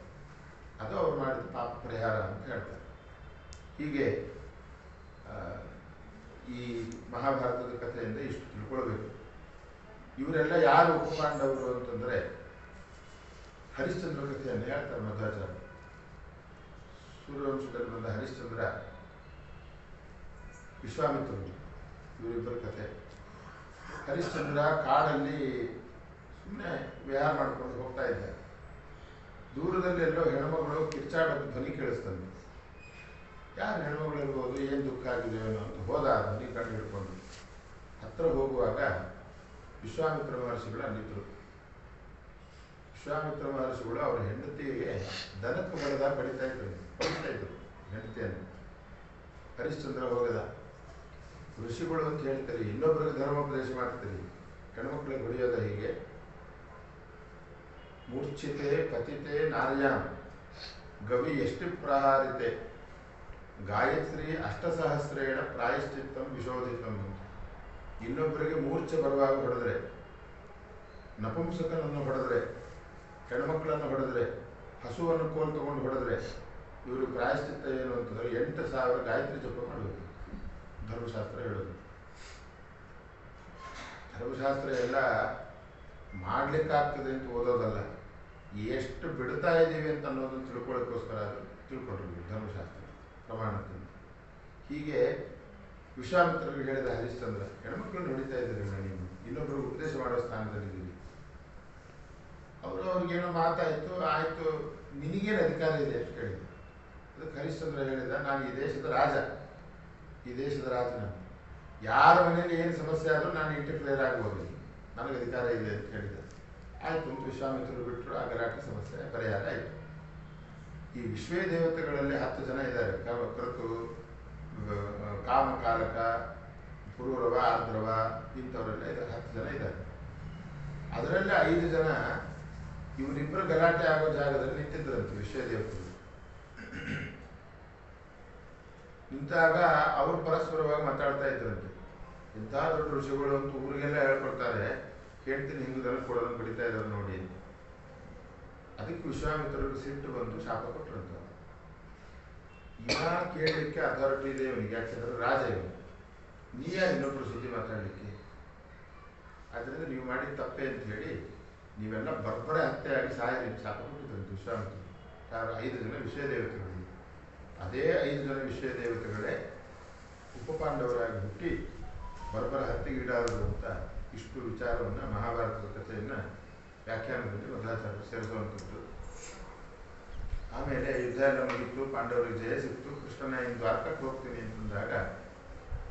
ಅದು ಅವ್ರು ಮಾಡಿದ ಪಾಪ ಪರಿಹಾರ ಅಂತ ಹೇಳ್ತಾರೆ. ಹೀಗೆ ಈ ಮಹಾಭಾರತದ ಕಥೆಯಿಂದ ಇಷ್ಟು ತಿಳ್ಕೊಳ್ಬೇಕು. ಇವರೆಲ್ಲ ಯಾರು ಉಪಪಾಂಡವರು ಅಂತಂದರೆ, ಹರಿಶ್ಚಂದ್ರ ಕಥೆಯನ್ನು ಹೇಳ್ತಾರೆ ಮಧ್ವಾಚಾರ್ಯ. ಸೂರ್ಯವಂಶದಲ್ಲಿ ಬಂದ ಹರಿಶ್ಚಂದ್ರ, ವಿಶ್ವಾಮಿತ್ರರು, ಇವರಿಬ್ಬರ ಕಥೆ. ಹರಿಶ್ಚಂದ್ರ ಕಾಡಲ್ಲಿ ಸುಮ್ಮನೆ ವಿಹಾರ ಮಾಡ್ಕೊಂಡು ಹೋಗ್ತಾ ಇದ್ದಾರೆ. ದೂರದಲ್ಲಿ ಎಲ್ಲೋ ಹೆಣ್ಮಗಳು ಕಿರ್ಚಾಡೋದು ಧ್ವನಿ ಕೇಳಿಸ್ತಂತೆ. ಯಾರು ಹೆಣ್ಮಗಳು ಇರ್ಬೋದು, ಏನು ದುಃಖ ಆಗಿದೆಯೇನೋ ಅಂತ ಹೋದ, ಧ್ವನಿ ಕಂಡು ಹಿಡ್ಕೊಂಡು. ಹತ್ರ ಹೋಗುವಾಗ ವಿಶ್ವಾಮಿತ್ರ ಮಹರ್ಷಿಗಳು ಅಲ್ಲಿದ್ದರು. ವಿಶ್ವಾಮಿತ್ರ ಮಹರ್ಷಿಗಳು ಅವರ ಹೆಂಡತಿಗೆ ದನಕ್ಕೆ ಬಡದಾಗ ಹೊಡಿತಾ ಇದ್ರು ಹೆಂಡತಿಯನ್ನು. ಹರಿಶ್ಚಂದ್ರ ಹೋಗದ. ಋಷಿಗಳು ಅಂತ ಹೇಳ್ತಾರೆ, ಇನ್ನೊಬ್ಬರಿಗೆ ಧರ್ಮೋಪದೇಶ ಮಾಡ್ತೀರಿ, ಹೆಣ್ಮಕ್ಳಿಗೆ ಹೊಡೆಯೋದ ಹೀಗೆ? ಮೂರ್ಛಿತೆ ಪತಿತೆ ನಾರ್ಯಾಂ ಗವಿ ಎಷ್ಟಿ ಪ್ರಹಾರಿತೆ ಗಾಯತ್ರಿ ಅಷ್ಟಸಹಸ್ರೇಣ ಪ್ರಾಯಶ್ಚಿತ್ತಂ ವಿಶೋಧಿತಂ. ಇನ್ನೊಬ್ಬರಿಗೆ ಮೂರ್ಛೆ ಬರುವಾಗ ಹೊಡೆದ್ರೆ, ನಪುಂಸಕನನ್ನು ಹೊಡೆದ್ರೆ, ಹೆಣ್ಮಕ್ಳನ್ನು ಹೊಡೆದ್ರೆ, ಹಸುವನ್ನು ಕೋಲ್ ತಗೊಂಡು ಹೊಡೆದ್ರೆ ಇವರು ಪ್ರಾಯಶ್ಚಿತ್ತ ಏನು ಅಂತಂದ್ರೆ 8,000 ಗಾಯತ್ರಿ ಜಪ ಮಾಡಬೇಕು. ಧರ್ಮಶಾಸ್ತ್ರ ಹೇಳೋದು. ಧರ್ಮಶಾಸ್ತ್ರ ಎಲ್ಲ ಮಾಡ್ಲಿಕ್ಕಾಗ್ತದೆ ಅಂತ ಓದೋದಲ್ಲ, ಎಷ್ಟು ಬಿಡ್ತಾ ಇದ್ದೀವಿ ಅಂತ ಅನ್ನೋದನ್ನು ತಿಳ್ಕೊಳ್ಳೋಕ್ಕೋಸ್ಕರ ಅದು ತಿಳ್ಕೊಂಡಿರ್ಬೇಕು ಧರ್ಮಶಾಸ್ತ್ರ ಪ್ರಮಾಣದಿಂದ. ಹೀಗೆ ವಿಶ್ವಾಮಿತ್ರರಿಗೆ ಹೇಳಿದ ಹರಿಶ್ಚಂದ್ರ, ಹೆಣ್ಮಕ್ಳನ್ನು ಹೊಡಿತಾ ಇದ್ದೀರಲ್ಲ ನೀವು, ಇನ್ನೊಬ್ಬರು ಉಪದೇಶ ಮಾಡೋ ಸ್ಥಾನದಲ್ಲಿದ್ದೀರಿ. ಅವ್ರಿಗೇನೋ ಮಾತಾಯಿತು, ಆಯಿತು, ನಿನಗೇನು ಅಧಿಕಾರ ಇದೆ ಅಂತ ಕೇಳಿದ್ರು. ಅದಕ್ಕೆ ಹರಿಶ್ಚಂದ್ರ ಹೇಳಿದ, ನಾನು ಈ ದೇಶದ ರಾಜ, ಈ ದೇಶದ ರಾಜ ನಾನು, ಯಾರ ಮನೆಯಲ್ಲಿ ಏನು ಸಮಸ್ಯೆ ಆದರೂ ನಾನು ಇಂಟರ್ಫಿಯರ್ ಆಗ್ಬೋದು, ನನಗೆ ಅಧಿಕಾರ ಇದೆ ಅಂತ ಹೇಳಿದ. ಆಯಿತು ಅಂತ ವಿಶ್ವಾಮಿತ್ರರು ಬಿಟ್ಟರು. ಆ ಗಲಾಟೆ ಸಮಸ್ಯೆ ಪರಿಹಾರ ಆಯಿತು. ಈ ವಿಶ್ವೇ ದೇವತೆಗಳಲ್ಲಿ 10 ಜನ ಇದ್ದಾರೆ. ಕೃತು, ಕಾಮಕಾಲಕ, ಪುರೂರವ, ಆರ್ದ್ರವ, ಇಂಥವರೆಲ್ಲ ಇದ್ದಾರೆ. 10 ಜನ ಇದ್ದಾರೆ. ಅದರಲ್ಲಿ 5 ಜನ ಇವರಿಬ್ಬರು ಗಲಾಟೆ ಆಗೋ ಜಾಗದಲ್ಲಿ ನಿಂತಿದ್ದರಂತೆ ವಿಶ್ವೇ ದೇವತೆಗಳು. ನಿಂತಾಗ ಅವರು ಪರಸ್ಪರವಾಗಿ ಮಾತಾಡ್ತಾ ಇದ್ರಂತೆ. ಇಂಥ ದೊಡ್ಡ ಋಷಿಗಳು ಅಂತ ಊರಿಗೆಲ್ಲ ಹೇಳ್ಕೊಡ್ತಾರೆ, ಹೇಳ್ತೀನಿ ಹಿಂದೂ ದನ ಕೊಡೋದನ್ನು ಬಡಿತಾ ಇದ್ದಾರೆ ನೋಡಿ. ಅದಕ್ಕೆ ವಿಶ್ವಾಮಿತ್ರರಿಗೆ ಸಿಟ್ಟು ಬಂದು ಶಾಪ ಕೊಟ್ಟರಂತ. ಇವ ಕೇಳಲಿಕ್ಕೆ ಅಥಾರಿಟಿ ಇದೆ ಇವನಿಗೆ, ಯಾಕೆಂದ್ರೆ ರಾಜ ಇವನು, ನೀಯಾ ಇನ್ನೊಬ್ರು ಸುದ್ದಿ ಮಾತಾಡಲಿಕ್ಕೆ, ಅದರಿಂದ ನೀವು ಮಾಡಿದ ತಪ್ಪೆ ಅಂತ ಹೇಳಿ ನೀವೆಲ್ಲ ಬರ್ಬರೆ ಹತ್ಯೆ ಆಗಿ ಸಾಯಲಿ ಶಾಪ ಕೊಟ್ಟಿದ್ರಂತೆ ವಿಶ್ವಾಮಿತ್ರರು. 5 ಜನ ವಿಷಯ ದೇವತೆಗಳು. ಅದೇ 5 ಜನ ವಿಷಯ ದೇವತೆಗಳೇ ಉಪಪಾಂಡವರಾಗಿ ಹುಟ್ಟಿ ಬರ್ಬರ ಹತ್ಯೆಗೀಡಾದರು ಅಂತ ಇಷ್ಟು ವಿಚಾರವನ್ನು ಮಹಾಭಾರತದ ಕಥೆಯನ್ನು ವ್ಯಾಖ್ಯಾನದಲ್ಲಿ ಮಧ್ವಾಚಾರ್ಯರು ಸೇರಿಸುವಂಥದ್ದು. ಆಮೇಲೆ ಯುದ್ಧ ಎಲ್ಲ ಮುಗಿತು, ಪಾಂಡವರಿಗೆ ಜಯ ಸಿಕ್ತು. ಕೃಷ್ಣನ ಇನ್ನು ದ್ವಾರಕಕ್ಕೆ ಹೋಗ್ತೀನಿ ಅಂತಂದಾಗ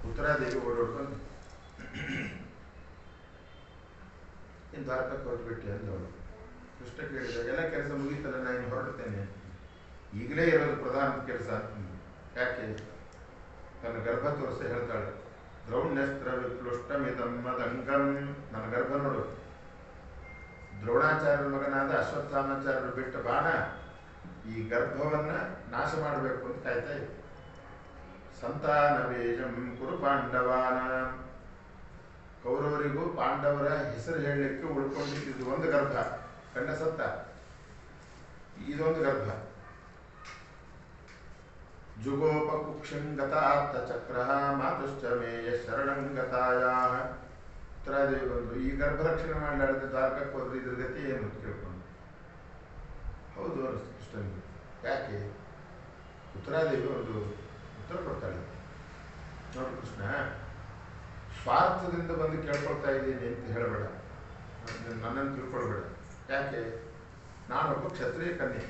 ಉತ್ತರಾದೇವಿ ಓಡೋಡ್ಕೊಂಡು ಇನ್ನು ದ್ವಾರಕಕ್ಕೆ ಹೊರಟುಬಿಟ್ಟು ಅಂದವಳು. ಕೃಷ್ಣ ಕೇಳಿದ, ಎಲ್ಲ ಕೆಲಸ ಮುಗೀತಲ್ಲ, ನಾನು ಇನ್ನು ಹೊರಡ್ತೇನೆ, ಈಗಲೇ ಇರೋದು ಪ್ರಧಾನ ಕೆಲಸ. ಯಾಕೆ? ತನ್ನ ಗರ್ಭ ತೋರಿಸಿ ಹೇಳ್ತಾಳೆ, ದ್ರೌಣ್ಯಸ್ತ್ರ ವಿಪ್ಲುಷ್ಟಮಿದಂ ಮದಂಗಂ. ನನ್ನ ಗರ್ಭ ನೋಡು, ದ್ರೋಣಾಚಾರ್ಯರ ಮಗನಾದ ಅಶ್ವತ್ಥಾಮಾಚಾರ್ಯರು ಬಿಟ್ಟ ಬಾಣ ಈ ಗರ್ಭವನ್ನ ನಾಶ ಮಾಡಬೇಕು ಅಂತ ಕಾಯ್ತಾ ಇತ್ತು. ಸಂತಾನ ಬೀಜಂ ಕುರು ಪಾಂಡವಾನ. ಕೌರವರಿಗೂ ಪಾಂಡವರ ಹೆಸರು ಹೇಳಲಿಕ್ಕೆ ಉಳ್ಕೊಂಡಿದ್ದು ಒಂದು ಗರ್ಭ, ಕಂಡ ಸತ್ತ, ಇದೊಂದು ಗರ್ಭ. ಜುಗೋಪಕುಕ್ಷಂಗತಾರ್ಥ ಚಕ್ರ ಮಾತುಶ್ಚ ಮೇಯ ಶರಣಂಗತಾಯಾ. ಉತ್ತರಾದೇವಿ ಬಂದು, ಈ ಗರ್ಭ ರಕ್ಷಣೆ ಮಾಡಲಾಡಿದ ದ್ವಾರಕಕ್ಕೆ ಹೋದ್ರೆ ಇದ್ರ ಗತಿ ಏನು ಅಂತ ಕೇಳ್ಕೊಂಡು. ಹೌದು ಅನ್ನಿಸ್ತು ಕೃಷ್ಣನಿಗೆ. ಯಾಕೆ? ಉತ್ತರಾದೇವಿ ಒಂದು ಉತ್ತರ ಕೊಡ್ತಾಳೆ. ನೋಡು ಕೃಷ್ಣ, ಸ್ವಾರ್ಥದಿಂದ ಬಂದು ಕೇಳ್ಕೊಳ್ತಾ ಇದ್ದೀನಿ ಅಂತ ಹೇಳಬೇಡ, ನನ್ನನ್ನು ತಿಳ್ಕೊಳ್ಬೇಡ. ಯಾಕೆ? ನಾನೊಬ್ಬ ಕ್ಷತ್ರಿಯ ಕನ್ಯೆ.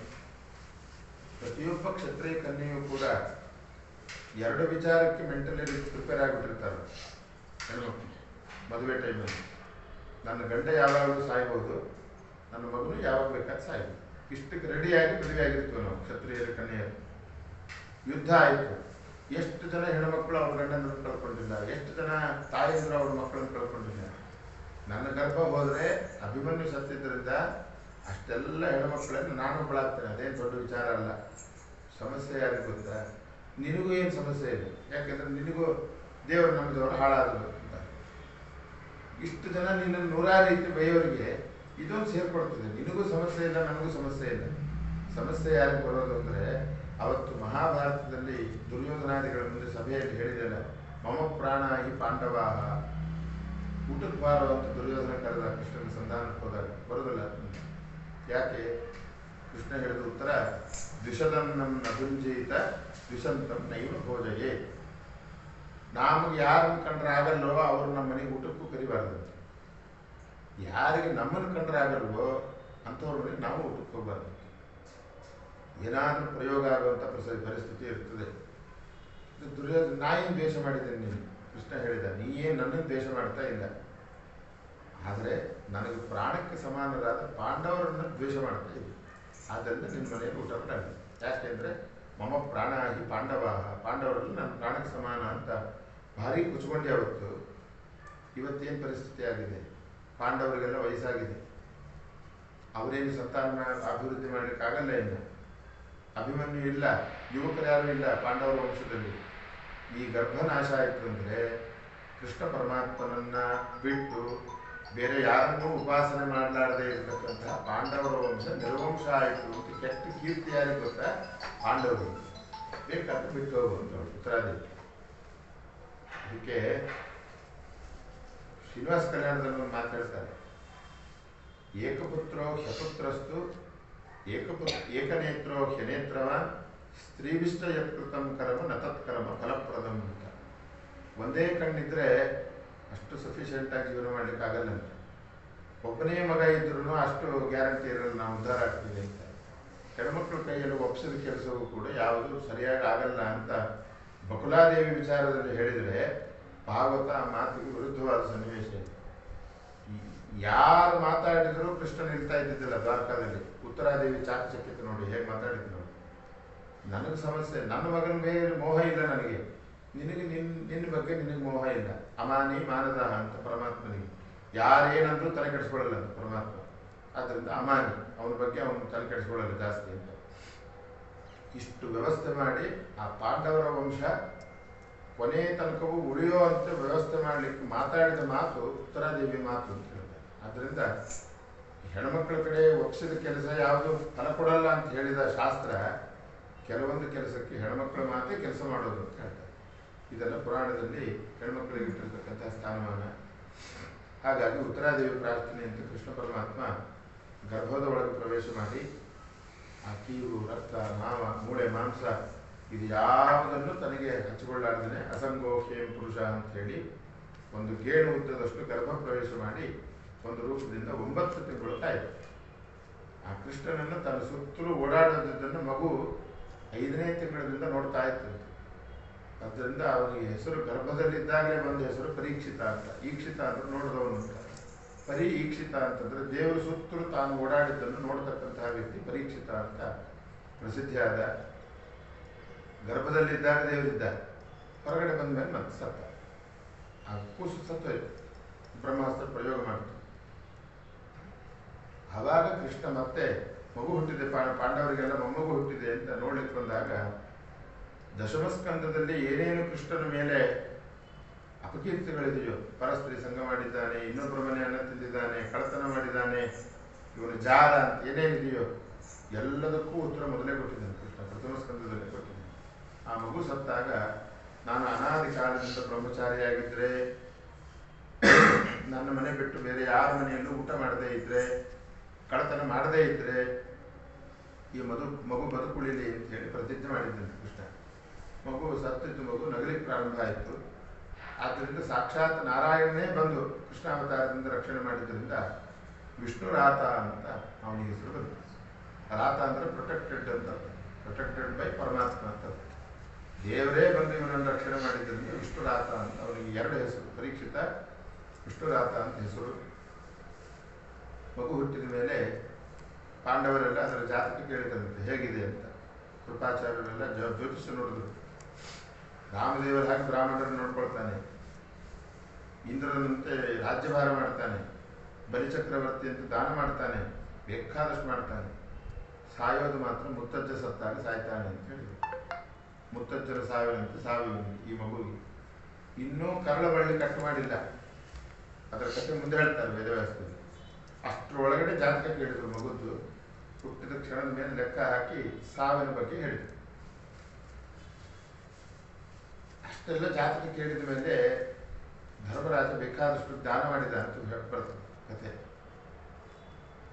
ಪ್ರತಿಯೊಬ್ಬ ಕ್ಷತ್ರಿಯ ಕನ್ಯೆಯೂ ಕೂಡ 2 ವಿಚಾರಕ್ಕೆ ಮೆಂಟಲಿ ಪ್ರಿಪೇರ್ ಆಗಿಬಿಟ್ಟಿರ್ತಾರೆ ಹೆಣ್ಮಕ್ಳು ಮದುವೆ ಟೈಮಲ್ಲಿ. ನನ್ನ ಗಂಡ ಯಾವಾಗಲೂ ಸಾಯ್ಬೋದು, ನನ್ನ ಮಗನು ಯಾವಾಗ ಬೇಕಾದ್ರೆ ಸಾಯ್ಬೋದು, ಇಷ್ಟಕ್ಕೆ ರೆಡಿಯಾಗಿ ಮದುವೆ ಆಗಿರ್ತೀವಿ ನಾವು ಕ್ಷತ್ರಿಯರ ಕನ್ಯೆಯರು. ಯುದ್ಧ ಆಯಿತು, ಎಷ್ಟು ಜನ ಹೆಣ್ಮಕ್ಳು ಅವ್ರ ಗಂಡನನ್ನು ಕಳ್ಕೊಂಡಿಲ್ಲ, ಎಷ್ಟು ಜನ ತಾಯಿಯಂದ್ರು ಅವ್ರ ಮಕ್ಕಳನ್ನು ಕಳ್ಕೊಂಡಿಲ್ಲ. ನನ್ನ ಗರ್ಭ ಹೋದರೆ ಅಭಿಮನ್ಯು ಸತ್ತಿದ್ದರಿಂದ ಅಷ್ಟೆಲ್ಲ ಹೆಣ್ಮಕ್ಳನ್ನು ನಾನು ಒಬ್ಬಳಾಗ್ತೇನೆ, ಅದೇನು ದೊಡ್ಡ ವಿಚಾರ ಅಲ್ಲ. ಸಮಸ್ಯೆ ಯಾರಿಗೆ ಗೊತ್ತಾ? ನಿನಗೂ ಏನು ಸಮಸ್ಯೆ ಇಲ್ಲ, ಯಾಕೆಂದ್ರೆ ನಿನಗೂ ದೇವರು ನಂಬಿದವರು ಹಾಳಾದರು ಅಂತ. ಇಷ್ಟು ಜನ ನಿನ್ನನ್ನು 100 ರೀತಿ ಬೈಯೋರಿಗೆ ಇದೊಂದು ಸೇರ್ಕೊಡ್ತದೆ. ನಿನಗೂ ಸಮಸ್ಯೆ ಇಲ್ಲ, ನನಗೂ ಸಮಸ್ಯೆ ಇಲ್ಲ. ಸಮಸ್ಯೆ ಯಾರಿಗೆ ಬರೋದು ಅಂದರೆ, ಅವತ್ತು ಮಹಾಭಾರತದಲ್ಲಿ ದುರ್ಯೋಧನಾದಿಗಳ ಮುಂದೆ ಸಭೆಯಲ್ಲಿ ಹೇಳಿದೆಲ್ಲ, ಮಮ ಪ್ರಾಣ ಹಿ ಪಾಂಡವಾಹ. ಊಟಕ್ಕೆ ಬಾರೋ ಅಂತ ದುರ್ಯೋಧನ ಕರೆದ ಕೃಷ್ಣನ ಸಂಧಾನಕ್ಕೆ ಹೋದಾಗ ಬರೋದಿಲ್ಲ. ಯಾಕೆ? ಕೃಷ್ಣ ಹೇಳಿದ ಉತ್ತರ, ದ್ವಿಷದನ್ನಂ ನಭುಂಜೀತ ದ್ವಿಷಂತಂ ನೈವ ಭೋಜಯೇ. ನಮಗೆ ಯಾರನ್ನು ಕಂಡ್ರೆ ಆಗಲ್ವೋ ಅವರು ನಮ್ಮ ಮನೆಗೆ ಊಟಕ್ಕೂ ಕರಿಬಾರ್ದು. ಯಾರಿಗೆ ನಮ್ಮನ್ನು ಕಂಡ್ರೆ ಆಗಲ್ವೋ ಅಂಥವ್ರ ಮನೆಗೆ ನಾವು ಊಟಕ್ಕೆ ಹೋಗಬಾರ್ದು. ಏನಾದರೂ ಪ್ರಯೋಗ ಆಗುವಂಥ ಪರಿಸ್ಥಿತಿ ಇರ್ತದೆ. ದುರ್ಯೋಧನ, ನಾ ಏನು ದ್ವೇಷ ಮಾಡಿದ್ದೇನೆ ನೀನು? ಕೃಷ್ಣ ಹೇಳಿದ, ನೀ ಏನು ನನ್ನನ್ನು ದ್ವೇಷ ಮಾಡ್ತಾ ಇಲ್ಲ, ಆದರೆ ನನಗೆ ಪ್ರಾಣಕ್ಕೆ ಸಮಾನರಾದ ಪಾಂಡವರನ್ನು ದ್ವೇಷ ಮಾಡ್ತಾ ಇದ್ದೆ. ಆದ್ದರಿಂದ ನಿನ್ನ ಮನೆಯಲ್ಲಿ ಊಟ ಮಾಡಲ್ಲ. ಯಾಕೆಂದರೆ ಮಮ ಪ್ರಾಣ ಹಿ ಪಾಂಡವ, ಪಾಂಡವರಲ್ಲಿ ನನ್ನ ಪ್ರಾಣಕ್ಕೆ ಸಮಾನ ಅಂತ ಭಾರಿ ಕುಚ್ಕೊಂಡೆ. ಅವತ್ತು ಇವತ್ತೇನು ಪರಿಸ್ಥಿತಿ ಆಗಿದೆ, ಪಾಂಡವರಿಗೆಲ್ಲ ವಯಸ್ಸಾಗಿದೆ. ಅವರೇನು ಸಂತಾನ ಅಭಿವೃದ್ಧಿ ಮಾಡಲಿಕ್ಕಾಗಲ್ಲ. ಇನ್ನು ಅಭಿಮನ್ಯು ಇಲ್ಲ, ಯುವಕರು ಯಾರೂ ಇಲ್ಲ ಪಾಂಡವರ ವಂಶದಲ್ಲಿ. ಈ ಗರ್ಭನಾಶ ಆಯಿತು ಅಂದರೆ ಕೃಷ್ಣ ಪರಮಾತ್ಮನನ್ನ ಬಿಟ್ಟು ಬೇರೆ ಯಾರನ್ನೂ ಉಪಾಸನೆ ಮಾಡಲಾರದೆ ಇರತಕ್ಕಂತಹ ಪಾಂಡವರ ವಂಶ ನಿರ್ವಂಶ ಆಯಿತು ಅಂತ ಕೆಟ್ಟ ಕೀರ್ತಿ ಯಾರಿಗೆ ಗೊತ್ತಾ? ಪಾಂಡವರು. ಬೇಕಾದ್ರೆ ಬಿಟ್ಟು ಹೋಗುವಂಥವ್ರು ಉತ್ತರಾದೇವಿ. ಅದಕ್ಕೆ ಶ್ರೀನಿವಾಸ ಕಲ್ಯಾಣದಲ್ಲಿ ಒಂದು ಮಾತಾಡ್ತಾರೆ, ಏಕಪುತ್ರೋ ಹ್ಯಪುತ್ರಸ್ತು ಏಕನೇತ್ರೋ ಹ್ಯನೇತ್ರವಾನ್ ಸ್ತ್ರೀವಿಷ್ಟ ಯತ್ಕೃತಂ ಕರ್ಮ ನ ತತ್ಕರ್ಮ ಫಲಪ್ರದಂ ಅಂತ. ಒಂದೇ ಕಣ್ಣಿದ್ರೆ ಅಷ್ಟು ಸಫಿಷಿಯೆಂಟಾಗಿ ಜೀವನ ಮಾಡಲಿಕ್ಕಾಗಲ್ಲ ಅಂತ. ಒಬ್ಬನೇ ಮಗ ಇದ್ರೂ ಅಷ್ಟು ಗ್ಯಾರಂಟಿ ಇರಲ್ಲ ನಾವು ಉದ್ಧಾರ ಆಗ್ತೀವಿ ಅಂತ. ಹೆಣ್ಮಕ್ಳ ಕೈಯಲ್ಲಿ ಒಪ್ಪಿಸಿದ ಕೆಲಸವೂ ಕೂಡ ಯಾವುದು ಸರಿಯಾಗಿ ಆಗಲ್ಲ ಅಂತ ಬಕುಲಾದೇವಿ ವಿಚಾರದಲ್ಲಿ ಹೇಳಿದರೆ ಭಾಗವತ ಆ ಮಾತಿಗೆ ವಿರುದ್ಧವಾದ ಸನ್ನಿವೇಶ ಇದೆ. ಯಾರು ಮಾತಾಡಿದರೂ ಕೃಷ್ಣ ನಿಲ್ತಾ ಇದ್ದಿದ್ದಿಲ್ಲ ದ್ವಾರಕಾದಲ್ಲಿ. ಉತ್ತರಾದೇವಿ ಚಾಕಚಕ್ಯತೆ ನೋಡಿ ಹೇಗೆ ಮಾತಾಡಿದ್ರು ನೋಡಿ. ನನಗೆ ಸಮಸ್ಯೆ, ನನ್ನ ಮಗನ ಮೇಲೆ ಮೋಹ ಇಲ್ಲ ನನಗೆ, ನಿನಗೆ ನಿನ್ನ ಬಗ್ಗೆ ನಿನಗೆ ಮೋಹ ಇಲ್ಲ. ಅಮಾನಿ ಮಾನದಹ ಅಂತ ಪರಮಾತ್ಮನಿಗೆ ಯಾರೇನಂದ್ರೂ ತಲೆ ಕೆಡಿಸ್ಕೊಳ್ಳಲ್ಲ ಅಂತ ಪರಮಾತ್ಮ. ಆದ್ದರಿಂದ ಅಮಾನಿ, ಅವನ ಬಗ್ಗೆ ಅವನು ತಲೆ ಕೆಡಿಸ್ಕೊಳ್ಳಲ್ಲ ಜಾಸ್ತಿ ಅಂತ. ಇಷ್ಟು ವ್ಯವಸ್ಥೆ ಮಾಡಿ ಆ ಪಾಂಡವರ ವಂಶ ಕೊನೆ ತನಕವೂ ಉಳಿಯೋ ಅಂತ ವ್ಯವಸ್ಥೆ ಮಾಡಲಿಕ್ಕೆ ಮಾತಾಡಿದ ಮಾತು ಉತ್ತರಾದೇವಿ ಮಾತು ಅಂತ ಹೇಳ್ತಾರೆ. ಆದ್ದರಿಂದ ಹೆಣ್ಮಕ್ಳ ಕಡೆ ಒಪ್ಪಿಸಿದ ಕೆಲಸ ಯಾವುದು ಫಲ ಕೊಡಲ್ಲ ಅಂತ ಹೇಳಿದ ಶಾಸ್ತ್ರ ಕೆಲವೊಂದು ಕೆಲಸಕ್ಕೆ ಹೆಣ್ಮಕ್ಳ ಮಾತೇ ಕೆಲಸ ಮಾಡೋದು ಅಂತ ಹೇಳ್ತಾರೆ. ಇದೆಲ್ಲ ಪುರಾಣದಲ್ಲಿ ಹೆಣ್ಮಕ್ಳಿಗೆ ಇಟ್ಟಿರ್ತಕ್ಕಂಥ ಸ್ಥಾನಮಾನ. ಹಾಗಾಗಿ ಉತ್ತರಾದೇವಿ ಪ್ರಾರ್ಥನೆ ಅಂತ ಕೃಷ್ಣ ಪರಮಾತ್ಮ ಗರ್ಭದ ಒಳಗೆ ಪ್ರವೇಶ ಮಾಡಿ ಆ ಕೀವು, ರಕ್ತ, ಮಾವ, ಮೂಳೆ, ಮಾಂಸ ಇದು ಯಾವುದನ್ನು ತನಗೆ ಹಚ್ಚಿಕೊಳ್ಳಾರ್ದೇ ಅಸಂಗೋಹ್ಯಂ ಪುರುಷ ಅಂತ ಹೇಳಿ ಒಂದು ಗೇಣು ಉದ್ದದಷ್ಟು ಗರ್ಭ ಪ್ರವೇಶ ಮಾಡಿ ಒಂದು ರೂಪದಿಂದ 9 ತಿಂಗಳು ಕಾಯ್ತು. ಆ ಕೃಷ್ಣನನ್ನು ತನ್ನ ಸುತ್ತಲೂ ಓಡಾಡೋದನ್ನು ಮಗು 5ನೇ ತಿಂಗಳಿಂದ ನೋಡ್ತಾ ಇತ್ತು. ಅದರಿಂದ ಅವನಿಗೆ ಹೆಸರು ಗರ್ಭದಲ್ಲಿದ್ದಾಗಲೇ ಬಂದ ಹೆಸರು ಪರೀಕ್ಷಿತ ಅಂತ. ಈಕ್ಷಿತ ಅಂದ್ರೆ ನೋಡಿದವನು ಅಂತ. ಈಕ್ಷಿತ ಅಂತಂದ್ರೆ ದೇವರು ಸುತ್ತಲೂ ತಾನು ಓಡಾಡಿದ್ದನ್ನು ನೋಡ್ತಕ್ಕಂತಹ ವ್ಯಕ್ತಿ ಪರೀಕ್ಷಿತ ಅಂತ ಪ್ರಸಿದ್ಧಿಯಾದ. ಗರ್ಭದಲ್ಲಿದ್ದಾಗ ದೇವರಿದ್ದ, ಹೊರಗಡೆ ಬಂದ ಮೇಲೆ ಮತ್ತೆ ಸತ್ತ. ಆ ಕೂಸು ಸತ್ತ ಬ್ರಹ್ಮಾಸ್ತ್ರ ಪ್ರಯೋಗ ಮಾಡ್ತು. ಆವಾಗ ಕೃಷ್ಣ ಮತ್ತೆ ಮಗು ಹುಟ್ಟಿದೆ, ಪಾಂಡವರಿಗೆಲ್ಲ ಮೊಮ್ಮಗು ಹುಟ್ಟಿದೆ ಅಂತ ನೋಡ್ಲಿಕ್ಕೆ ಬಂದಾಗ ದಶಮಸ್ಕಂದದಲ್ಲಿ ಏನೇನು ಕೃಷ್ಣನ ಮೇಲೆ ಅಪಕೀರ್ತಿಗಳಿದೆಯೋ, ಪರಸ್ತ್ರೀ ಸಂಘ ಮಾಡಿದ್ದಾನೆ, ಇನ್ನೊಬ್ಬರ ಮನೆ ಅನ್ನ ತಿಂದಿದ್ದಾನೆ, ಕಳ್ಳತನ ಮಾಡಿದ್ದಾನೆ, ಇವನು ಜಾರ ಅಂತ ಏನೇನಿದೆಯೋ ಎಲ್ಲದಕ್ಕೂ ಉತ್ತರ ಮೊದಲೇ ಕೊಟ್ಟಿದ್ದಾನೆ ಕೃಷ್ಣ. ಪ್ರಥಮ ಸ್ಕಂದದಲ್ಲೇ ಕೊಟ್ಟಿದ್ದಾನೆ. ಆ ಮಗು ಸತ್ತಾಗ ನಾನು ಅನಾದಿ ಕಾಲದಿಂದ ಬ್ರಹ್ಮಚಾರಿಯಾಗಿದ್ದರೆ, ನನ್ನ ಮನೆ ಬಿಟ್ಟು ಬೇರೆ ಯಾರ ಮನೆಯಲ್ಲೂ ಊಟ ಮಾಡದೇ ಇದ್ರೆ, ಕಳ್ಳತನ ಮಾಡದೇ ಇದ್ರೆ ಈ ಮಗು ಬದುಕುಳಿಲಿ ಅಂತ ಹೇಳಿ ಪ್ರತಿಜ್ಞೆ ಮಾಡಿದ್ದಾನೆ ಕೃಷ್ಣ. ಮಗು ಸತ್ತಿದ್ದು ಮಗು ನಗಲಿಕ್ಕೆ ಪ್ರಾರಂಭ ಆಯಿತು. ಆದ್ದರಿಂದ ಸಾಕ್ಷಾತ್ ನಾರಾಯಣನೇ ಬಂದು ಕೃಷ್ಣಾವತಾರದಿಂದ ರಕ್ಷಣೆ ಮಾಡಿದ್ದರಿಂದ ವಿಷ್ಣು ರಾತ ಅಂತ ಅವನಿಗೆ ಹೆಸರು ಬಂತು. ರಾತ ಅಂದರೆ ಪ್ರೊಟೆಕ್ಟೆಡ್ ಅಂತ, ಪ್ರೊಟೆಕ್ಟೆಡ್ ಬೈ ಪರಮಾತ್ಮ ಅಂತ. ದೇವರೇ ಬಂದು ಇವನನ್ನು ರಕ್ಷಣೆ ಮಾಡಿದ್ದರಿಂದ ವಿಷ್ಣು ರಾತ ಅಂತ ಅವನಿಗೆ 2 ಹೆಸರು, ಪರೀಕ್ಷಿತ, ವಿಷ್ಣು ರಾತ ಅಂತ ಹೆಸರು. ಮಗು ಹುಟ್ಟಿದ ಮೇಲೆ ಪಾಂಡವರೆಲ್ಲ ಅದರ ಜಾತಕ ಕೇಳಿದಂತೆ ಹೇಗಿದೆ ಅಂತ. ಕೃಪಾಚಾರ್ಯರೆಲ್ಲ ಜ್ಯೋತಿಷ್ಯ ನೋಡಿದ್ರು. ರಾಮದೇವರ ಹಾಗೆ ಬ್ರಾಹ್ಮಣರನ್ನು ನೋಡ್ಕೊಳ್ತಾನೆ, ಇಂದ್ರನಂತೆ ರಾಜ್ಯಭಾರ ಮಾಡ್ತಾನೆ, ಬಲಿಚಕ್ರವರ್ತಿ ಅಂತ ದಾನ ಮಾಡ್ತಾನೆ, ಬೇಕಾದಷ್ಟು ಮಾಡ್ತಾನೆ. ಸಾಯೋದು ಮಾತ್ರ ಮುತ್ತಜ್ಜ ಸತ್ತಾಗ ಸಾಯ್ತಾನೆ ಅಂತ ಹೇಳಿದ್ರು. ಮುತ್ತಜ್ಜರ ಸಾವಿನಂತೆ ಸಾವಿನ ಈ ಮಗುವಿಗೆ. ಇನ್ನೂ ಕರಳ ಬಳ್ಳಿ ಕಟ್ಟು ಮಾಡಿಲ್ಲ, ಅದರ ಕಥೆ ಮುಂದೆ ಹೇಳ್ತಾರೆ ವೇದವ್ಯಾಸದಲ್ಲಿ. ಅಷ್ಟರೊಳಗಡೆ ಜಾತಕ ಕೇಳಿದ್ರು ಮಗುದ್ದು. ಹುಟ್ಟಿದ ಕ್ಷಣದ ಮೇಲೆ ಲೆಕ್ಕ ಹಾಕಿ ಸಾವಿನ ಬಗ್ಗೆ ಹೇಳಿದ್ರು. ಅಷ್ಟೆಲ್ಲ ಜಾತಕ ಕೇಳಿದ ಮೇಲೆ ಧರ್ಮರಾಜ ಬೇಕಾದಷ್ಟು ದಾನ ಮಾಡಿದ ಅಂತ ಬರ್ತದೆ ಕಥೆ.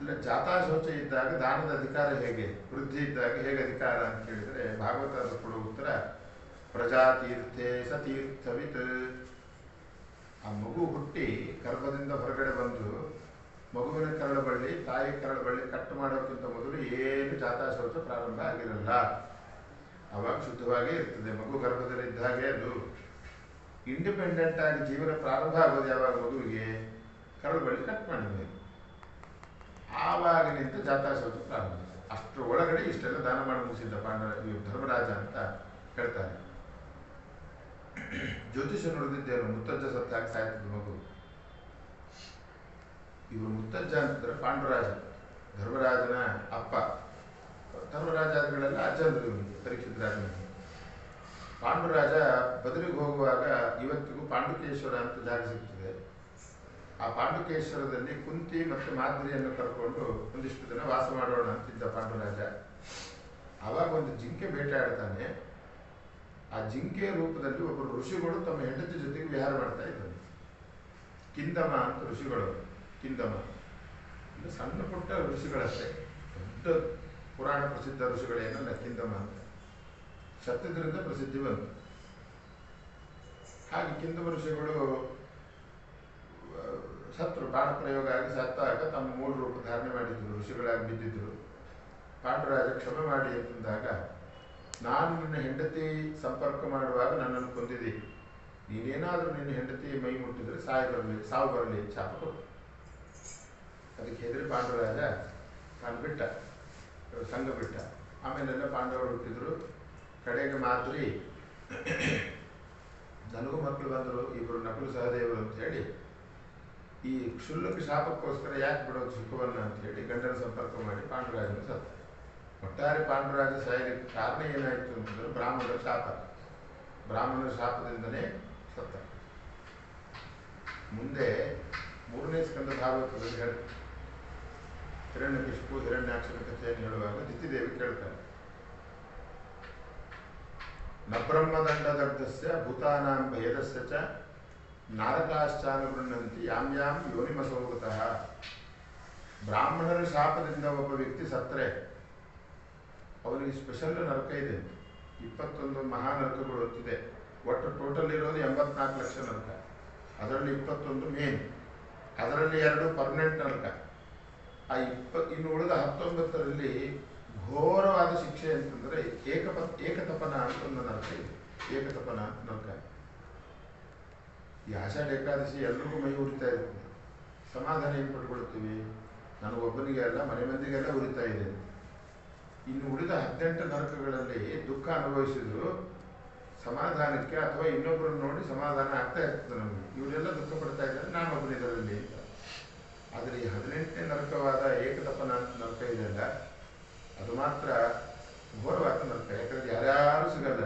ಇಲ್ಲ ಜಾತಾಶೌಚ ಇದ್ದಾಗ ದಾನದ ಅಧಿಕಾರ ಹೇಗೆ, ವೃದ್ಧಿ ಇದ್ದಾಗ ಹೇಗೆ ಅಧಿಕಾರ ಅಂತ ಕೇಳಿದರೆ ಭಾಗವತ ಕೊಡುವ ಉತ್ತರ ಪ್ರಜಾತೀರ್ಥೇ ಸತೀರ್ಥವಿತ್. ಆ ಮಗು ಹುಟ್ಟಿ ಗರ್ಭದಿಂದ ಹೊರಗಡೆ ಬಂದು ಮಗುವಿನ ಕರಳ ಬಳ್ಳಿ, ತಾಯಿ ಕರಳ ಬಳ್ಳಿ ಕಟ್ಟು ಮಾಡೋಕ್ಕಿಂತ ಮೊದಲು ಏನು ಜಾತಾಶೌಚ ಪ್ರಾರಂಭ ಆಗಿರಲ್ಲ. ಅವಾಗ ಶುದ್ಧವಾಗೇ ಇರ್ತದೆ. ಮಗು ಗರ್ಭದಲ್ಲಿದ್ದಾಗೆ ಅದು ಇಂಡಿಪೆಂಡೆಂಟ್ ಆಗಿ ಜೀವನ ಪ್ರಾರಂಭ ಆಗೋದು ಯಾವಾಗ ಮಗುವಿಗೆ ಕರಳು ಬಳ್ಳಿ ಕಟ್ ಮಾಡಿದ್ವಿ. ಆವಾಗಿನಿಂದ ಜಾತಾಶೌಚ ಪ್ರಾರಂಭ. ಅಷ್ಟರ ಒಳಗಡೆ ಇಷ್ಟೆಲ್ಲ ದಾನ ಮಾಡಿ ಮುಗಿಸಿದ್ದ ಧರ್ಮರಾಜ ಅಂತ ಹೇಳ್ತಾರೆ. ಜ್ಯೋತಿಷ ನೋಡಿದ್ದೇನು, ಮುತ್ತಜ್ಜ ಸತ್ತಾಗ ಸಾಯ್ತದ ಮಗು. ಇವರು ಮುತ್ತಜ್ಜ ಅಂತಂದ್ರೆ ಪಾಂಡುರಾಜ. ಧರ್ಮರಾಜನ ಅಪ್ಪ. ಧರ್ಮರಾಜಾದಿಗಳೆಲ್ಲ ಅಜ್ಜಂದ್ರು ಇವನಿಗೆ, ಪರೀಕ್ಷಿತ್ ರಾಜನಿಗೆ. ಪಾಂಡುರಾಜ ಬದಲಿಗೆ ಹೋಗುವಾಗ ಇವತ್ತಿಗೂ ಪಾಂಡುಕೇಶ್ವರ ಅಂತ ಜಾಗ ಸಿಗ್ತದೆ. ಆ ಪಾಂಡುಕೇಶ್ವರದಲ್ಲಿ ಕುಂತಿ ಮತ್ತು ಮಾದ್ರಿಯನ್ನು ಕರ್ಕೊಂಡು ಒಂದಿಷ್ಟು ದಿನ ವಾಸ ಮಾಡೋಣ ಅಂತಿದ್ದ ಪಾಂಡುರಾಜ. ಆವಾಗ ಒಂದು ಜಿಂಕೆ ಬೇಟೆಯಾಡ್ತಾನೆ. ಆ ಜಿಂಕೆ ರೂಪದಲ್ಲಿ ಒಬ್ಬರು ಋಷಿಗಳು ತಮ್ಮ ಹೆಂಡತಿ ಜೊತೆಗೆ ವಿಹಾರ ಮಾಡ್ತಾ ಇದ್ದಾರೆ. ಕಿಂದಮ ಅಂತ ಋಷಿಗಳು. ಕಿಂದಮ ಇದು ಸಣ್ಣ ಪುಟ್ಟ ಋಷಿಗಳಷ್ಟೇ, ದೊಡ್ಡ ಪುರಾಣ ಪ್ರಸಿದ್ಧ ಋಷಿಗಳೇನಲ್ಲ ಕಿಂದಮ ಅಂತ. ಸತ್ಯದ್ರಿಂದ ಪ್ರಸಿದ್ಧಿ ಬಂತು. ಹಾಗೆ ಕಿಂದಮ ಋಷಿಗಳು ಸತ್ರು. ಬಾಣ ಪ್ರಯೋಗ ಆಗಿ ಸತ್ತಾಗ ತಮ್ಮ ಮೂಲ ರೂಪ ಧಾರಣೆ ಮಾಡಿದ್ರು, ಋಷಿಗಳಾಗಿ ಬಿದ್ದಿದ್ರು. ಪಾಂಡುರಾಜ ಕ್ಷಮೆ ಮಾಡಿ ಅಂತಂದಾಗ, ನಾನು ನಿನ್ನ ಹೆಂಡತಿ ಸಂಪರ್ಕ ಮಾಡುವಾಗ ನನ್ನನ್ನು ಕೊಂದಿದ್ದಿ, ನೀನೇನಾದರೂ ನಿನ್ನ ಹೆಂಡತಿ ಮೈ ಮುಟ್ಟಿದ್ರೆ ಸಾವು ಬರಲಿ ಶಾಪ ಕೊಟ್ಟು. ಅದಕ್ಕೆ ಹೆದರಿ ಪಾಂಡುರಾಜ ತಾನು ಬಿಟ್ಟ, ಸಂಘ ಬಿಟ್ಟ. ಆಮೇಲೆಲ್ಲ ಪಾಂಡವರು ಹುಟ್ಟಿದ್ರು. ಕಡೆಗೆ ಮಾದ್ರಿ ನನಗೂ ಮಕ್ಕಳು ಬಂದರು, ಇಬ್ಬರು ನಕಲು ಸಹದೇವರು ಅಂತ ಹೇಳಿ, ಈ ಕ್ಷುಲ್ಲಕ ಶಾಪಕ್ಕೋಸ್ಕರ ಯಾಕೆ ಬಿಡೋದು ಸುಖವನ್ನ ಅಂತ ಹೇಳಿ ಗಂಡನ ಸಂಪರ್ಕ ಮಾಡಿ ಪಾಂಡುರಾಜನ ಸತ್ತ. ಒಟ್ಟಾರೆ ಪಾಂಡುರಾಜ ಸಾಯಲಿಕ್ಕೆ ಕಾರಣ ಏನಾಯಿತು ಅಂತಂದ್ರೆ ಬ್ರಾಹ್ಮಣರ ಶಾಪ. ಬ್ರಾಹ್ಮಣರ ಶಾಪದಿಂದನೇ ಸತ್ತ. ಮುಂದೆ 3ನೇ ಸ್ಕಂದ ಭಾಗವತದಲ್ಲಿ ಹೇಳಿ ಹಿರಣ್ಯಕಶಿಪು ಹಿರಣ್ಯಾಕ್ಷರ ಕಥೆಯನ್ನು ಹೇಳುವಾಗ ದಿತಿದೇವಿ ಕೇಳ್ತಾರೆ, ನ ಬ್ರಹ್ಮದಂಡದಗ್ಧಸ್ಯ ಭೂತಾನಾಂ ಭೇದಸ್ಯ ಚ ನಾರಕಾಶ್ಚಾನುಗೃಹಂತಿ ಯಾಂ ಯಾಂ ಯೋನಿಮಸೋಗತಃ. ಬ್ರಾಹ್ಮಣರ ಶಾಪದಿಂದ ಒಬ್ಬ ವ್ಯಕ್ತಿ ಸತ್ತರೆ ಅವನಿಗೆ ಸ್ಪೆಷಲ್ ನರಕ ಇದೆ. 21 ಮಹಾನರಕಗಳು ಅಂತಿದೆ. ಒಟ್ಟು ಟೋಟಲ್ ಇರೋದು 84 ಲಕ್ಷ ನರಕ. ಅದರಲ್ಲಿ 21 ಮೇನ್, ಅದರಲ್ಲಿ 2 ಪರ್ಮನೆಂಟ್ ನರಕ. ಆ ಇನ್ನು ಉಳಿದ 19ರಲ್ಲಿ ಘೋರವಾದ ಶಿಕ್ಷೆ ಅಂತಂದ್ರೆ ಏಕತಪನ ಅಂತ ಒಂದು ನರಕ ಇದೆ. ಏಕತಪನ ಅಂತ ನರಕ. ಈ ಆಷಾಢ ಏಕಾದಶಿ ಎಲ್ರಿಗೂ ಮೈ ಉರಿತಾ ಇರುತ್ತೆ. ಸಮಾಧಾನ ಏನು ಪಡ್ಕೊಳ್ತೀವಿ? ನನಗೊಬ್ಬನಿಗೆ ಅಲ್ಲ, ಮನೆ ಮಂದಿಗೆಲ್ಲ ಉರಿತಾ ಇದೆ. ಇನ್ನು ಉಳಿದ 18 ನರಕಗಳಲ್ಲಿ ದುಃಖ ಅನುಭವಿಸಿದ್ರು ಸಮಾಧಾನಕ್ಕೆ ಅಥವಾ ಇನ್ನೊಬ್ಬರನ್ನು ನೋಡಿ ಸಮಾಧಾನ ಆಗ್ತಾ ಇರ್ತದೆ ನಮಗೆ. ಇವರೆಲ್ಲ ದುಃಖ ಪಡ್ತಾ ಇದ್ದಾರೆ, ನಾನು ಒಬ್ಬನಿದರಲ್ಲಿ ಅಂತ. ಆದರೆ ಈ 18ನೇ ನರಕವಾದ ಏಕತಪನ ಅಂತ ನರಕ ಇದೆಯಲ್ಲ, ಅದು ಮಾತ್ರ ಘೋರವಾದ ನರಕ. ಯಾಕಂದ್ರೆ ಯಾರ್ಯಾರು ಸಿಗಲ್ಲ.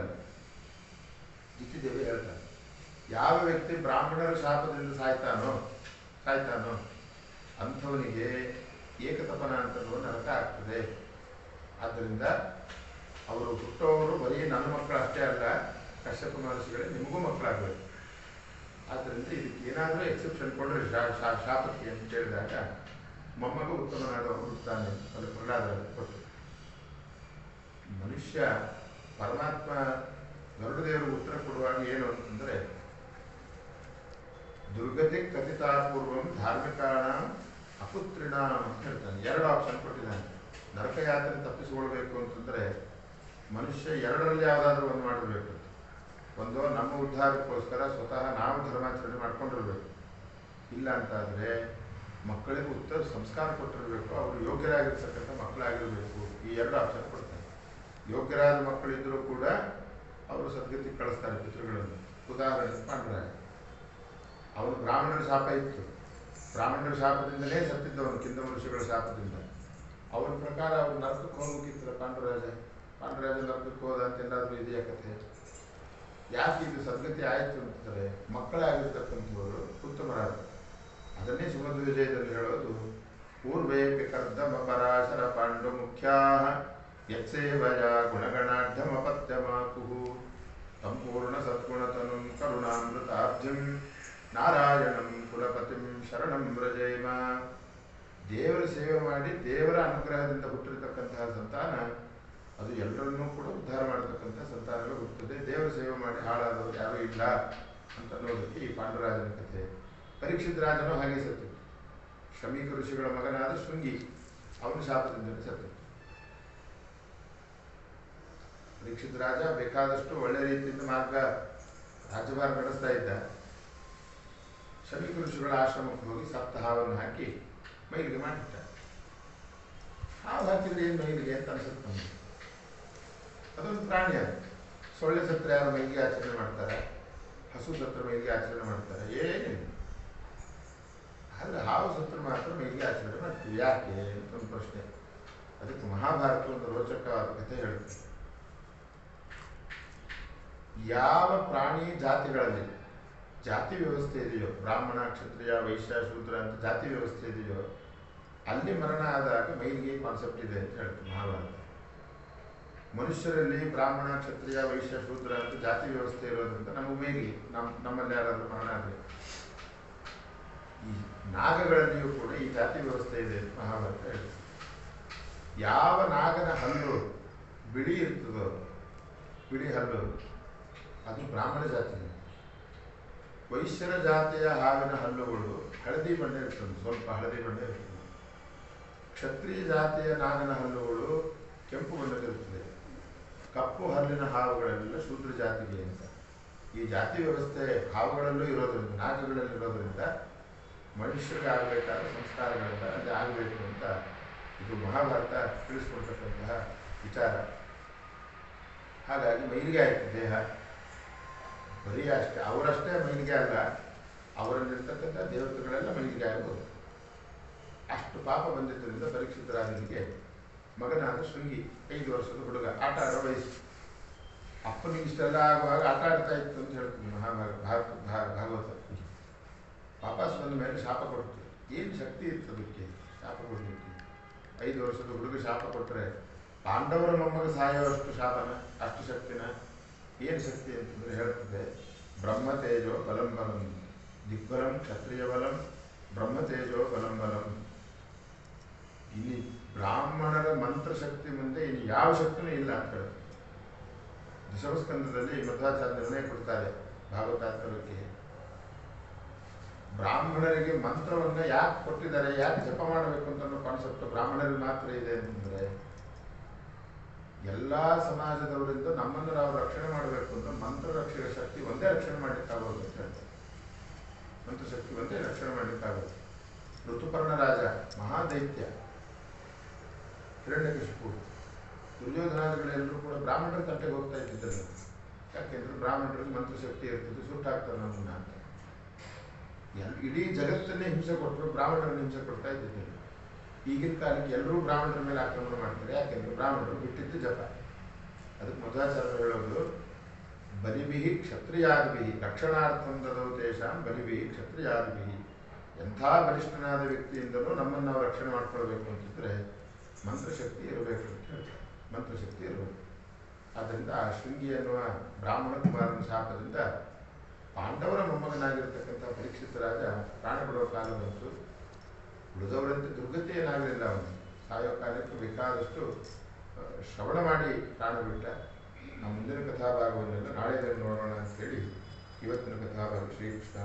ದಿತಿದೇವಿ ಹೇಳ್ತಾರೆ, ಯಾವ ವ್ಯಕ್ತಿ ಬ್ರಾಹ್ಮಣರ ಶಾಪದಿಂದ ಸಾಯ್ತಾನೋ ಅಂಥವನಿಗೆ ಏಕತಪನ ಅಂತ ನರಕ ಆಗ್ತದೆ. ಆದ್ದರಿಂದ ಅವರು ಹುಟ್ಟೋರು ಬರೀ ನನ್ನ ಮಕ್ಕಳು ಅಷ್ಟೇ ಅಲ್ಲ, ಕಶ್ಯಪ ಮಹರ್ಷಿಗಳೇ ನಿಮಗೂ ಮಕ್ಕಳಾಗಬೇಕು. ಆದ್ದರಿಂದ ಇದಕ್ಕೆ ಏನಾದರೂ ಎಕ್ಸೆಪ್ಷನ್ ಕೊಡ್ರಿ ಶಾಪಕ್ಕೆ ಅಂತ ಕೇಳಿದಾಗ ಮೊಮ್ಮಗ ಉತ್ತಮನಾದವನು ಹುಟ್ಟುತ್ತಾನೆ ಅಂತ ಪ್ರಹ್ಲಾದರಲ್ಲಿ ಕೊಟ್ಟು. ಮನುಷ್ಯ ಪರಮಾತ್ಮ ಗರುಡದೇವರು ಉತ್ತರ ಕೊಡುವಾಗ ಏನು ಅಂತಂದರೆ, ದುರ್ಗತಿ ಕಥಿತಾಪೂರ್ವಂ ಧಾರ್ಮಿಕಾಣ ಅಪುತ್ರಿಣ ಅಂತ ಹೇಳ್ತಾನೆ. 2 ಆಪ್ಷನ್ ಕೊಟ್ಟಿದ್ದಾನೆ. ನರಕಯಾತ್ರೆ ತಪ್ಪಿಸಿಕೊಳ್ಬೇಕು ಅಂತಂದರೆ ಮನುಷ್ಯ 2ರಲ್ಲಿ ಯಾವುದಾದ್ರೂ ಒಂದು ಮಾಡಿರಬೇಕು. ಒಂದು ನಮ್ಮ ಉದ್ಧಾರಕ್ಕೋಸ್ಕರ ಸ್ವತಃ ನಾವು ಧರ್ಮಾಚರಣೆ ಮಾಡ್ಕೊಂಡಿರ್ಬೇಕು. ಇಲ್ಲ ಅಂತಾದರೆ ಮಕ್ಕಳಿಗೆ ಉತ್ತರ ಸಂಸ್ಕಾರ ಕೊಟ್ಟಿರಬೇಕು, ಅವರು ಯೋಗ್ಯರಾಗಿರ್ತಕ್ಕಂಥ ಮಕ್ಕಳಾಗಿರಬೇಕು. ಈ 2 ಆಪ್ಷನ್ ಕೊಡ್ತಾರೆ. ಯೋಗ್ಯರಾದ ಮಕ್ಕಳಿದ್ದರೂ ಕೂಡ ಅವರು ಸದ್ಗತಿ ಕಳಿಸ್ತಾರೆ ಪಿತೃಗಳನ್ನು. ಉದಾಹರಣೆ ಪಾಂಡುರಾಜ, ಅವನು ಬ್ರಾಹ್ಮಣರ ಶಾಪ ಇತ್ತು. ಬ್ರಾಹ್ಮಣರ ಶಾಪದಿಂದಲೇ ಸತ್ತಿದ್ದವನು, ಕಿಂದಮ ಋಷಿಗಳ ಶಾಪದಿಂದ. ಅವನ ಪ್ರಕಾರ ಅವ್ರು ನರಕಕ್ಕೆ ಹೋಗ್ಬೇಕಿತ್ತಲ್ಲ ಪಾಂಡುರಾಜ ನರಕಕ್ಕೆ ಹೋದ ಅಂತ ಎಲ್ಲಾದರೂ ಇದೆಯಾ ಕಥೆ? ಯಾಕೆ ಇದು ಸದ್ಗತಿ ಆಯಿತು ಅಂತಂದರೆ ಮಕ್ಕಳೇ ಆಗಿರ್ತಕ್ಕಂಥವರು ಉತ್ತಮರಾದ. ಅದನ್ನೇ ಸುಮಧ್ವ ವಿಜಯದಲ್ಲಿ ಹೇಳೋದು, ಪೂರ್ವೇ ಕರ್ದಮ ಪರಾಶರ ಪಾಂಡು ಮುಖ್ಯಾ ಯತ್ಸೇವಯ ಗುಣಗಣಾಢ್ಯಮಪತ್ಯಮಾಕು ಸಂಪೂರ್ಣ ಸದ್ಗುಣತನುಂ ಕರುಣಾಮೃತಾಬ್ಧಿಂ ನಾರಾಯಣಂ ಕುಲಪತಿಂ ಶರಣಂ ವ್ರಜೇಮ. ದೇವರ ಸೇವೆ ಮಾಡಿ ದೇವರ ಅನುಗ್ರಹದಿಂದ ಹುಟ್ಟಿರತಕ್ಕಂತಹ ಸಂತಾನ ಅದು ಎಲ್ಲರನ್ನೂ ಕೂಡ ಉದ್ಧಾರ ಮಾಡತಕ್ಕಂಥ ಸಂತಾನಗಳು ಹುಟ್ಟುತ್ತದೆ. ದೇವರ ಸೇವೆ ಮಾಡಿ ಹಾಳಾದವರು ಯಾರೂ ಇಲ್ಲ ಅಂತ ಅನ್ನೋದಕ್ಕೆ ಈ ಪಾಂಡುರಾಜನ ಕಥೆ. ಪರೀಕ್ಷಿತ್ ರಾಜನು ಹಾಗೆ ಸತ್ತು. ಶ್ರಮಿಕ ಋಷಿಗಳ ಮಗನಾದ ಶೃಂಗಿ, ಅವನು ಶಾಪದಿಂದಲೇ ಸತ್ತು. ಪರೀಕ್ಷಿತ್ ರಾಜ ಬೇಕಾದಷ್ಟು ಒಳ್ಳೆ ರೀತಿಯಿಂದ ರಾಜ್ಯಭಾರ ನಡೆಸ್ತಾ ಇದ್ದ. ಶ್ರಮಿಕ ಋಷಿಗಳ ಆಶ್ರಮಕ್ಕೆ ಹೋಗಿ ಸಪ್ತ ಹಾವನ್ನು ಹಾಕಿ ಮೈಲಿಗೆ ಮಾಡಿಟ್ಟ. ಹಾವು ಹಾಕಿದ್ರೆ ಏನು ಮೈಲಿಗೆ ಅಂತ ಅನ್ಸುತ್ತೆ ನಮಗೆ. ಅದೊಂದು ಪ್ರಾಣಿ. ಅದು ಸೊಳ್ಳೆ ಸತ್ರ ಯಾರು ಮೈಲಿಗೆ ಆಚರಣೆ ಮಾಡ್ತಾರೆ? ಹಸು ಸತ್ರ ಮೈಲಿಗೆ ಆಚರಣೆ ಮಾಡ್ತಾರೆ? ಏನಿಲ್ಲ. ಆದರೆ ಹಾವು ಸತ್ರ ಮಾತ್ರ ಮೈಲಿಗೆ ಆಚರಣೆ ಮಾಡ್ತೀವಿ. ಯಾಕೆ ಅಂತ ಒಂದು ಪ್ರಶ್ನೆ. ಅದಕ್ಕೆ ಮಹಾಭಾರತ ಒಂದು ರೋಚಕವಾದ ಕಥೆ ಹೇಳುತ್ತೆ. ಯಾವ ಪ್ರಾಣಿ ಜಾತಿಗಳಲ್ಲಿ ಜಾತಿ ವ್ಯವಸ್ಥೆ ಇದೆಯೋ, ಬ್ರಾಹ್ಮಣ, ಕ್ಷತ್ರಿಯ, ವೈಶ್ಯ, ಶೂದ್ರ ಅಂತ ಜಾತಿ ವ್ಯವಸ್ಥೆ ಇದೆಯೋ, ಅಲ್ಲಿ ಮರಣ ಆದಾಗ ಮೈಲಿಗೆ ಕಾನ್ಸೆಪ್ಟ್ ಇದೆ ಅಂತ ಹೇಳ್ತೀವಿ ಮಹಾಭಾರತ. ಮನುಷ್ಯರಲ್ಲಿ ಬ್ರಾಹ್ಮಣ, ಕ್ಷತ್ರಿಯ, ವೈಶ್ಯ, ಶೂದ್ರ ಅಂತ ಜಾತಿ ವ್ಯವಸ್ಥೆ ಇರೋದ್ರಿಂದ ನಮಗೆ ಮೈಲಿಗೆ ನಮ್ಮಲ್ಲಿ ಯಾರಾದರೂ ಮರಣ ಆದರೆ. ಈ ನಾಗಗಳಲ್ಲಿಯೂ ಕೂಡ ಈ ಜಾತಿ ವ್ಯವಸ್ಥೆ ಇದೆ ಅಂತ ಮಹಾಭಾರತ ಹೇಳ್ತೀವಿ. ಯಾವ ನಾಗನ ಹಲ್ಲು ಬಿಳಿ ಇರ್ತದೋ, ಬಿಳಿ ಹಲ್ಲು, ಅದು ಬ್ರಾಹ್ಮಣ ಜಾತಿ. ವೈಶ್ಯರ ಜಾತಿಯ ಹಾವಿನ ಹಲ್ಲುಗಳು ಹಳದಿ ಬಣ್ಣ ಇರ್ತದೆ, ಸ್ವಲ್ಪ ಹಳದಿ ಬಣ್ಣ ಇರ್ತದೆ. ಕ್ಷತ್ರಿಯ ಜಾತಿಯ ನಾಗನ ಹಲ್ಲುಗಳು ಕೆಂಪು ಬಣ್ಣದಿರುತ್ತದೆ. ಕಪ್ಪು ಹಲ್ಲಿನ ಹಾವುಗಳೆಲ್ಲ ಶೂದ್ರ ಜಾತಿಗೆ ಅಂತ. ಈ ಜಾತಿ ವ್ಯವಸ್ಥೆ ಹಾವುಗಳಲ್ಲೂ ಇರೋದ್ರಿಂದ, ನಾಗಗಳಲ್ಲಿ ಇರೋದ್ರಿಂದ ಮನುಷ್ಯರಿಗೆ ಆಗಬೇಕಾದ ಸಂಸ್ಕಾರಗಳೆಲ್ಲ ಅಲ್ಲಿ ಆಗಬೇಕು ಅಂತ ಇದು ಮಹಾಭಾರತ ತಿಳಿಸ್ಕೊಡ್ತಕ್ಕಂತಹ ವಿಚಾರ. ಹಾಗಾಗಿ ಮೈಲಿಗೆ ಆಯಿತು ದೇಹ. ಬರೀ ಅಷ್ಟೇ, ಅವರಷ್ಟೇ ಮೈಲಿಗೆ ಅಲ್ಲ, ಅವರಲ್ಲಿರ್ತಕ್ಕಂಥ ದೇವತೆಗಳೆಲ್ಲ ಮೈಲಿಗೆ ಆಗ್ಬೋದು. ಅಷ್ಟು ಪಾಪ ಬಂದಿದ್ದರಿಂದ ಪರೀಕ್ಷಿತ ರಾಜನಿಗೆ ಮಗನಾದ ಶೃಂಗಿ, 5 ವರ್ಷದ ಹುಡುಗ, ಆಟ ಆಡೋ ವಯಸ್ಸು. ಅಪ್ಪನಿಗೆ ಇಷ್ಟೆಲ್ಲ ಆಗುವಾಗ ಆಟ ಆಡ್ತಾ ಇತ್ತು ಅಂತ ಹೇಳ್ತೀನಿ ಭಾಗವತ. ವಾಪಸ್ ಬಂದ ಮೇಲೆ ಶಾಪ ಕೊಡ್ತೀವಿ. ಏನು ಶಕ್ತಿ ಇತ್ತು ಅದಕ್ಕೆ ಶಾಪ ಕೊಡಲಿಕ್ಕೆ? 5 ವರ್ಷದ ಹುಡುಗ ಶಾಪ ಕೊಟ್ಟರೆ ಪಾಂಡವರ ಮೊಮ್ಮಗ ಸಾಯೋಷ್ಟು ಶಾಪನ, ಅಷ್ಟು ಶಕ್ತಿನ? ಏನು ಶಕ್ತಿ ಅಂತಂದರೆ ಹೇಳ್ತದೆ, ಬ್ರಹ್ಮತೇಜೋ ಬಲಂ ಬಲಂ ದಿಗ್ಬಲಂ ಕ್ಷತ್ರಿಯ ಬಲಂ ಬ್ರಹ್ಮತೇಜೋ ಬಲಂ ಬಲಂ. ಇಲ್ಲಿ ಬ್ರಾಹ್ಮಣರ ಮಂತ್ರಶಕ್ತಿ ಮುಂದೆ ಇನ್ನು ಯಾವ ಶಕ್ತಿನೂ ಇಲ್ಲ ಅಂತ ಹೇಳುತ್ತೆ. ದಶಮಸ್ಕಂದದಲ್ಲಿ ಮಧ್ವಾಚಾರ್ಯ ನಿರ್ಣಯ ಕೊಡ್ತಾರೆ ಭಾಗವತಾತ್ಮಕ್ಕೆ. ಬ್ರಾಹ್ಮಣರಿಗೆ ಮಂತ್ರವನ್ನು ಯಾಕೆ ಕೊಟ್ಟಿದ್ದಾರೆ, ಯಾಕೆ ಜಪ ಮಾಡಬೇಕು ಅಂತ ಅನ್ನೋ ಕಾನ್ಸೆಪ್ಟ್ ಬ್ರಾಹ್ಮಣರಿಗೆ ಮಾತ್ರ ಇದೆ ಅಂತಂದರೆ, ಎಲ್ಲ ಸಮಾಜದವರಿಂದ ನಮ್ಮನ್ನು ನಾವು ರಕ್ಷಣೆ ಮಾಡಬೇಕು ಅಂತ ಮಂತ್ರ ರಕ್ಷಕ ಶಕ್ತಿ ಒಂದೇ ರಕ್ಷಣೆ ಮಾಡಲಿಕ್ಕಾಗೋದು ಅಂತ ಹೇಳ್ತಾರೆ. ಮಂತ್ರಶಕ್ತಿ ಒಂದೇ ರಕ್ಷಣೆ ಮಾಡಲಿಕ್ಕಾಗೋದು. ಋತುಪರ್ಣ ರಾಜ ಮಹಾದೈತ್ಯ, ಹಿರಣ್ಯಕಶಿಪು, ದುರ್ಯೋಧನಾದಿಗಳೆಲ್ಲರೂ ಕೂಡ ಬ್ರಾಹ್ಮಣರ ತಂಟೆಗೆ ಹೋಗ್ತಾ ಇದ್ದಿದ್ದರು. ಯಾಕೆಂದ್ರೆ ಬ್ರಾಹ್ಮಣರಿಗೆ ಮಂತ್ರಶಕ್ತಿ ಇರ್ತಿದ್ದು, ಸುಟ್ಟಾಗ್ತಾರೆ ನಮ್ಮನ್ನ ಅಂತ. ಇಡೀ ಜಗತ್ತನ್ನೇ ಹಿಂಸೆ ಕೊಟ್ಟರು, ಬ್ರಾಹ್ಮಣರನ್ನು ಹಿಂಸೆ ಕೊಡ್ತಾ ಇದ್ದಿದ್ದರು. ಈಗಿನ ಕಾಲಕ್ಕೆ ಎಲ್ಲರೂ ಬ್ರಾಹ್ಮಣರ ಮೇಲೆ ಆಕ್ರಮಣ ಮಾಡ್ತಾರೆ. ಯಾಕೆಂದ್ರೆ ಬ್ರಾಹ್ಮಣರು ಬಿಟ್ಟಿದ್ದು ಜಪ. ಅದಕ್ಕೆ ಮಧ್ವಾಚಾರ್ಯ ಹೇಳೋದು, ಬಲಿಭಿಹಿ ಕ್ಷತ್ರಿಯಾದಿಭಿಹಿ ರಕ್ಷಣಾರ್ಥಂ ದದೌ ತೇಷಾಂ ಬಲಿಭಿಹಿ ಕ್ಷತ್ರಿಯಾದಿಭಿಹಿ. ಎಂಥ ಬಲಿಷ್ಠನಾದ ವ್ಯಕ್ತಿಯಿಂದಲೂ ನಮ್ಮನ್ನು ನಾವು ರಕ್ಷಣೆ ಮಾಡ್ಕೊಳ್ಬೇಕು ಅಂತಿದ್ರೆ ಮಂತ್ರಶಕ್ತಿ ಇರಬೇಕು ಅಂತ ಹೇಳ್ತಾರೆ. ಮಂತ್ರಶಕ್ತಿ ಇರಬೇಕು. ಆದ್ದರಿಂದ ಆ ಶೃಂಗಿ ಎನ್ನುವ ಬ್ರಾಹ್ಮಣ ಕುಮಾರನ ಶಾಪದಿಂದ ಪಾಂಡವರ ಮೊಮ್ಮಗನಾಗಿರ್ತಕ್ಕಂಥ ಪರೀಕ್ಷಿತ ರಾಜ ಪ್ರಾಣ ಬಿಡುವ ಕಾಲ ಬಂತು. ಉಳಿದವರಂತೆ ದುರ್ಗತಿ ಏನಾಗಲಿಲ್ಲ. ಅವನು ಸಾಯೋ ಕಾಲಕ್ಕೆ ಬೇಕಾದಷ್ಟು ಶ್ರವಣ ಮಾಡಿ ಪ್ರಾಣ ಬಿಟ್ಟ. ನಮ್ಮ ಮುಂದಿನ ಕಥಾಭಾಗವನ್ನೆಲ್ಲ ನಾಳೆ ನೋಡೋಣ ಅಂತ ಹೇಳಿ ಇವತ್ತಿನ ಕಥಾಭಾಗ ಶ್ರೀಕೃಷ್ಣ.